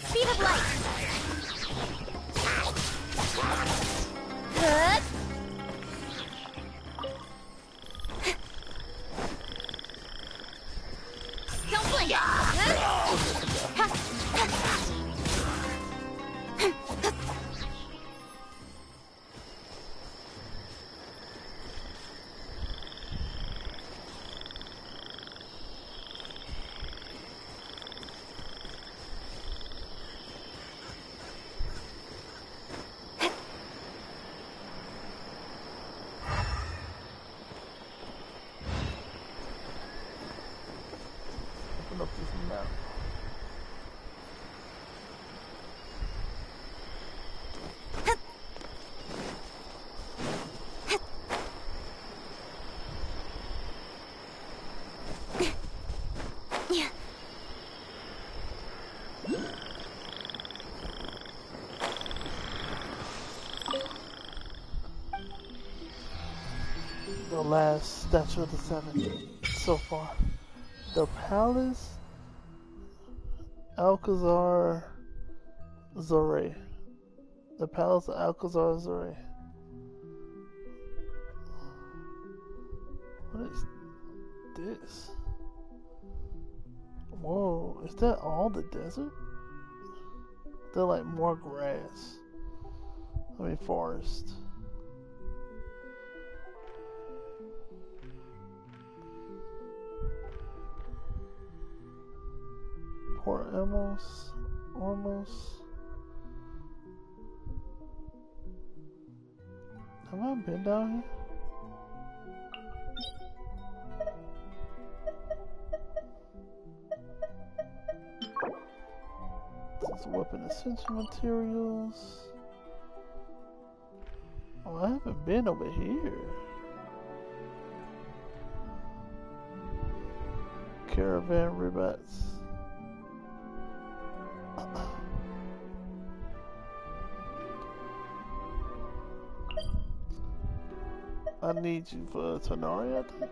Speed of light! Good. Don't blink! Open up this map. The last statue of the seven so far. The Palace Alcazar Zoré. The Palace of Alcazar Zoré. What is this? Whoa, is that all the desert? They're like more grass. I mean forest. Port Ormos. Have I been down here? This is weapon essential materials. Oh, I haven't been over here. Caravan Ribats. I need you for Tenari, I think.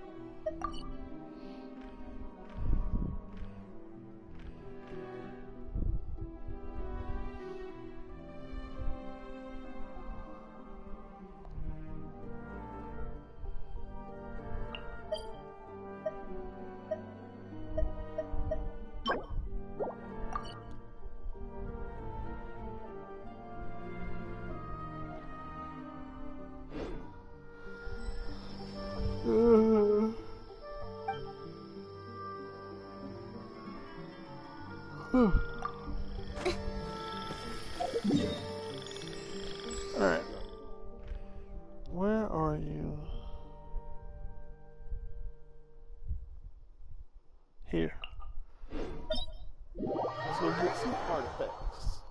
Alright. Where are you? Here. Let's go get some artifacts.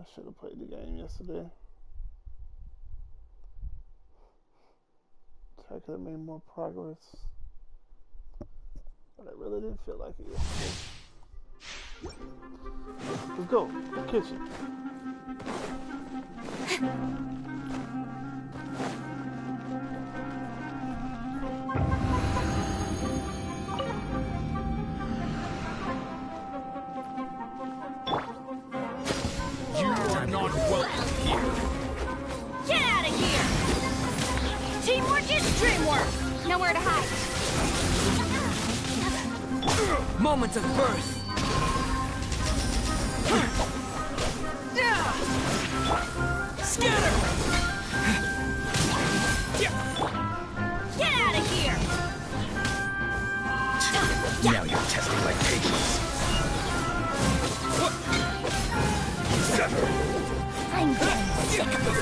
I should have played the game yesterday. So I could have made more progress. But I really didn't feel like it yesterday. Let's go. Kitchen. Not welcome here. Get out of here! Teamwork is dreamwork! Nowhere to hide. Moment of birth. Scatter! Get out of here! Now you're testing my patience. I'm getting sick of this.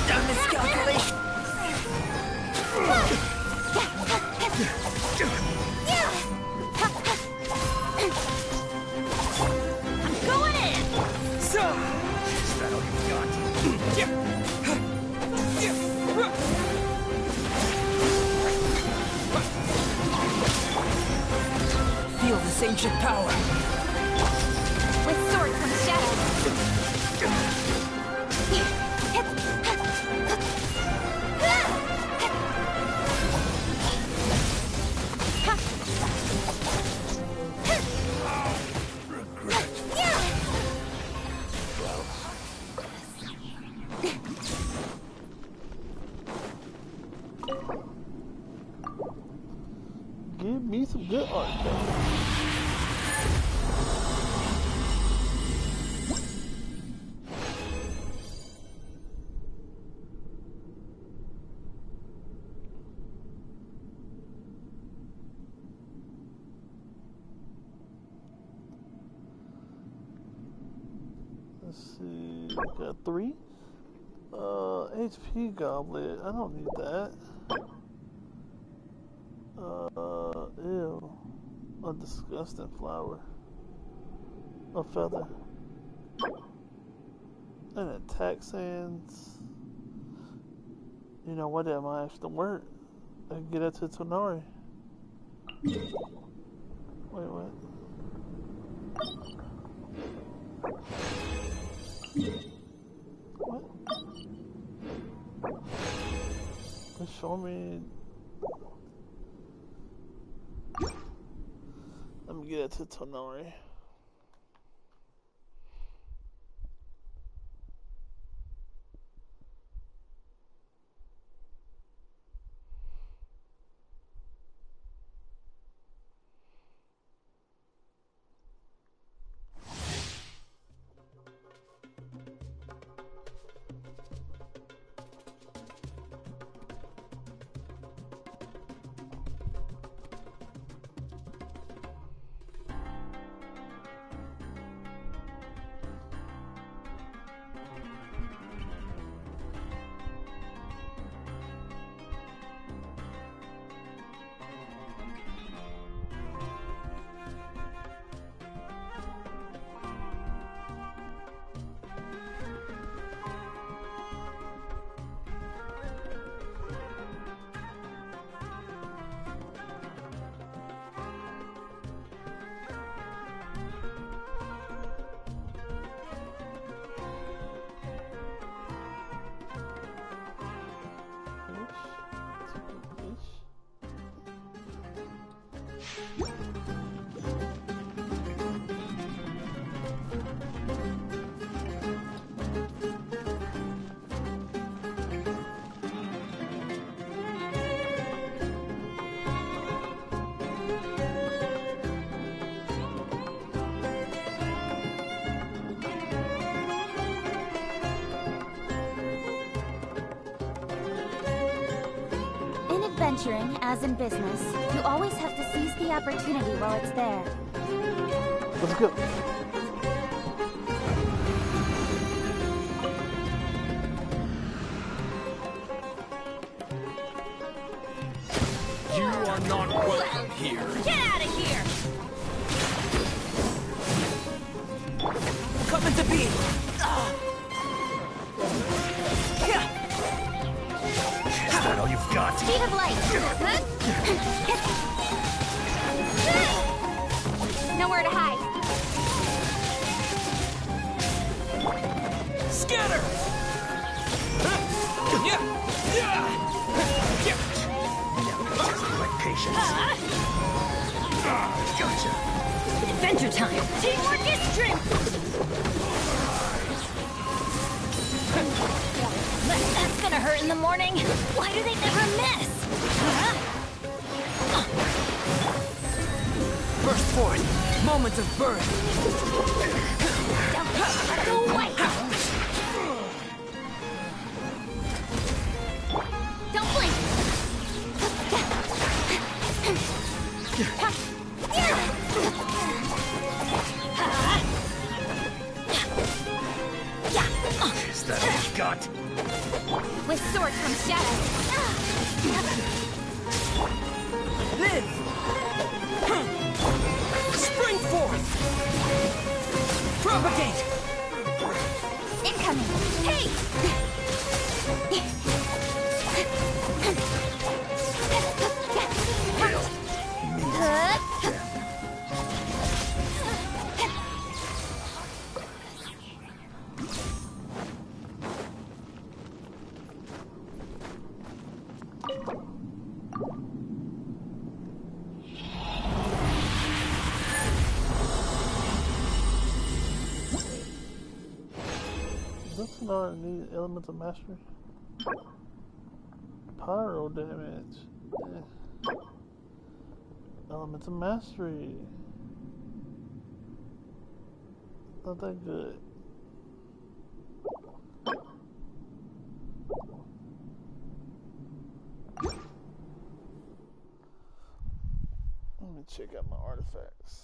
Done miscalculation. I'm going in. So, is that all you've got? Feel this ancient power. With sword comes shadow. Give me some good art, though. Let's see, got 3. HP goblet, I don't need that. Ew. A disgusting flower. A feather. And attack sands. You know what, that might actually work. I can get that to Tonari. Wait, what? What? Just show me. me get that to Tonori. Adventuring, as in business, you always have to seize the opportunity while it's there. Let's go. You are not welcome here. Get out of here! Coming to be! Is that all you've got? Speed of light! Nowhere to hide. Scatter! My patience. Gotcha. Adventure time! Teamwork is strength! That's gonna hurt in the morning. Why do they never miss? Burst forth! Moment of birth! Go away! Don't blink! Is that all you got? With sword comes shadow. Live! Spring forth! Propagate! Incoming! Hey! Doesn't not need elements of mastery. Pyro damage. Elements of mastery. Not that good. Let me check out my artifacts.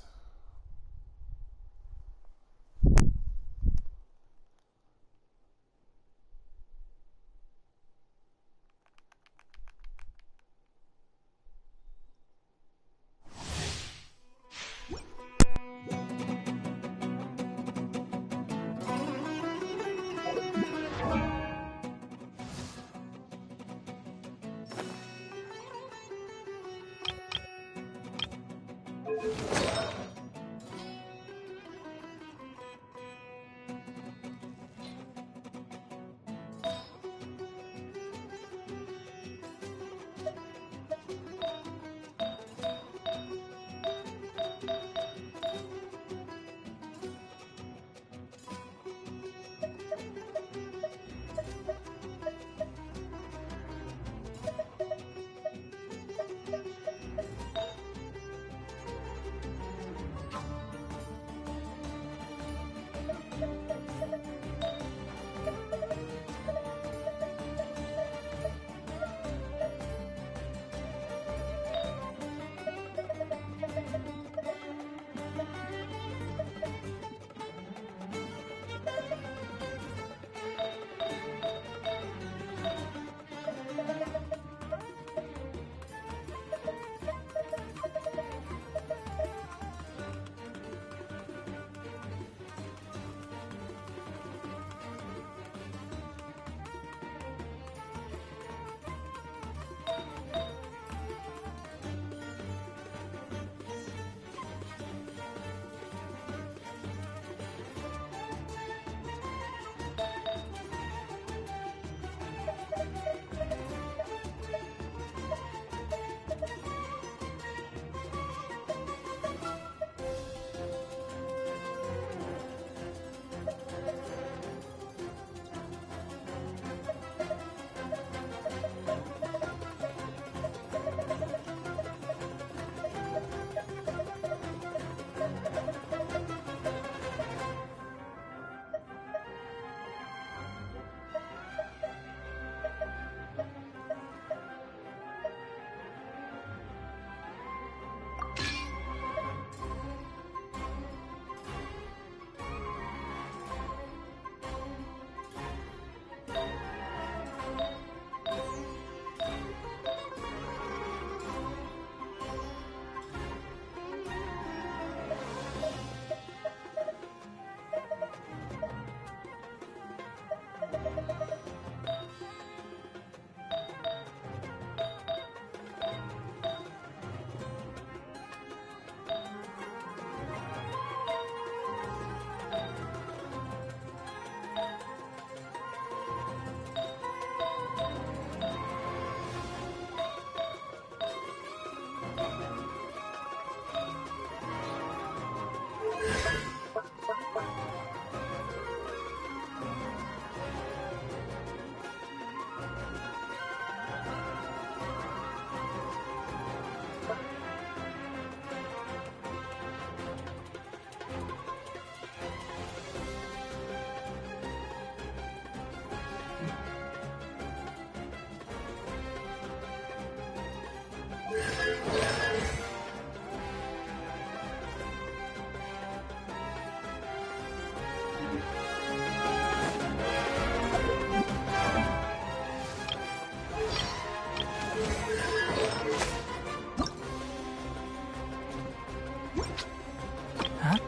Huh?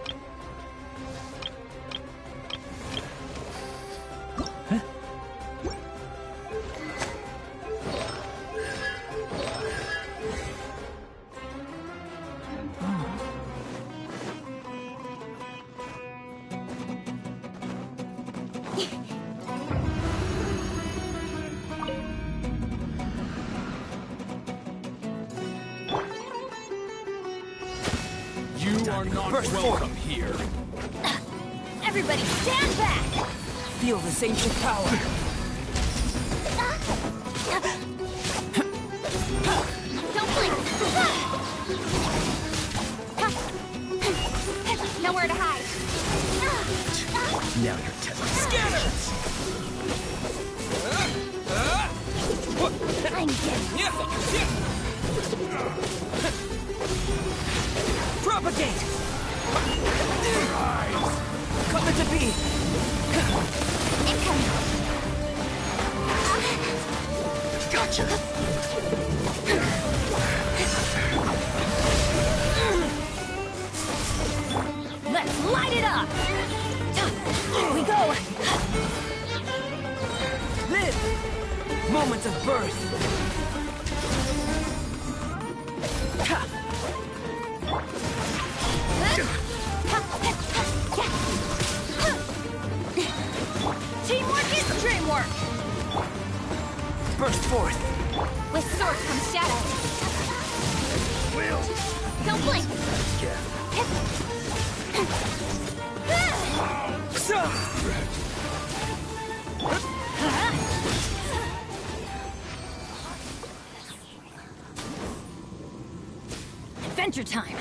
You are not welcome here. Everybody stand back! Feel this ancient power. Don't blink! Nowhere to hide. Now you're testing. Scanners! I'm getting Propagate! Come into being! incoming! Gotcha! Let's light it up! Here we go! Live! Moment of birth! Teamwork is dreamwork! Burst forth! With sword comes shadow. Don't blink! Adventure time!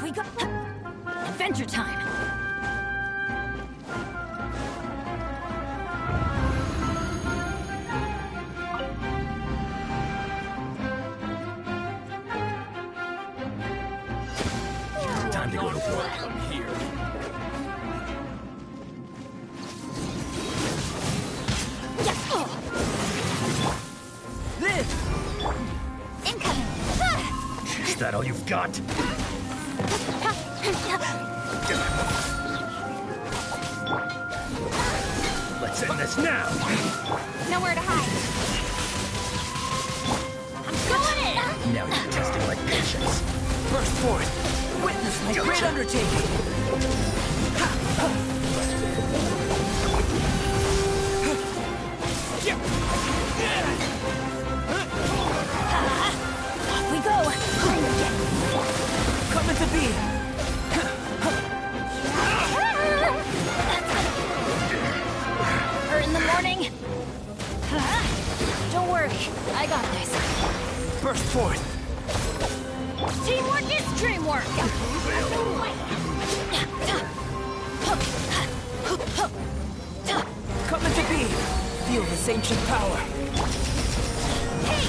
We got adventure time. Time to go to work. Welcome here. Live! Incoming! Is that all you've got? Let's end this now! Nowhere to hide. I'm going in! Now you're testing my patience. Burst forth! Witness my great undertaking! Off we go! Come into being! Her in the morning? Don't worry, I got this. Burst forth! Teamwork is dreamwork! Come into being! Feel this ancient power! Hey!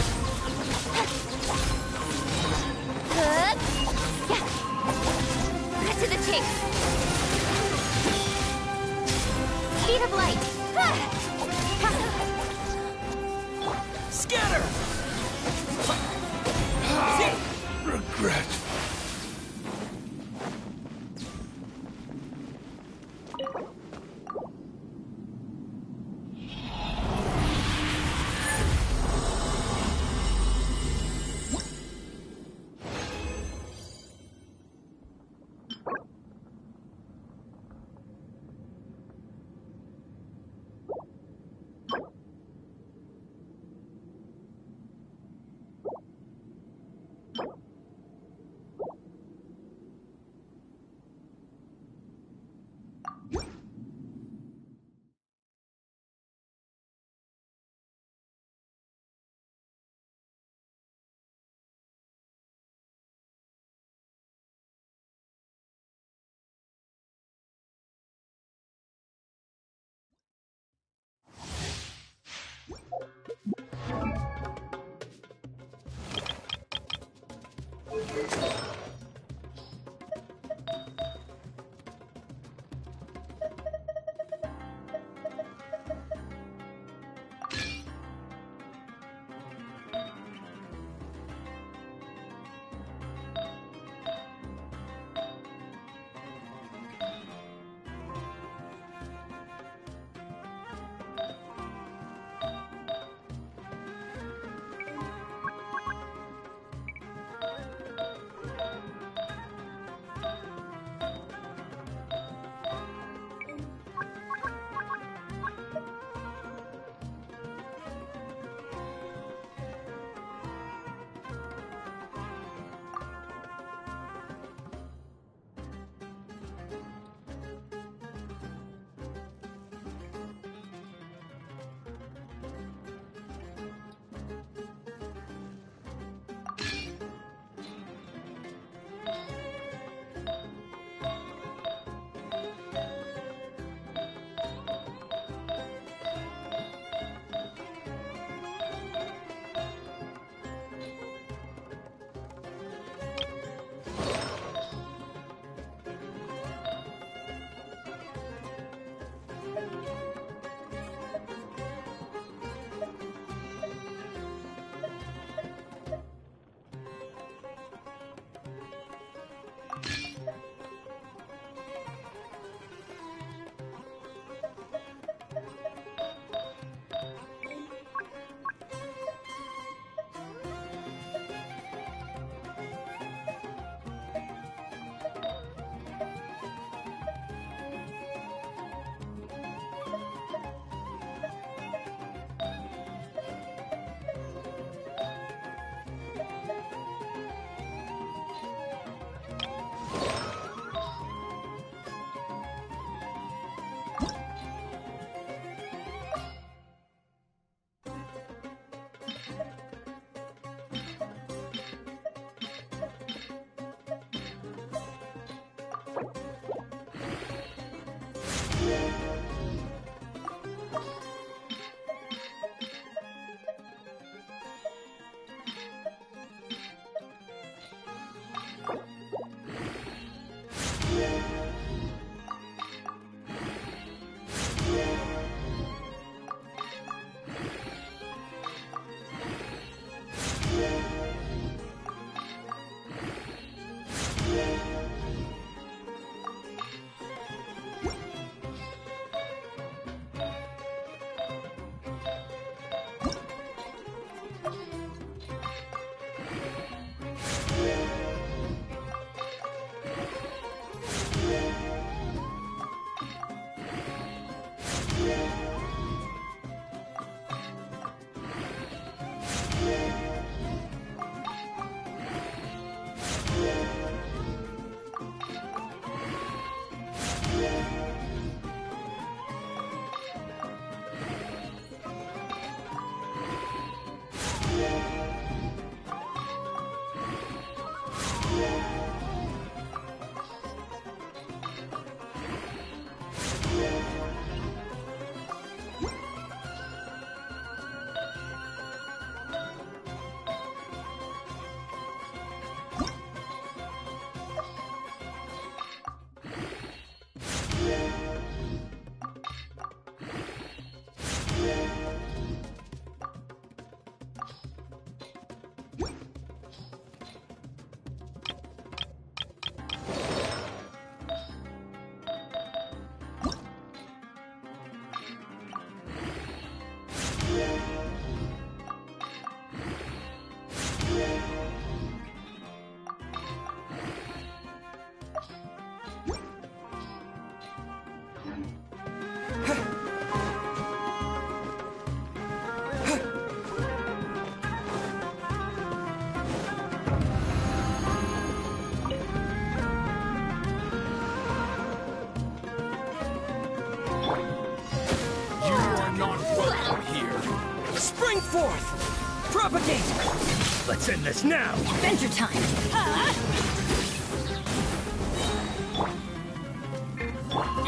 Suffocate! Let's end this now! Adventure time!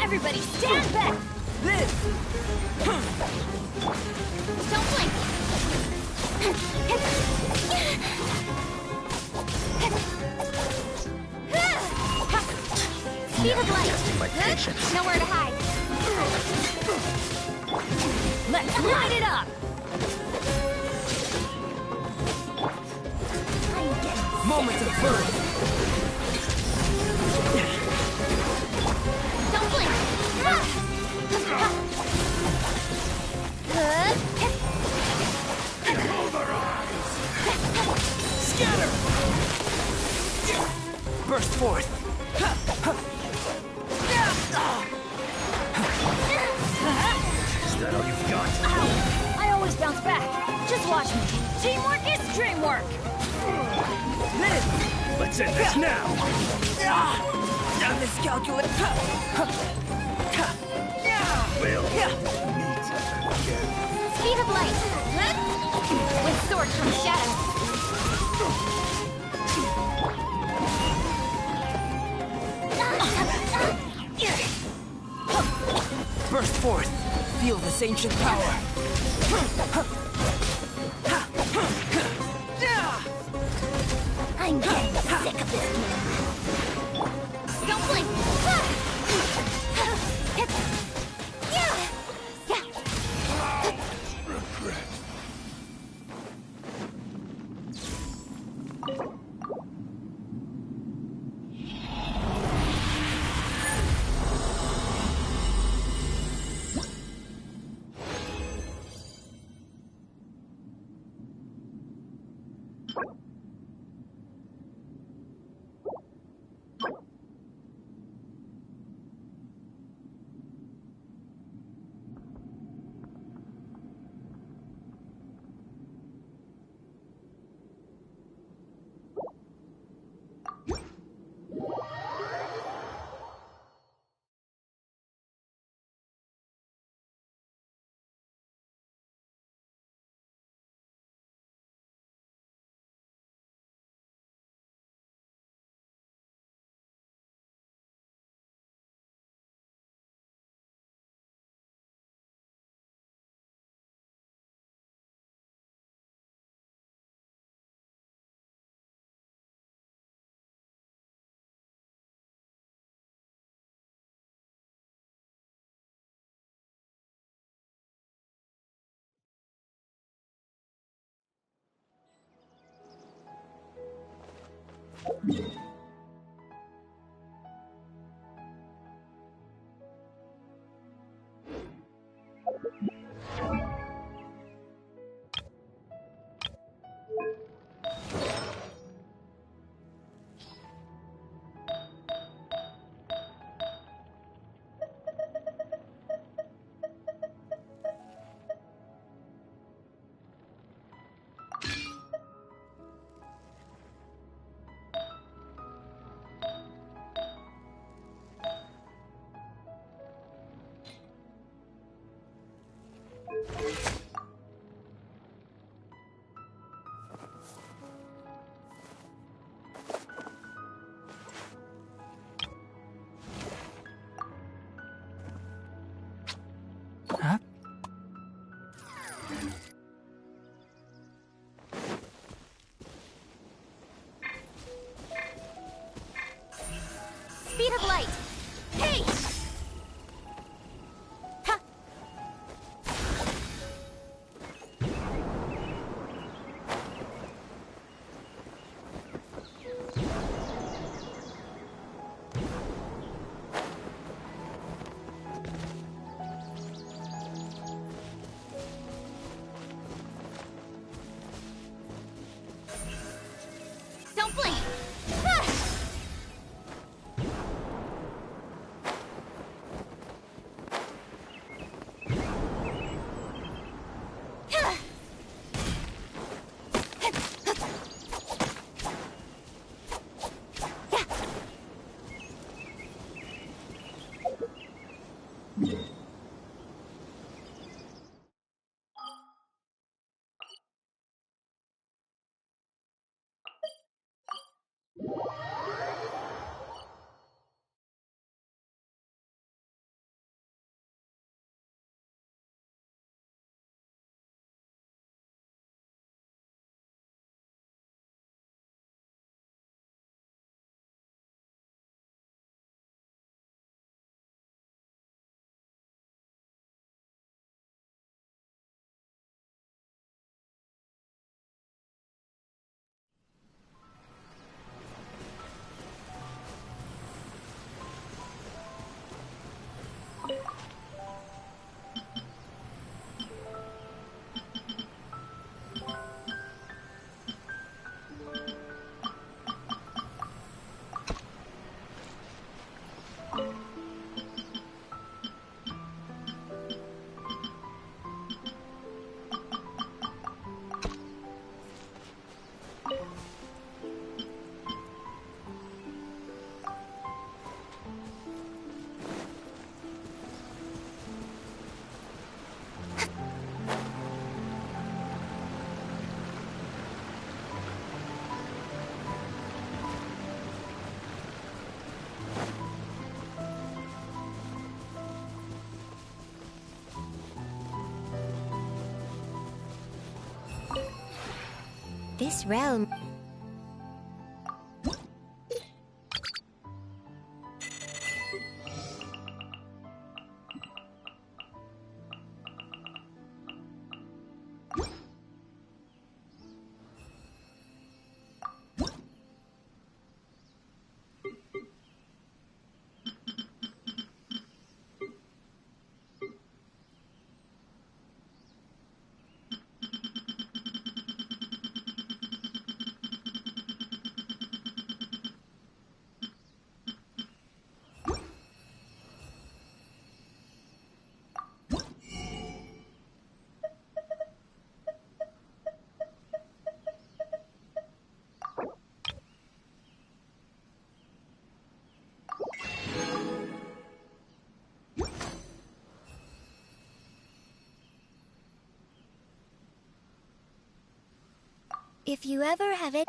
Everybody stand back! Don't blink! Speed of light! My patience. Nowhere to hide! Let's light it up! Moment of birth! Don't blink! Scatter! Burst forth! Is that all you've got? I always bounce back. Just watch me. Teamwork is dreamwork. Let's end this now! Miscalculate! We'll meet again. Speed of light. With sword comes shadow. Burst forth! Feel this ancient power! I'm getting sick of this game. Don't blink! Regret. Huh? Speed of light. Hey! Don't blink! This realm... If you ever have it...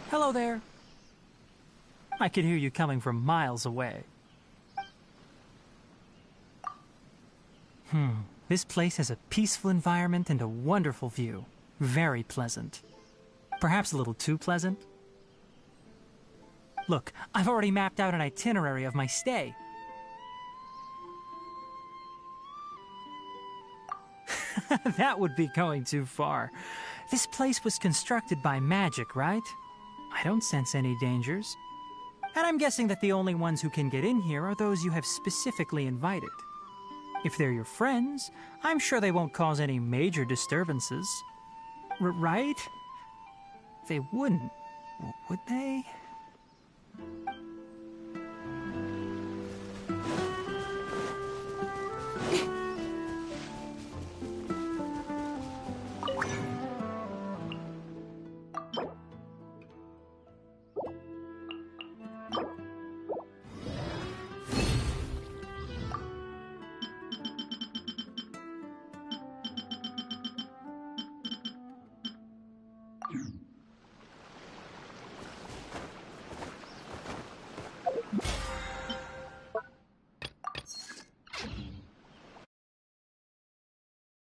Hello there. I could hear you coming from miles away. This place has a peaceful environment and a wonderful view. Very pleasant. Perhaps a little too pleasant. Look, I've already mapped out an itinerary of my stay. That would be going too far. This place was constructed by magic, right? I don't sense any dangers. And I'm guessing that the only ones who can get in here are those you have specifically invited. If they're your friends, I'm sure they won't cause any major disturbances. Right? They wouldn't, would they?